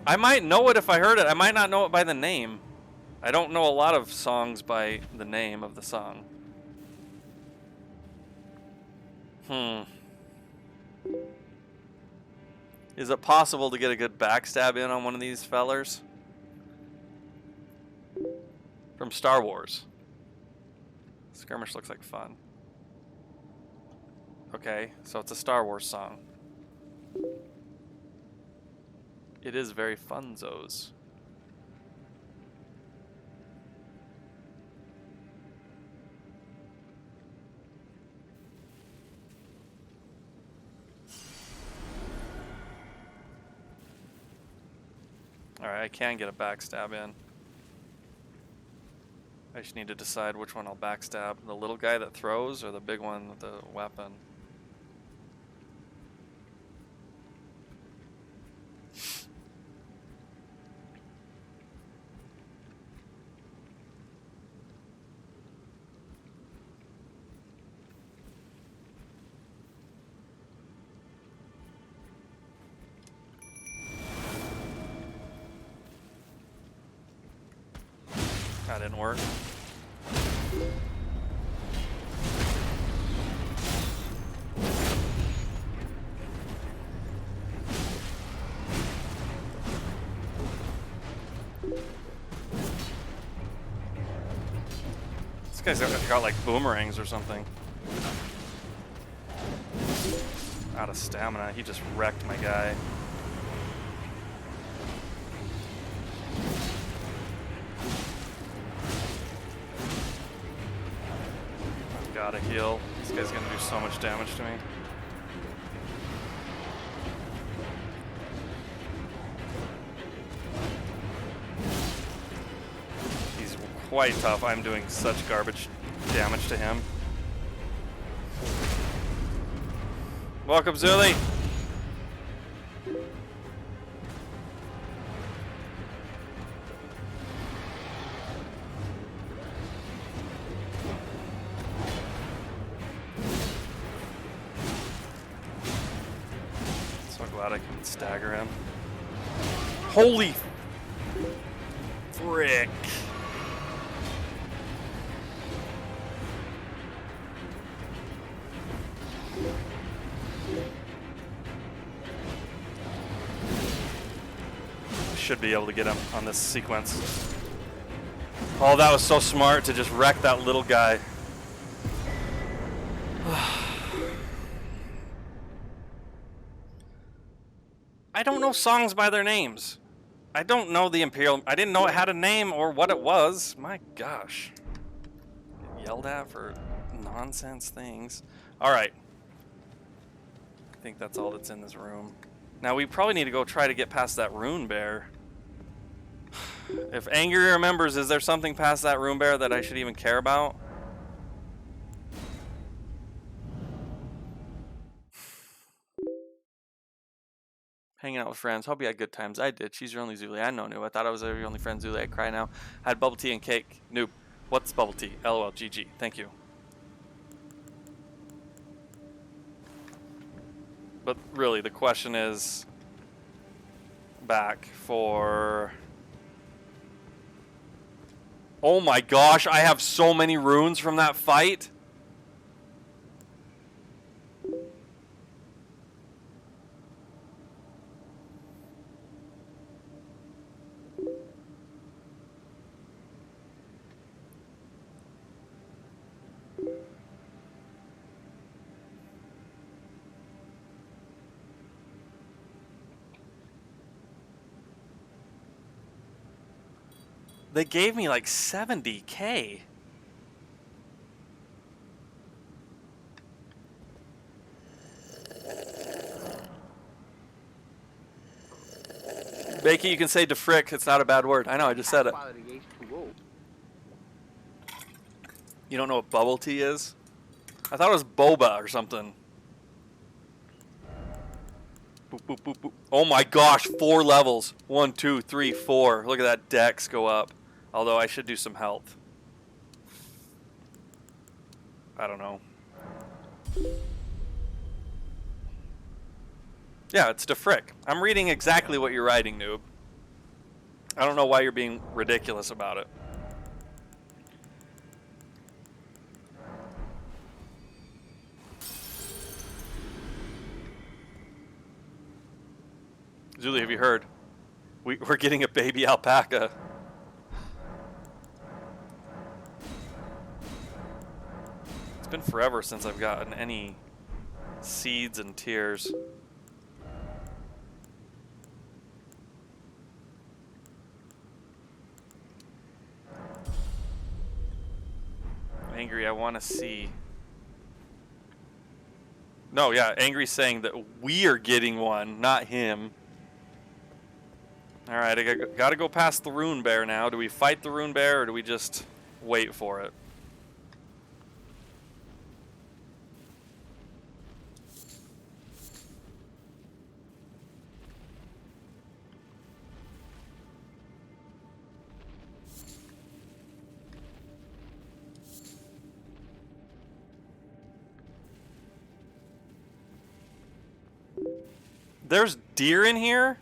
I might know it if I heard it. I might not know it by the name. I don't know a lot of songs by the name of the song. Is it possible to get a good backstab in on one of these fellers? From Star Wars. Skirmish looks like fun. Okay, so it's a Star Wars song. It is very funzos. Alright, I can get a backstab in. I just need to decide which one I'll backstab. The little guy that throws or the big one with the weapon. That didn't work. This guy's got like boomerangs or something. Out of stamina. He just wrecked my guy. Gotta heal. This guy's gonna do so much damage to me. He's quite tough. I'm doing such garbage damage to him. Welcome, Zuli! Glad I can stagger him. Holy frick. should be able to get him on this sequence. Oh, that was so smart to just wreck that little guy. I don't know songs by their names. I don't know the Imperial. I didn't know it had a name or what it was. My gosh. Get yelled at for nonsense things. All right. I think that's all that's in this room. Now we probably need to go try to get past that rune bear. If Angry remembers, is there something past that rune bear that I should even care about? Hanging out with friends. Hope you had good times. I did. She's your only Zuli. I know, Noob. I thought I was your only friend, Zuli. I cry now. Had bubble tea and cake. Noob. What's bubble tea? LOL. GG. Thank you. But really, the question is back for... Oh my gosh, I have so many runes from that fight. They gave me like 70K. Bakey, you can say defrick. It's not a bad word. I know, I just said it. You don't know what bubble tea is? I thought it was boba or something. Boop, boop, boop, boop. Oh my gosh, 4 levels. 1, 2, 3, 4. Look at that dex go up. Although I should do some health. I don't know. Yeah, it's defrick. I'm reading exactly what you're writing, noob. I don't know why you're being ridiculous about it. Zuli, have you heard? We're getting a baby alpaca. It's been forever since I've gotten any seeds and tears. Angry, I want to see. No, yeah, Angry's saying that we are getting one, not him. Alright, I gotta go past the rune bear now. Do we fight the rune bear or do we just wait for it? There's deer in here?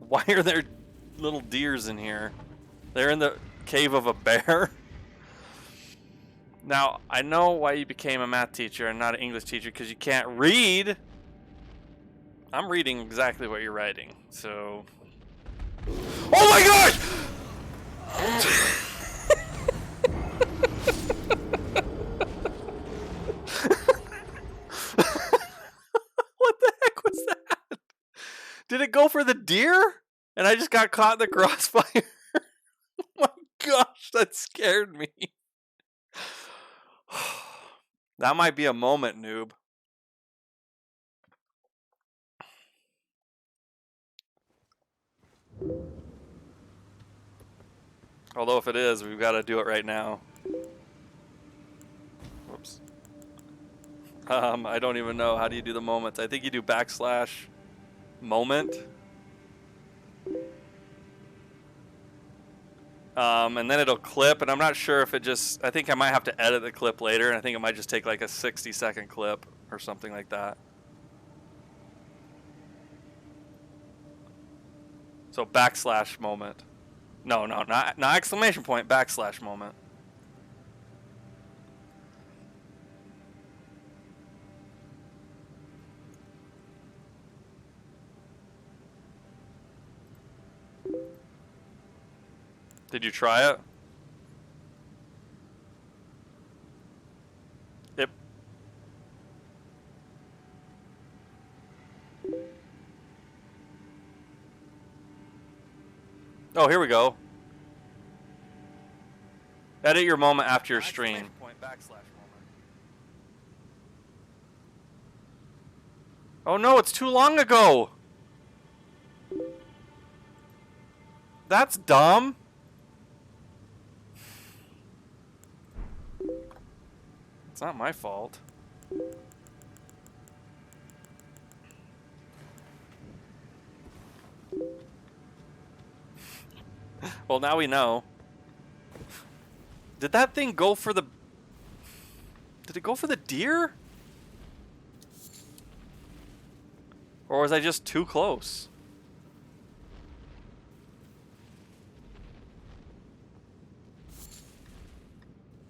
Why are there little deers in here? They're in the cave of a bear? Now, I know why you became a math teacher and not an English teacher, because you can't read. I'm reading exactly what you're writing, so... Oh my gosh! What the heck was that? Did it go for the deer? And I just got caught in the crossfire? Oh my gosh, that scared me. That might be a moment, noob. Although if it is, we've got to do it right now. Whoops. I don't even know. How do you do the moments? I think you do backslash moment. And then it'll clip, and I'm not sure if it just... I think I might have to edit the clip later, and I think it might just take like a 60-second clip or something like that. So backslash moment. No, not exclamation point, backslash moment. Did you try it? Yep. Oh, here we go. Edit your moment after your stream. Oh no, it's too long ago. That's dumb. It's not my fault. Well, now we know. Did that thing go for the... Did it go for the deer? Or was I just too close?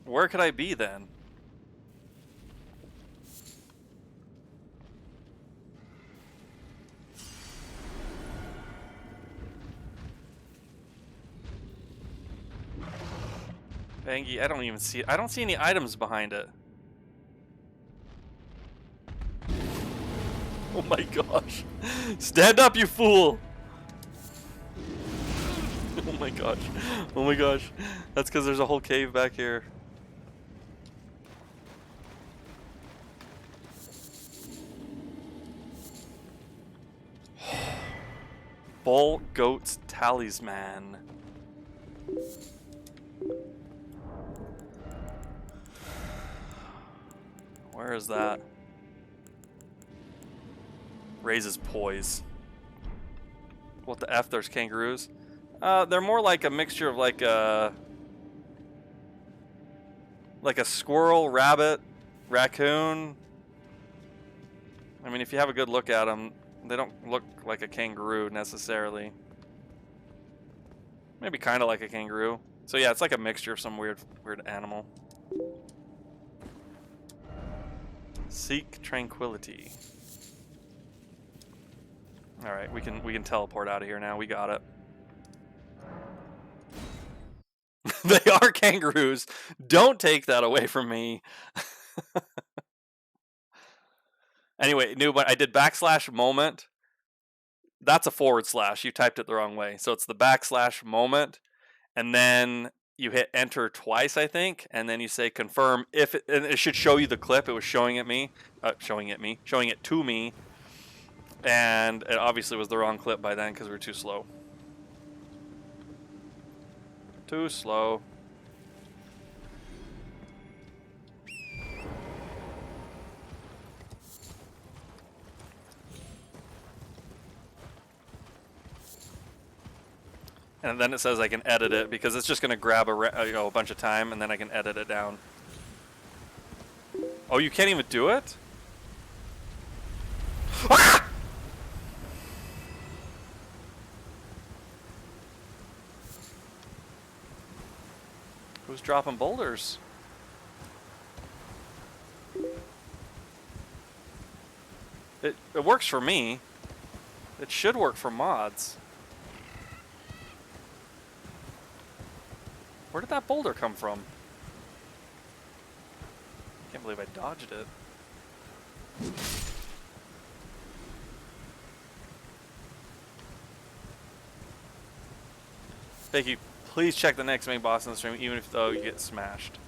Where could I be then? Bangy, I don't even see... I don't see any items behind it. Oh my gosh. Stand up, you fool! Oh my gosh. Oh my gosh. That's because there's a whole cave back here. Bull Goat's Talisman. Where is that? Raises poise. What the F? There's kangaroos. They're more like a mixture of like a squirrel, rabbit, raccoon. I mean, if you have a good look at them, they don't look like a kangaroo necessarily. Maybe kind of like a kangaroo. So yeah, it's like a mixture of some weird animal. Seek tranquility. All right, we can teleport out of here now. We got it. They are kangaroos. Don't take that away from me. Anyway, but I did / moment. That's a /. You typed it the wrong way. So it's the / moment, and then you hit enter twice, I think, and then you say confirm if it, and it should show you the clip. It was showing it to me, and it obviously was the wrong clip by then because we were too slow. Too slow. And then it says I can edit it because it's just going to grab a bunch of time, and then I can edit it down. Oh, you can't even do it? Ah! Who's dropping boulders? It works for me. It should work for mods. Where did that boulder come from? Can't believe I dodged it. Thank you. Please check the next main boss in the stream, even if though you get smashed.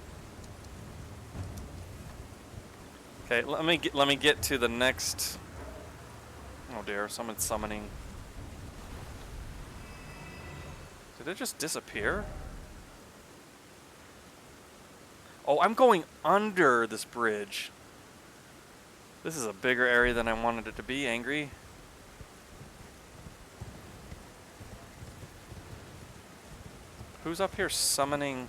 Okay, let me get to the next. Oh dear, someone's summoning. Did it just disappear? Oh, I'm going under this bridge. This is a bigger area than I wanted it to be, Angry. Who's up here summoning?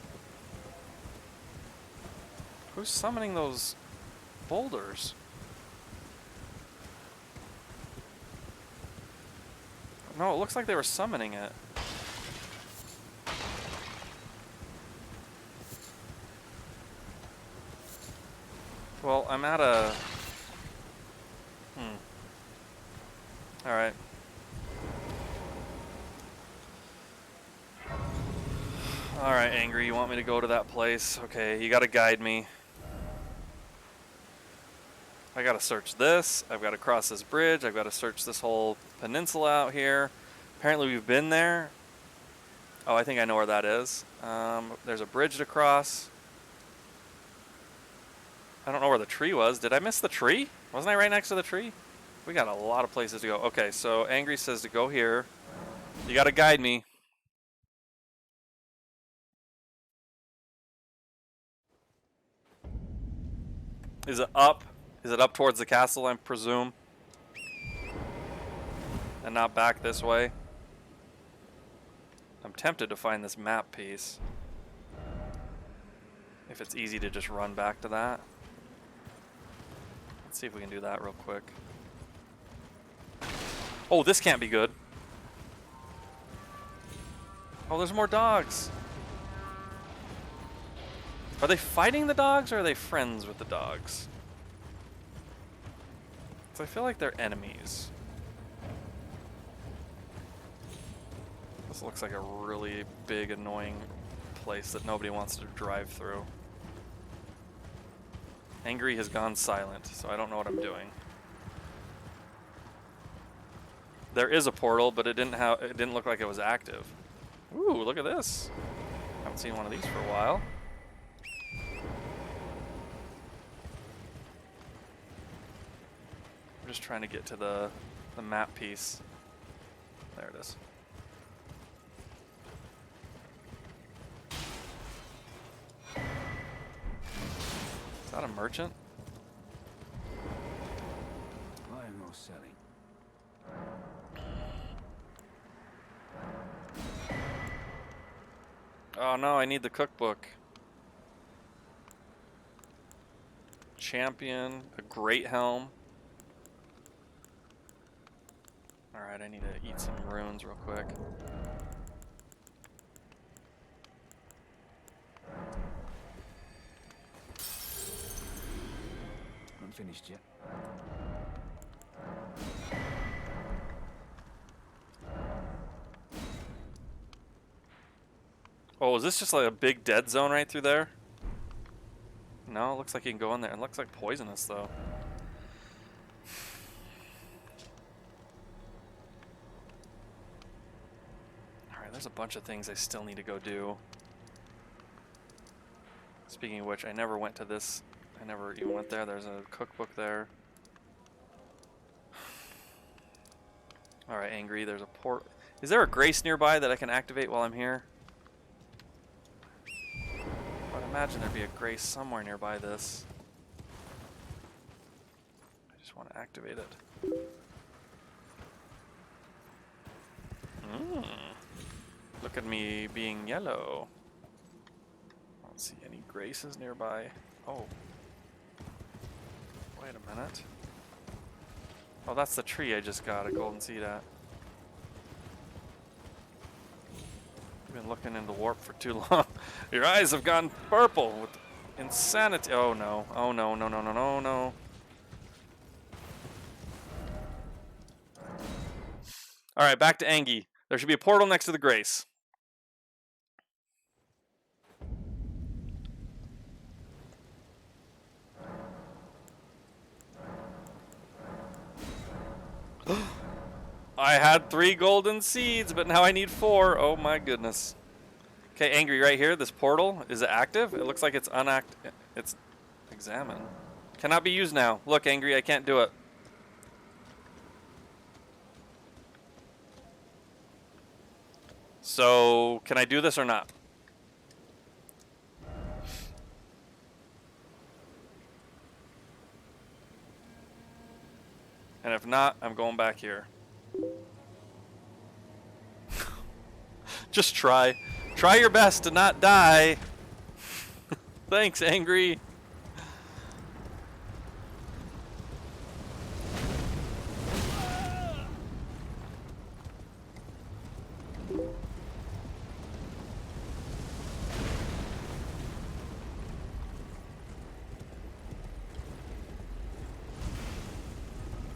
Who's summoning those boulders? No, it looks like they were summoning it. Well, I'm at a... Alright. Alright, Angry, you want me to go to that place? Okay, you gotta guide me. I gotta search this. I've gotta cross this bridge. I've gotta search this whole peninsula out here. Apparently we've been there. Oh, I think I know where that is. There's a bridge to cross. I don't know where the tree was. Did I miss the tree? Wasn't I right next to the tree? We got a lot of places to go. Okay, so Angry says to go here. You gotta guide me. Is it up? Is it up towards the castle, I presume? And not back this way? I'm tempted to find this map piece. If it's easy to just run back to that. Let's see if we can do that real quick. Oh, this can't be good. Oh, there's more dogs. Are they fighting the dogs or are they friends with the dogs? So I feel like they're enemies. This looks like a really big, annoying place that nobody wants to drive through. Angry has gone silent, so I don't know what I'm doing. There is a portal, but it didn't look like it was active. Ooh, look at this. Haven't seen one of these for a while. I'm just trying to get to the map piece. There it is. Is that a merchant? Buying or selling? Oh no, I need the cookbook. Champion, a great helm. Alright, I need to eat some runes real quick. Not finished yet. Oh, is this just like a big dead zone right through there? No, it looks like you can go in there. It looks like poisonous though. Alright, there's a bunch of things I still need to go do. Speaking of which, I never went to this. I never even went there. There's a cookbook there. Alright, Angry, there's a port. Is there a grace nearby that I can activate while I'm here? I'd imagine there'd be a grace somewhere nearby this. I just want to activate it. Look at me being yellow. I don't see any graces nearby. Oh. Wait a minute. Oh, that's the tree I just got a golden seed at. You've been looking into warp for too long. Your eyes have gone purple with insanity. Oh no. Oh no, no, no, no, no, no. Alright, back to Angie. There should be a portal next to the Grace. I had 3 golden seeds, but now I need 4. Oh my goodness. Okay, Angry, right here, this portal, is it active? It looks like it's unactive. It's examine. Cannot be used now. Look, Angry, I can't do it. So, can I do this or not? And if not, I'm going back here. Just try. Try your best to not die. Thanks, Angry.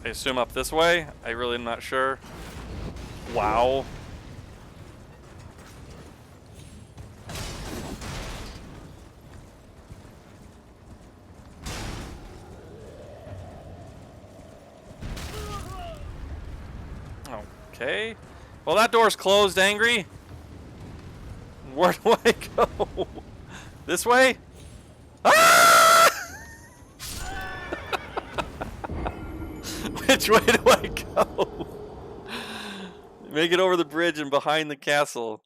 I assume up this way? I really am not sure. Wow. Okay. Well, that door's closed, Angry. Where do I go? This way? Ah! Which way do I go? Make it over the bridge and behind the castle.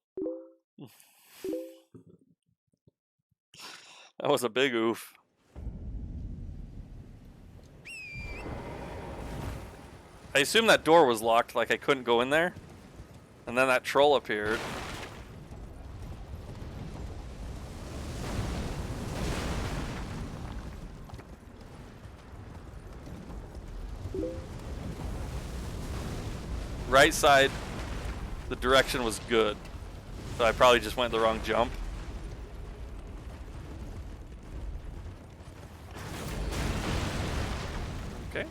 That was a big oof. I assume that door was locked, like I couldn't go in there. And then that troll appeared. Right side, the direction was good. So I probably just went the wrong jump. Okay.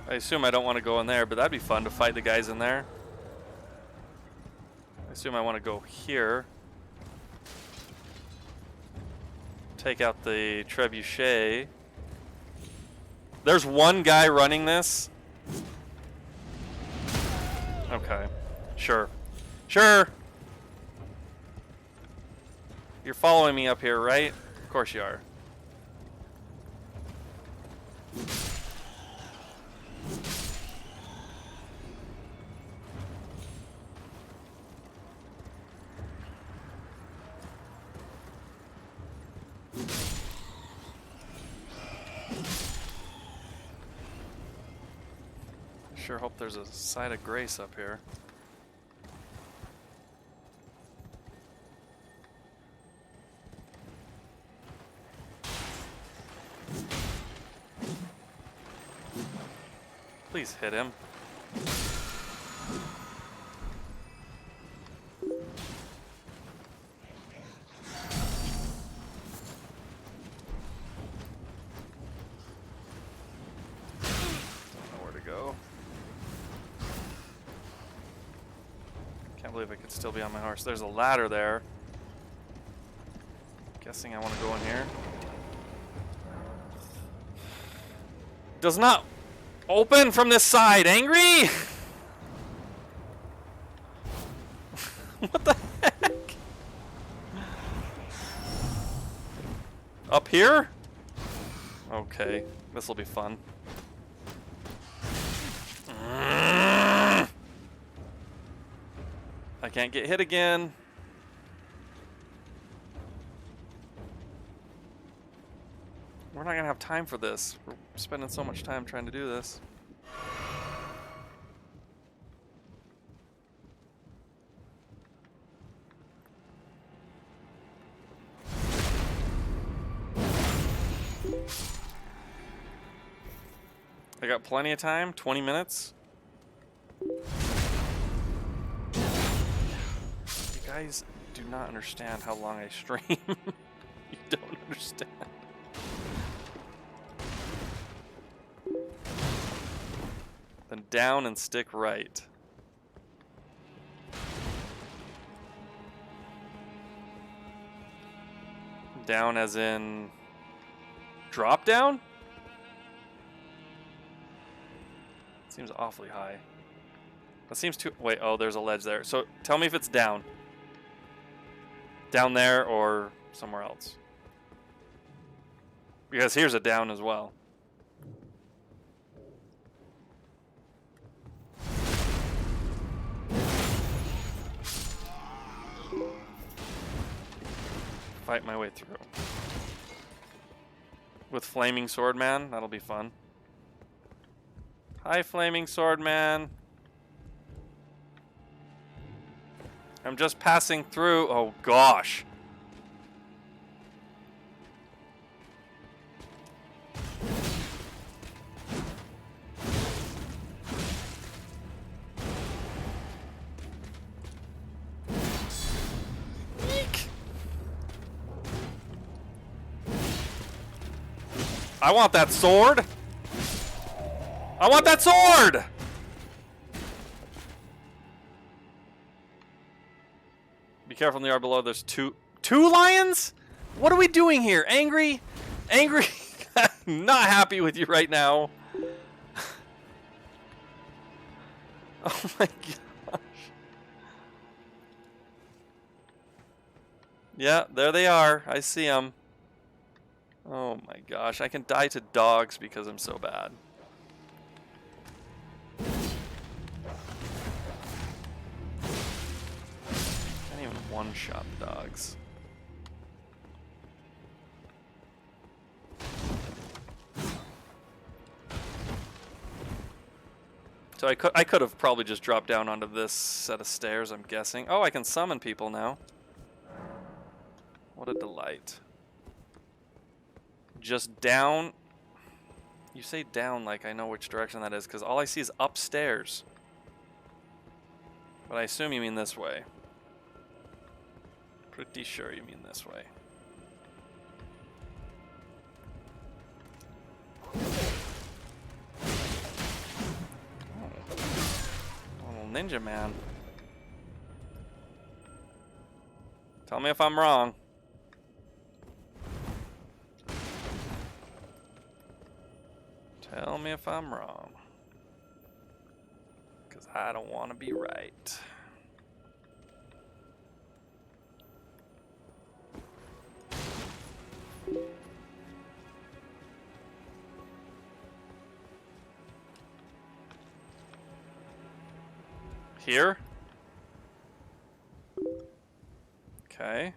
I assume I don't want to go in there, but that'd be fun to fight the guys in there. I assume I want to go here. Take out the trebuchet. There's one guy running this. Okay. Sure. Sure. You're following me up here, right? Of course you are. Sure hope there's a side of grace up here. Please hit him. I believe I could still be on my horse. There's a ladder there. Guessing I want to go in here. Does not open from this side. Angry? What the heck? Up here? Okay, this will be fun. I can't get hit again. We're not gonna have time for this. We're spending so much time trying to do this. I got plenty of time, 20 minutes. You guys do not understand how long I stream. You don't understand. Then down and stick right. Down as in drop down? Seems awfully high. That seems too... Wait, oh, there's a ledge there. So tell me if it's down. Down there or somewhere else. Because here's a down as well. Fight my way through. With Flaming Swordman, that'll be fun. Hi, Flaming Swordman. I'm just passing through. Oh, gosh. Eek. I want that sword. I want that sword. careful in the yard below. There's two lions? What are we doing here? Angry? Angry? Not happy with you right now. Oh my gosh. Yeah, there they are. I see them. Oh my gosh. I can die to dogs because I'm so bad. Can't even one-shot the dogs. So I could have probably just dropped down onto this set of stairs, I'm guessing. Oh, I can summon people now. What a delight. Just down. You say down like I know which direction that is, because all I see is upstairs. But I assume you mean this way. Pretty sure you mean this way. Ninja man. Tell me if I'm wrong. Tell me if I'm wrong. Because I don't want to be right. Here? Okay.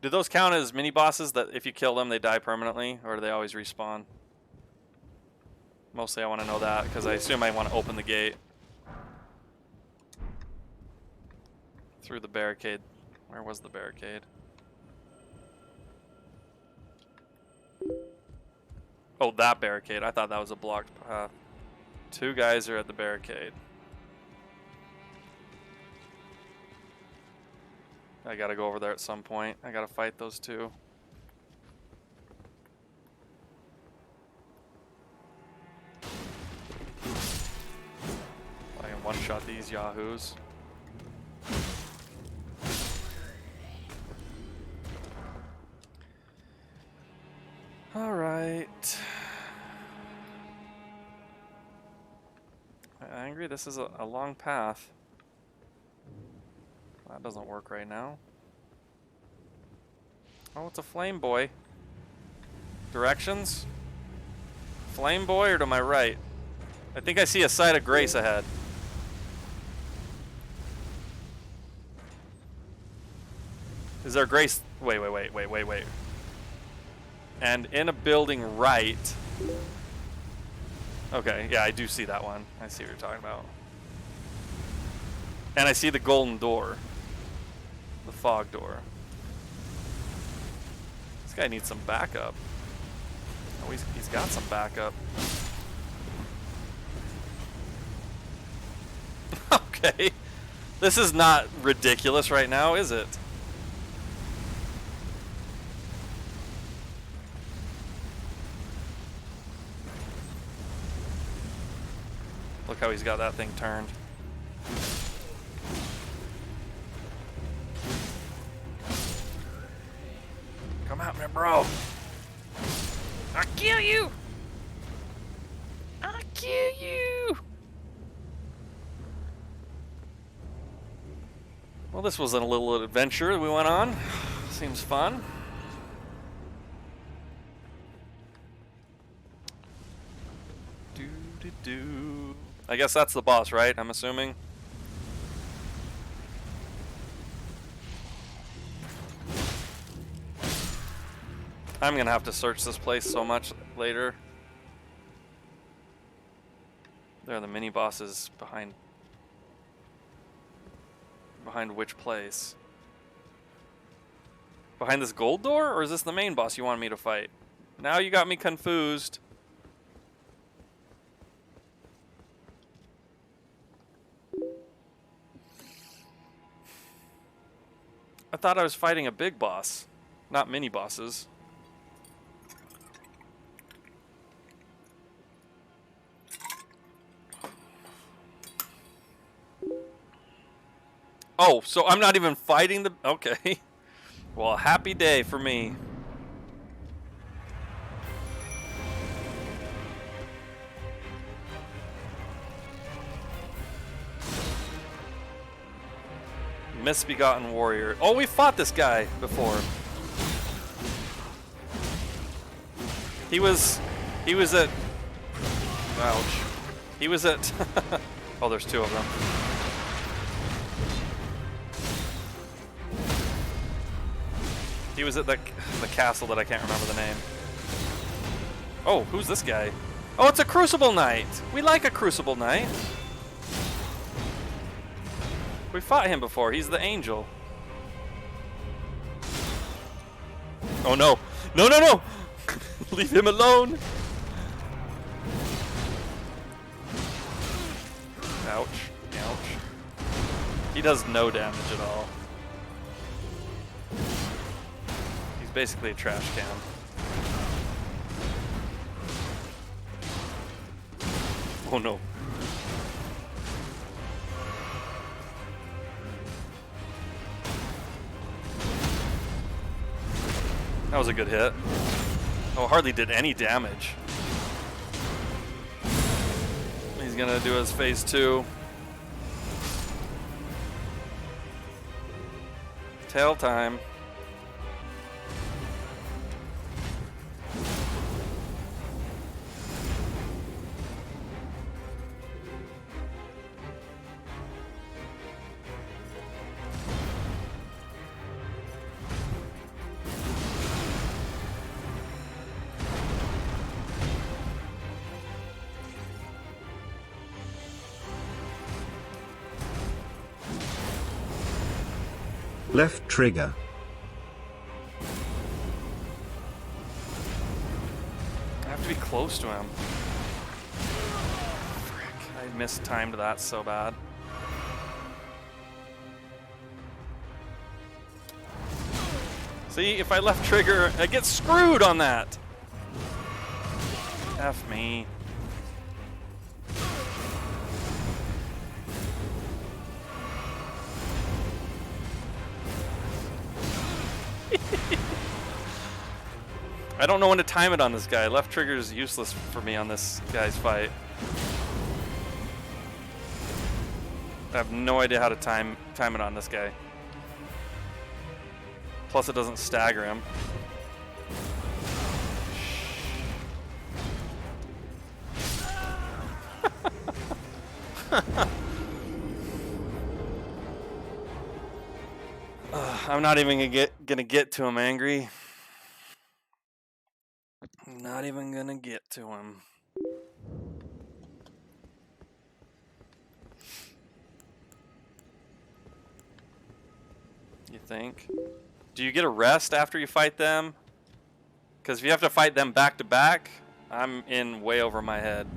Do those count as mini bosses that if you kill them they die permanently, or do they always respawn? Mostly I want to know that because I assume I want to open the gate through the barricade. Where was the barricade? Oh, that barricade. I thought that was a blocked path. Two guys are at the barricade. I gotta go over there at some point. I gotta fight those two. I can one-shot these yahoos. Alright. Angry, this is a long path. That doesn't work right now. Oh, it's a flame boy. Directions? Flame boy or to my right? I think I see a side of grace ahead. Is there grace? Wait. And in a building right. Okay, yeah, I do see that one. I see what you're talking about. And I see the golden door. The fog door. This guy needs some backup. Oh, he's got some backup. Okay. This is not ridiculous right now, is it? Look how he's got that thing turned. Come at me, bro. I'll kill you. I'll kill you. Well, this was a little adventure we went on. Seems fun. Do. I guess that's the boss, right? I'm assuming. I'm gonna have to search this place so much later. There are the mini bosses behind which place? Behind this gold door, or is this the main boss you want me to fight? Now you got me confused. I thought I was fighting a big boss, not mini bosses. Oh, so I'm not even fighting the... Okay. Well, happy day for me. Misbegotten warrior. Oh, we fought this guy before. He was at... Ouch. He was at... Oh, there's two of them. He was at the castle that I can't remember the name. Oh, who's this guy? Oh, it's a Crucible Knight. We like a Crucible Knight. We fought him before. He's the angel. Oh no. No, no, no! Leave him alone! Ouch. Ouch. He does no damage at all. He's basically a trash can. Oh no. That was a good hit. Oh, hardly did any damage. He's gonna do his phase 2. Tail time. Left trigger. I have to be close to him. Frick, I mistimed that so bad. See, if I left trigger, I get screwed on that. F me. I don't know when to time it on this guy. Left trigger is useless for me on this guy's fight. I have no idea how to time it on this guy. Plus it doesn't stagger him. I'm not even gonna get to him, Angry. Not even gonna get to him. You think? Do you get a rest after you fight them? Because if you have to fight them back to back, I'm in way over my head.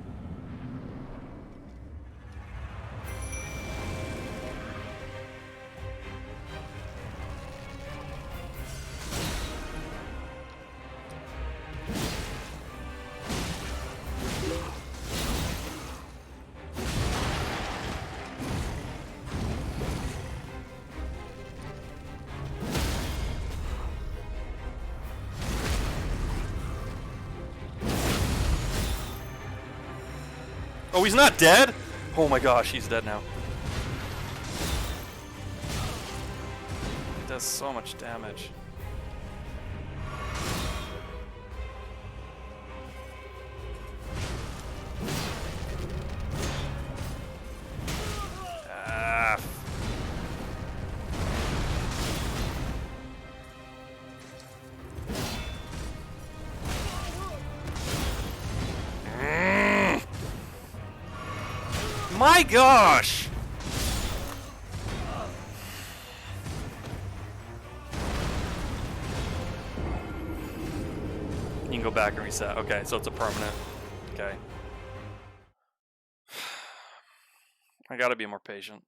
Oh, he's not dead? Oh my gosh, he's dead now. He does so much damage. Ah. My gosh! You can go back and reset. Okay, so it's a permanent. Okay. I gotta be more patient.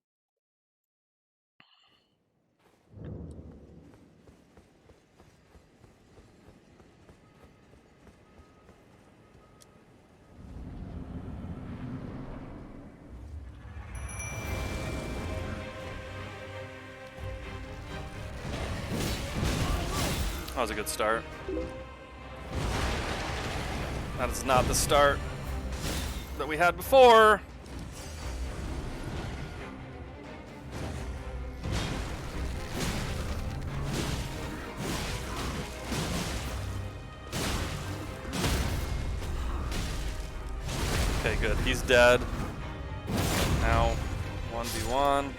was a good start. That is not the start that we had before. Okay, good. He's dead. Now 1v1.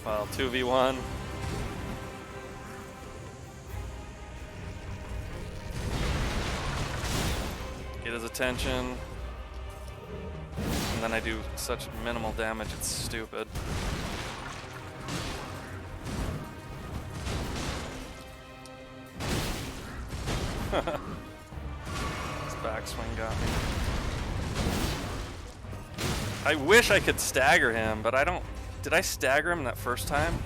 Well, 2v1. Get his attention. And then I do such minimal damage, it's stupid. His backswing got me. I wish I could stagger him, but I don't. Did I stagger him that first time?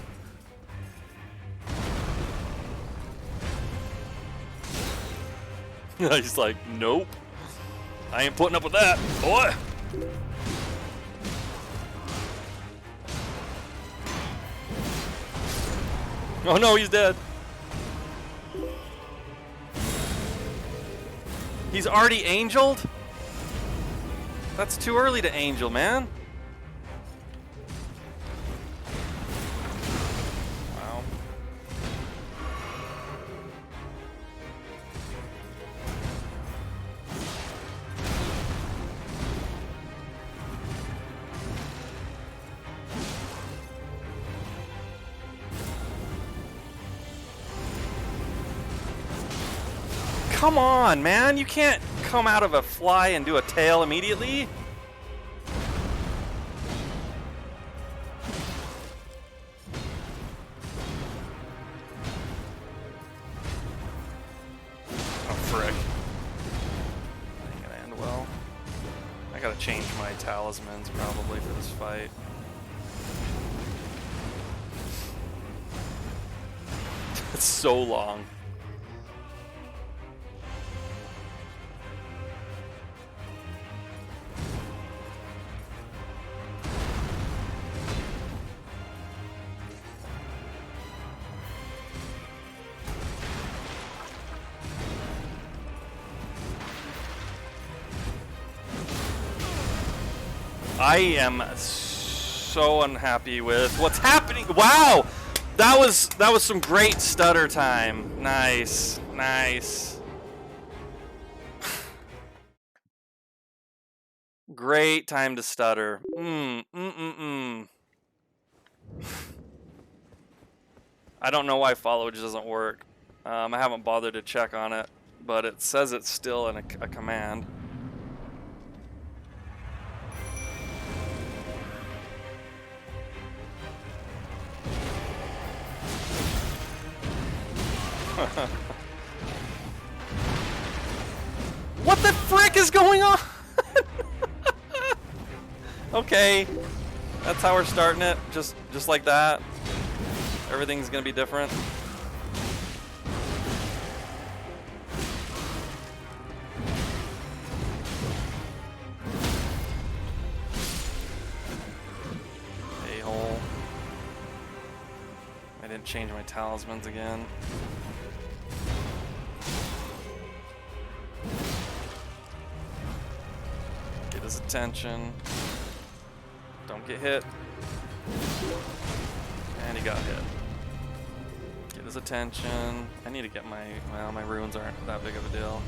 He's like, nope. I ain't putting up with that, boy. Oh no, he's dead. He's already angeled? That's too early to angel, man. Wow. Come on, man. You can't come out of a fly and do a tail immediately. Oh, frick. That ain't gonna end well. I gotta change my talismans probably for this fight. It's so long. I am so unhappy with what's happening. Wow, that was some great stutter time. Nice, nice. Great time to stutter. I don't know why followage doesn't work. I haven't bothered to check on it, but it says it's still in a command. What the frick is going on? Okay, that's how we're starting it. Just like that. Everything's gonna be different. A-hole. I didn't change my talismans again. Get his attention. Don't get hit. And he got hit. Get his attention. I need to get my, well, my runes aren't that big of a deal.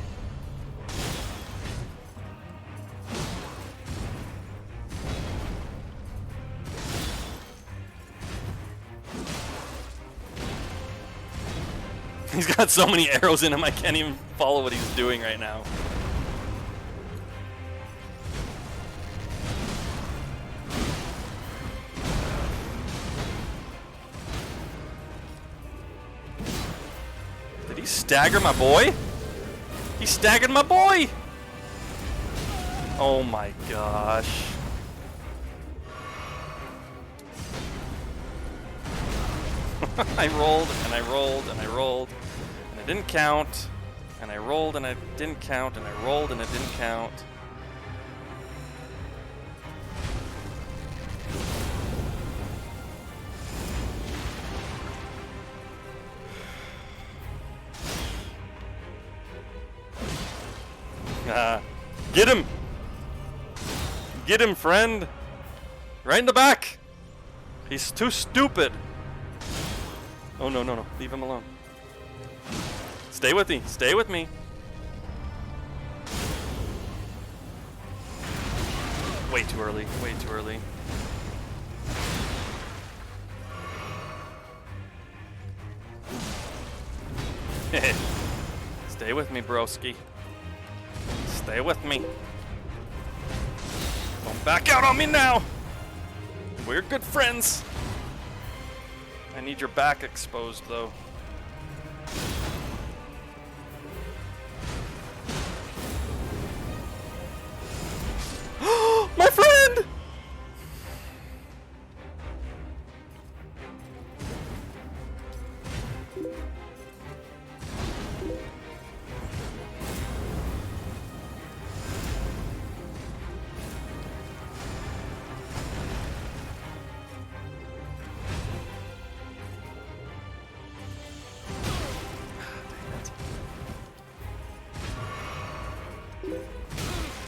He's got so many arrows in him, I can't even follow what he's doing right now. Did he stagger my boy? He staggered my boy! Oh my gosh. I rolled and I rolled and I rolled and it didn't count, and I rolled and it didn't count, and I rolled and it didn't count. Get him! Get him, friend! Right in the back! He's too stupid! Oh, no, no, no. Leave him alone. Stay with me. Stay with me. Way too early. Way too early. Stay with me, broski. Stay with me. Don't back out on me now. We're good friends. I need your back exposed, though. My friend!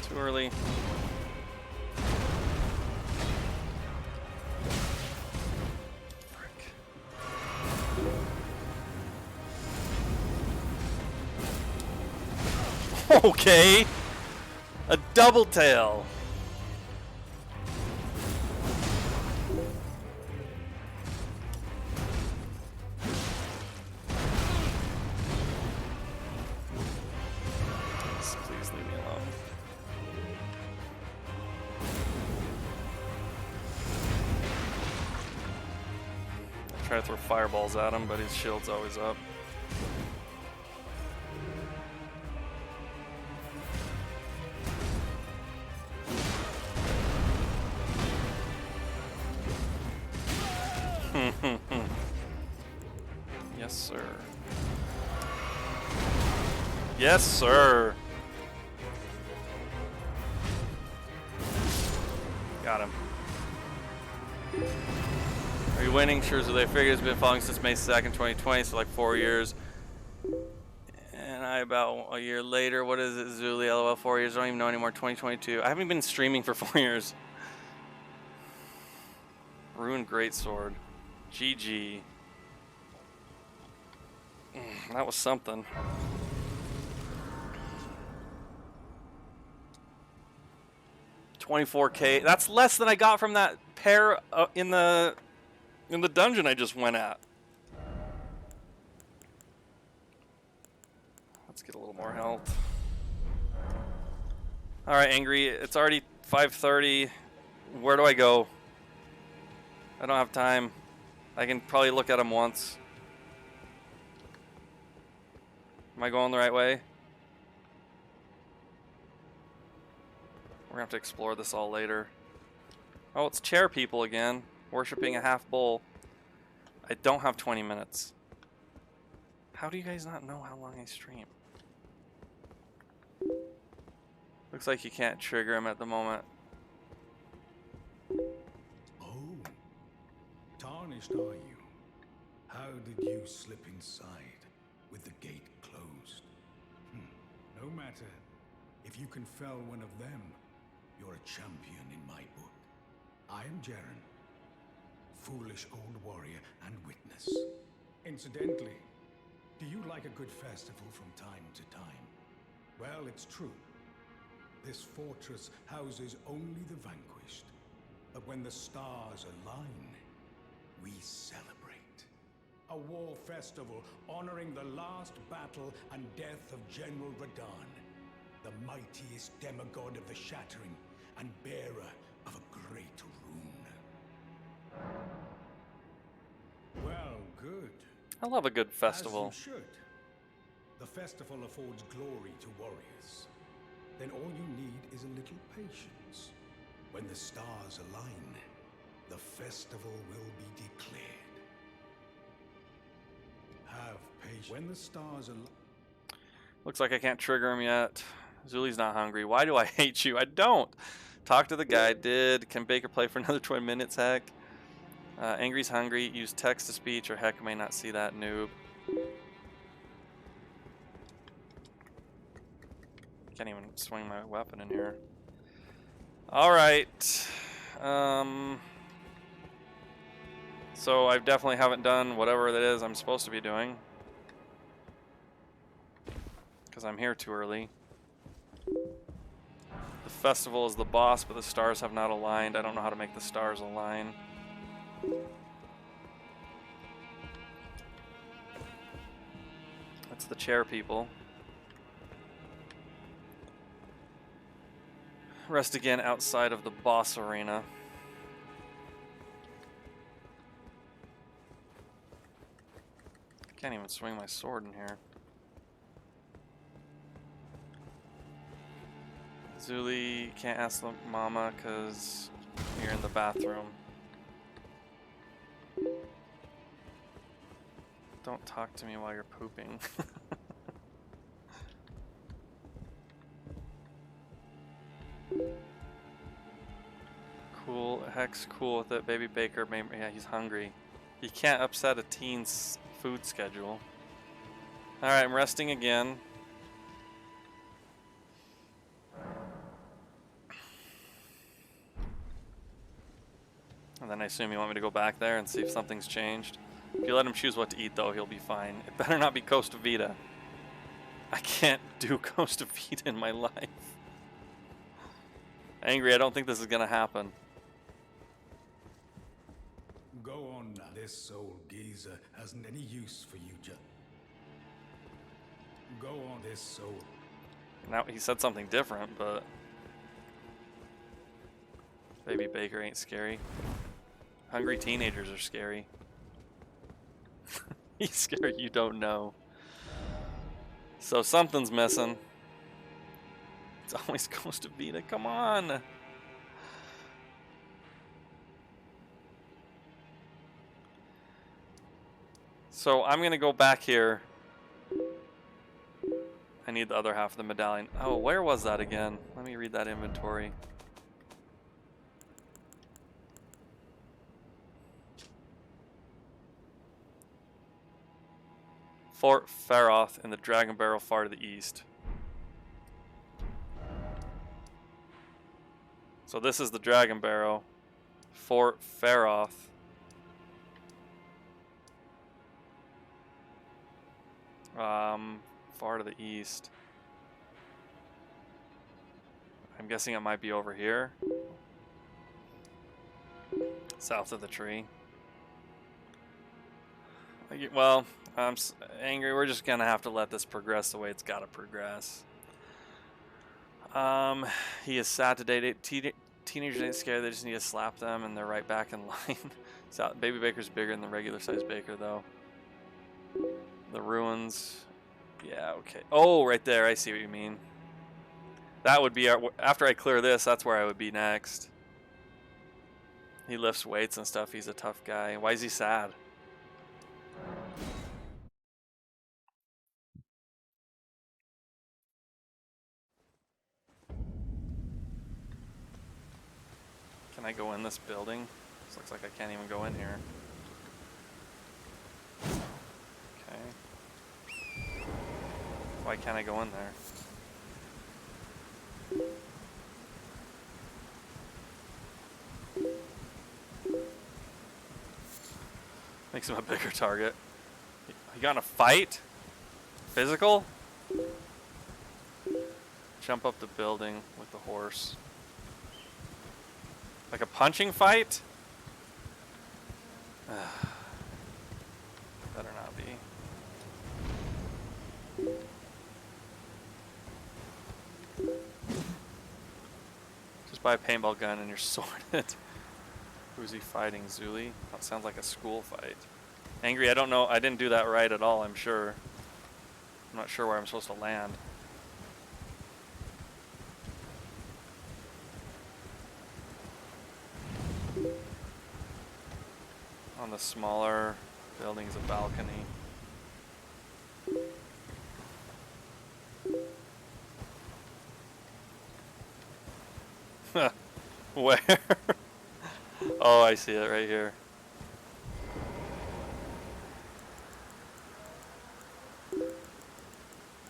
Too early. Okay, a double tail. Please leave me alone. I try to throw fireballs at him, but his shield's always up. Yes, sir. Yes, sir. Got him. Are you winning? Sure, so they figure it's been following since May 2nd, 2020, so like 4 years. And I about a year later. What is it, Zuli? LOL, 4 years. I don't even know anymore. 2022. I haven't been streaming for 4 years. Ruined Greatsword. GG. That was something. $24K. That's less than I got from that pair in the dungeon I just went at. Let's get a little more health. All right, Angry. It's already 5:30. Where do I go? I don't have time. I can probably look at them once. Am I going the right way? We're gonna have to explore this all later. Oh, it's chair people again. Worshipping a half bull. I don't have 20 minutes. How do you guys not know how long I stream? Looks like you can't trigger him at the moment. Oh, tarnished are you? How did you slip inside with the gate closed? No matter. If you can fell one of them, you're a champion in my book. I am Jaren, foolish old warrior and witness. Incidentally, do you like a good festival from time to time? Well, it's true. This fortress houses only the vanquished. But when the stars align, we celebrate. A war festival honoring the last battle and death of General Radahn, the mightiest demigod of the Shattering and bearer of a great rune. Well, good. I love a good festival. As you should. The festival affords glory to warriors. Then all you need is a little patience. When the stars align, the festival will be declared. Have patience. When the stars align. Looks like I can't trigger him yet. Zuli's not hungry. Why do I hate you? I don't. Talk to the guy. Can Baker play for another 20 minutes? Heck. Angry's hungry. Use text to speech, or heck, I may not see that, noob. Can't even swing my weapon in here. Alright. So I definitely haven't done whatever that is I'm supposed to be doing. Because I'm here too early. The festival is the boss, but the stars have not aligned. I don't know how to make the stars align. That's the chair people. Rest again outside of the boss arena. Can't even swing my sword in here. Zuli, can't ask the mama because you're in the bathroom. Don't talk to me while you're pooping. Cool, Heck's cool with it. Baby Baker, yeah, he's hungry. He can't upset a teen's food schedule. Alright, I'm resting again. And then I assume you want me to go back there and see if something's changed. If you let him choose what to eat, though, he'll be fine. It better not be Costa Vida. I can't do Costa Vida in my life. Angry, I don't think this is gonna happen. Go on now. This old geezer hasn't any use for you, Go on, this old... Now, he said something different, but... Baby Baker ain't scary. Hungry teenagers are scary. He's scary, you don't know. So something's missing. It's always Costa Vida, come on! So I'm gonna go back here. I need the other half of the medallion. Oh, where was that again? Let me read that inventory. Fort Faroth in the Dragon Barrel far to the east. So this is the Dragon Barrow. Fort Faroth. Far to the east. I'm guessing it might be over here. South of the tree. Well, I'm angry. We're just gonna have to let this progress the way it's gotta progress. He is sad today. Teenagers ain't scared. They just need to slap them, and they're right back in line. So, Baby Baker's bigger than the regular size Baker, though. The ruins. Yeah, okay. Oh, right there. I see what you mean. That would be after I clear this. That's where I would be next. He lifts weights and stuff. He's a tough guy. Why is he sad? Can I go in this building? This looks like I can't even go in here. Okay. Why can't I go in there? Makes him a bigger target. You got in a fight? Physical? Jump up the building with the horse. Like a punching fight? Better not be. Just buy a paintball gun and you're sorted. Who's he fighting? Zuli? That sounds like a school fight. Angry, I don't know. I didn't do that right at all, I'm sure. I'm not sure where I'm supposed to land. On the smaller building's a balcony. Where? Oh, I see it right here.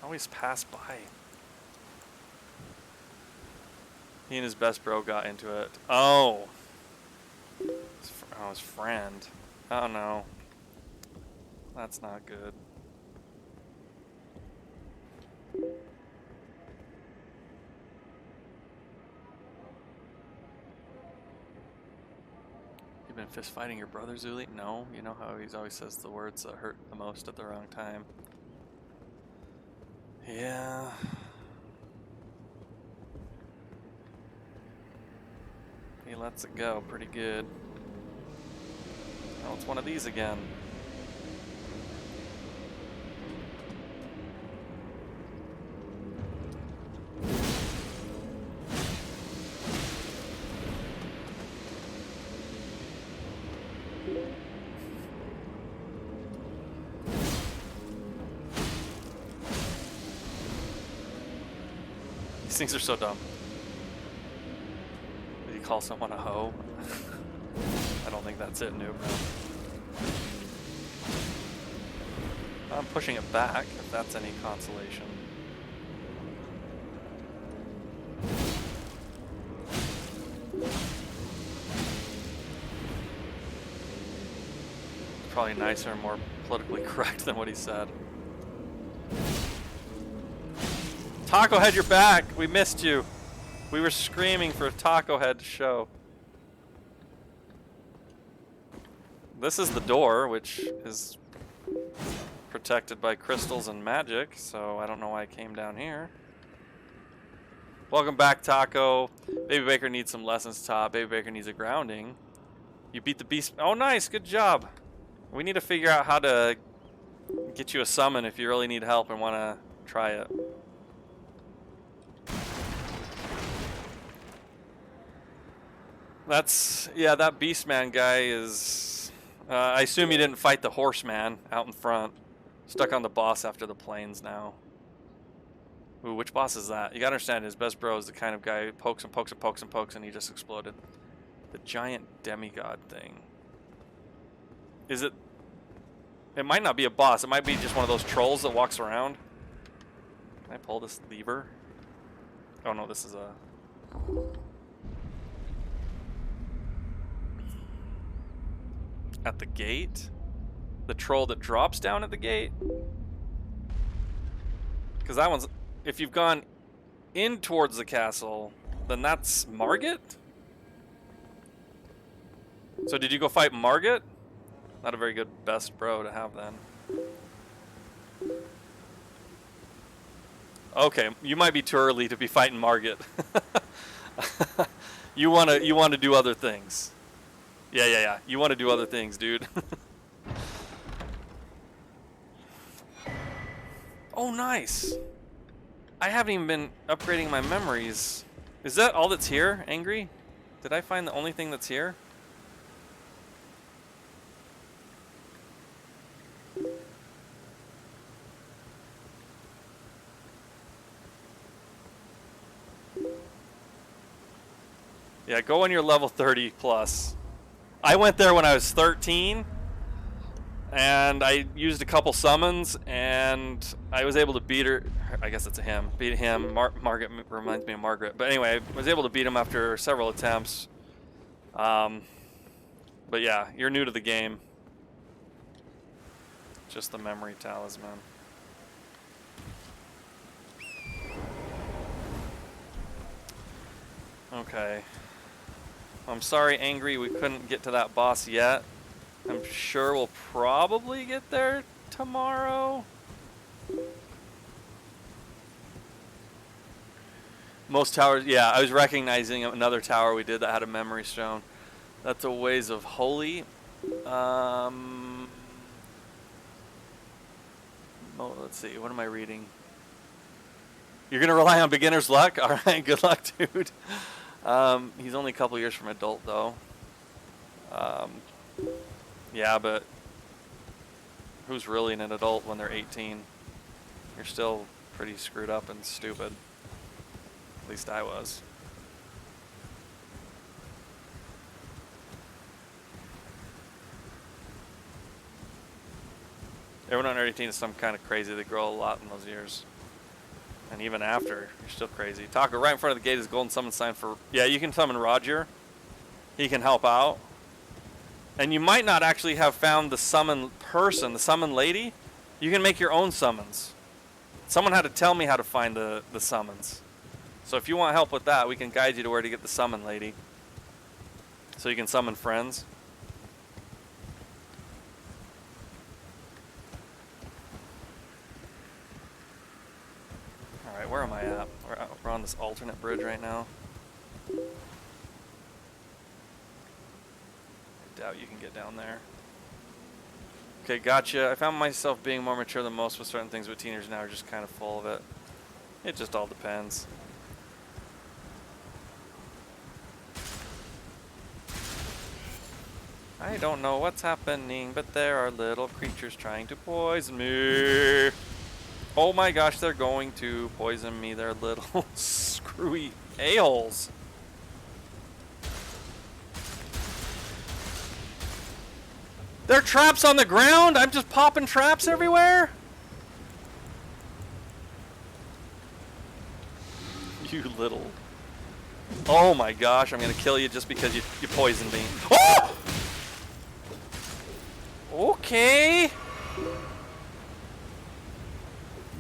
Always pass by. He and his best bro got into it. Oh. His friend. Oh no. That's not good. You've been fist fighting your brother, Zuli? No. You know how he always says the words that hurt the most at the wrong time. Yeah. He lets it go pretty good. Oh, it's one of these again. These things are so dumb. Did you call someone a hoe? I don't think that's it, noob. No. I'm pushing it back, if that's any consolation. Probably nicer and more politically correct than what he said. Taco Head, you're back! We missed you. We were screaming for a Taco Head to show. This is the door, which is protected by crystals and magic, so I don't know why I came down here. Welcome back, Taco. Baby Baker needs some lessons taught. Baby Baker needs a grounding. You beat the beast. Oh, nice. Good job. We need to figure out how to get you a summon if you really need help and want to try it. Yeah, that Beastman guy is... I assume you didn't fight the Horseman out in front. Stuck on the boss after the plains now. Ooh, which boss is that? You gotta understand, his best bro is the kind of guy who pokes and pokes and pokes and pokes and he just exploded. The giant demigod thing. Is it... It might not be a boss. It might be just one of those trolls that walks around. Can I pull this lever? Oh no, this is a... At the gate? The troll that drops down at the gate? Because that one's... If you've gone in towards the castle, then that's Margit? So did you go fight Margit? Not a very good best bro to have then. Okay, you might be too early to be fighting Margit. You wanna do other things. Yeah. You want to do other things, dude. Oh, nice. I haven't even been upgrading my memories. Is that all that's here, Angry? Did I find the only thing that's here? Yeah, go on your level 30 plus. I went there when I was 13, and I used a couple summons, and I was able to beat her. I guess it's a him. Beat him. Margaret reminds me of Margaret. But anyway, I was able to beat him after several attempts. But yeah, you're new to the game. Just the memory talisman. Okay. I'm sorry, Angry, we couldn't get to that boss yet. I'm sure we'll probably get there tomorrow. Most towers, yeah, I was recognizing another tower we did that had a memory stone. That's a ways of Holy. Oh, let's see, what am I reading? You're gonna rely on beginner's luck? Alright, good luck, dude. He's only a couple years from adult, though. Yeah, but who's really an adult when they're 18? You're still pretty screwed up and stupid. At least I was. Everyone under 18 is some kind of crazy. They grow a lot in those years. And even after, you're still crazy. Taco, right in front of the gate is golden summon sign for... Yeah, you can summon Roger. He can help out. And you might not actually have found the summon person, the summon lady. You can make your own summons. Someone had to tell me how to find the summons. So if you want help with that, we can guide you to where to get the summon lady. So you can summon friends. Alright, where am I at? We're on this alternate bridge right now. I doubt you can get down there. Okay, gotcha. I found myself being more mature than most with certain things, but teenagers now are just kind of full of it. It just all depends. I don't know what's happening, but there are little creatures trying to poison me. Oh my gosh, they're going to poison me. They're little screwy a-holes. There are traps on the ground? I'm just popping traps everywhere? You little... Oh my gosh, I'm gonna kill you just because you poisoned me. Oh! Okay.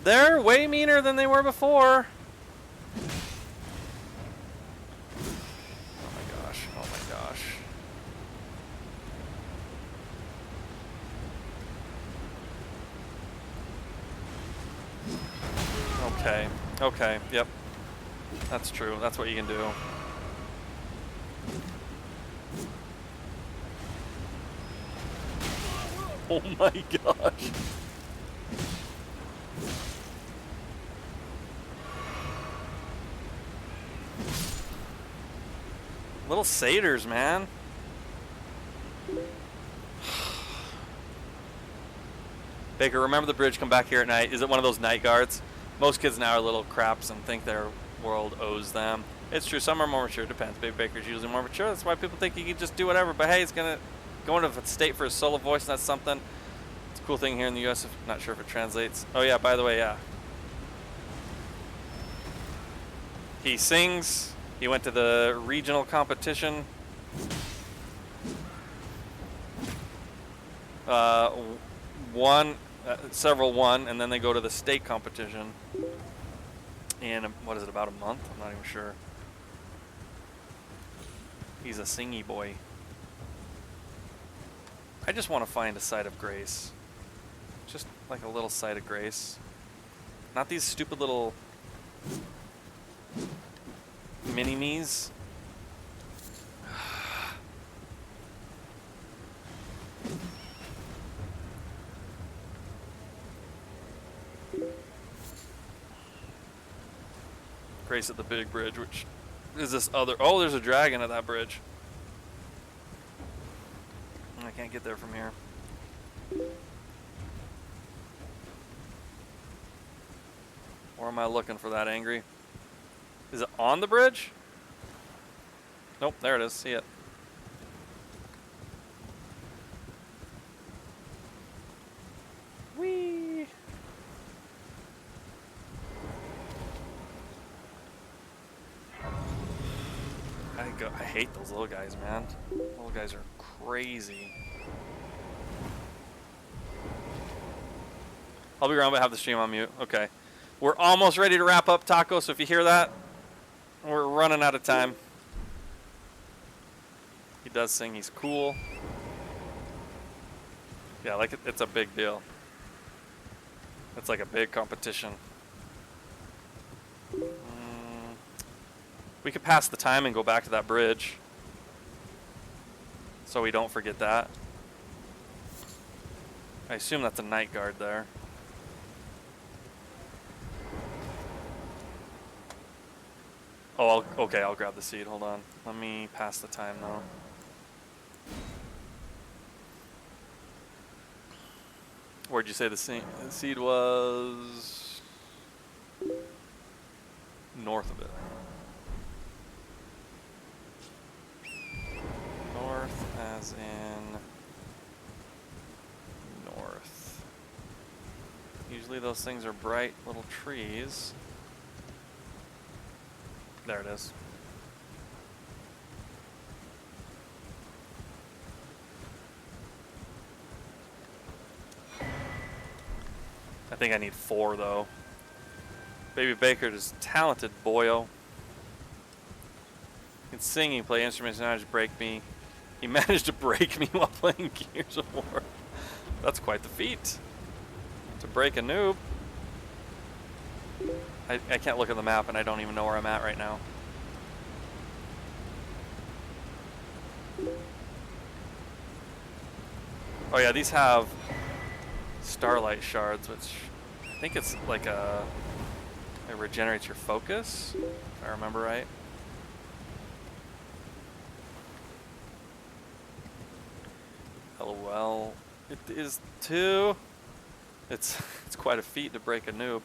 They're way meaner than they were before. Oh my gosh, oh my gosh. Okay, okay, yep. That's true, that's what you can do. Oh my gosh. Little satyrs, man. Baker, remember the bridge, come back here at night. Is it one of those night guards? Most kids now are little craps and think their world owes them. It's true, some are more mature, depends. Baby Baker's usually more mature, that's why people think he can just do whatever. But hey, he's gonna go into a state for his solo voice, and that's something. It's a cool thing here in the US, if, not sure if it translates. Oh yeah, by the way, yeah. He sings, he went to the regional competition. Several won, and then they go to the state competition in, what is it, about a month? I'm not even sure. He's a singy boy. I just want to find a site of grace. Just like a little site of grace. Not these stupid little mini-me's. Grace at the big bridge, which is this other... Oh, there's a dragon at that bridge. I can't get there from here. Or am I looking for that angry? Is it on the bridge? Nope, there it is. See it. Whee! I hate those little guys, man. Little guys are crazy. I'll be around, but have the stream on mute. Okay. We're almost ready to wrap up, Taco, so if you hear that, we're running out of time. He does sing, he's cool. Yeah, like it's a big deal. It's like a big competition. We could pass the time and go back to that bridge. So we don't forget that. I assume that's a night guard there. Oh, okay, I'll grab the seed. Hold on. Let me pass the time though. Where'd you say the seed was? North of it. North as in north. Usually those things are bright little trees. There it is. I think I need 4 though. Baby Baker is talented boyo. He can sing, he can play instruments, and now just break me. He managed to break me while playing Gears of War. That's quite the feat. To break a noob. I can't look at the map and I don't even know where I'm at right now. Oh yeah, these have starlight shards, which I think it's like it regenerates your focus, if I remember right. LOL. It is too. It's quite a feat to break a noob.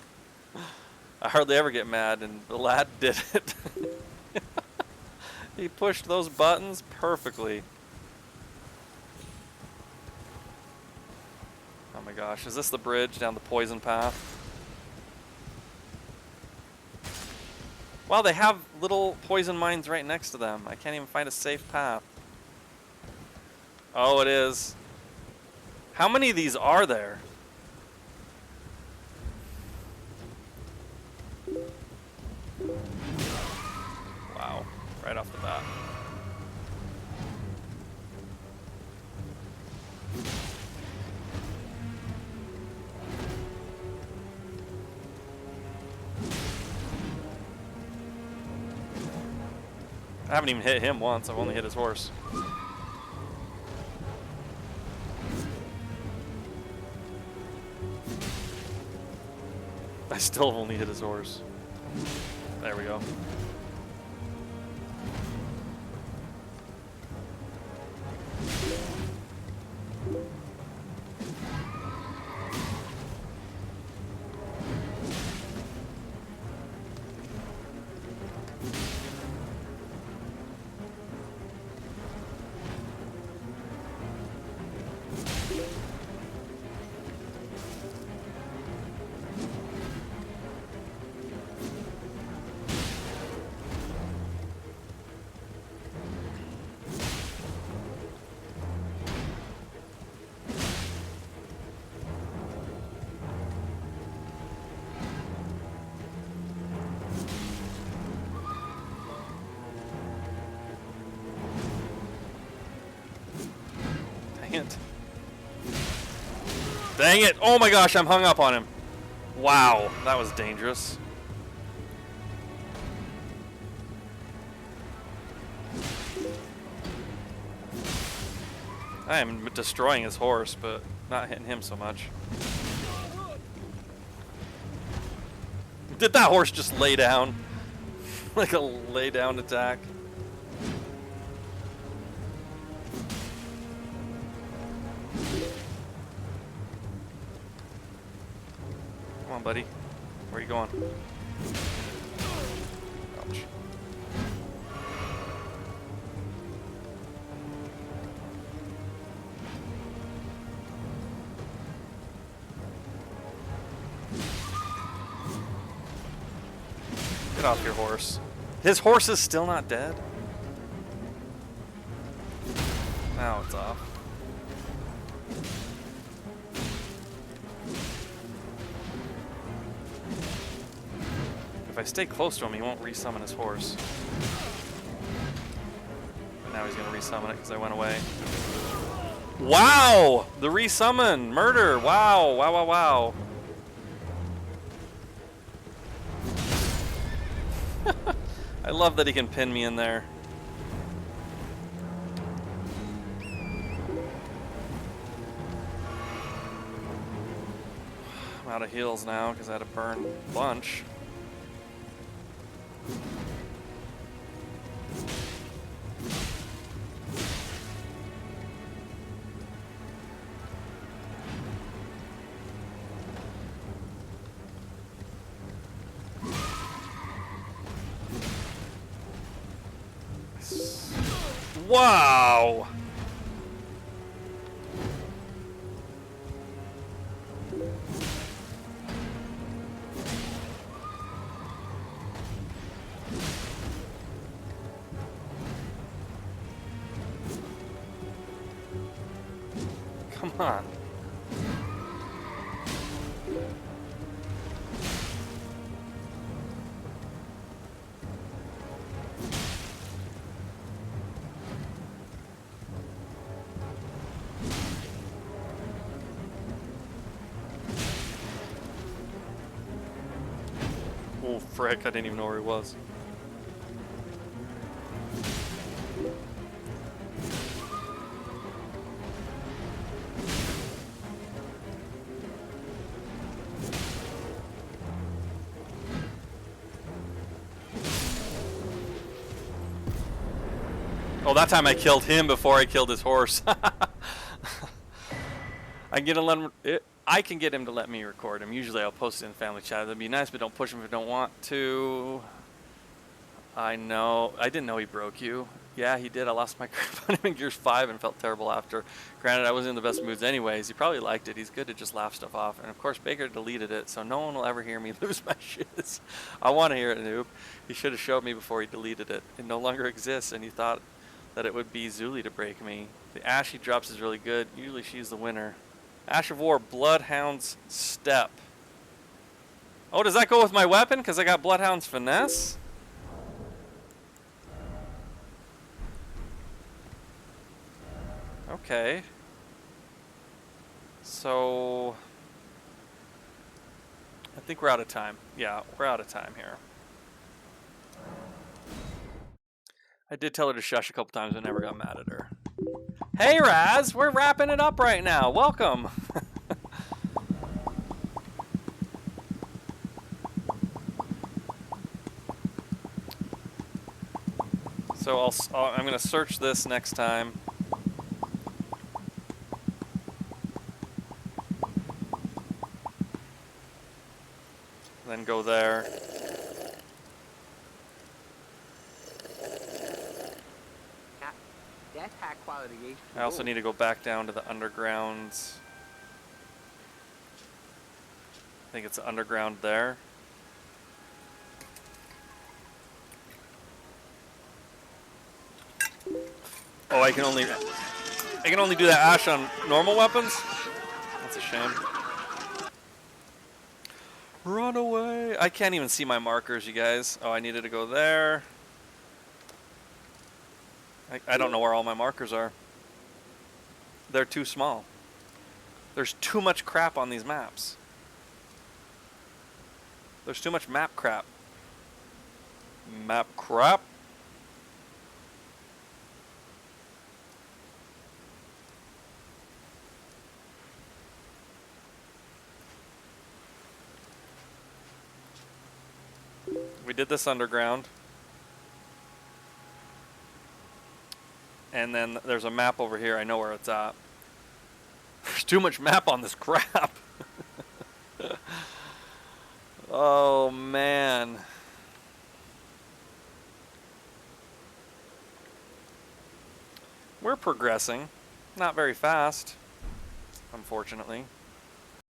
I hardly ever get mad, and the lad did it. He pushed those buttons perfectly. Oh my gosh, is this the bridge down the poison path? Wow, they have little poison mines right next to them. I can't even find a safe path. Oh, it is. How many of these are there? Wow, right off the bat. I haven't even hit him once, I've only hit his horse. I still have only hit his horse. There we go. Dang it! Oh my gosh, I'm hung up on him. Wow, that was dangerous. I am destroying his horse, but not hitting him so much. Did that horse just lay down? Like a lay down attack? Come on, buddy. Where are you going? Ouch. Get off your horse. His horse is still not dead? Now it's off. If I stay close to him, he won't resummon his horse. But now he's going to resummon it because I went away. Wow! The resummon! Murder! Wow! Wow, wow, wow. I love that he can pin me in there. I'm out of heals now because I had to burn a bunch. Wow! on. Oh, frick, I didn't even know where he was. Oh, that time I killed him before I killed his horse. I can get him to let me record him. Usually I'll post it in family chat. That'd be nice, but don't push him if you don't want to. I know. I didn't know he broke you. Yeah, he did. I lost my grip on him in Gears 5 and felt terrible after. Granted, I wasn't in the best moods anyways. He probably liked it. He's good to just laugh stuff off. And of course, Baker deleted it, so no one will ever hear me lose my shiz. I want to hear it, noob. He should have showed me before he deleted it. It no longer exists, and he thought that it would be Zuli to break me. The Ash he drops is really good. Usually she's the winner. Ash of War, Bloodhound's Step. Oh, does that go with my weapon? Because I got Bloodhound's Finesse? Okay. So I think we're out of time. Yeah, we're out of time here. I did tell her to shush a couple times, but never got mad at her. Hey Raz, we're wrapping it up right now. Welcome. So I'm gonna search this next time. Then go there. That's high quality H2O. I also need to go back down to the undergrounds. I think it's underground there. Oh, I can only do that Ash on normal weapons? That's a shame. Run away. I can't even see my markers, you guys. Oh, I needed to go there. I don't know where all my markers are. They're too small. There's too much crap on these maps. There's too much map crap. Map crap? We did this underground. And then there's a map over here. I know where it's at. There's too much map on this crap. Oh, man. We're progressing. Not very fast, unfortunately.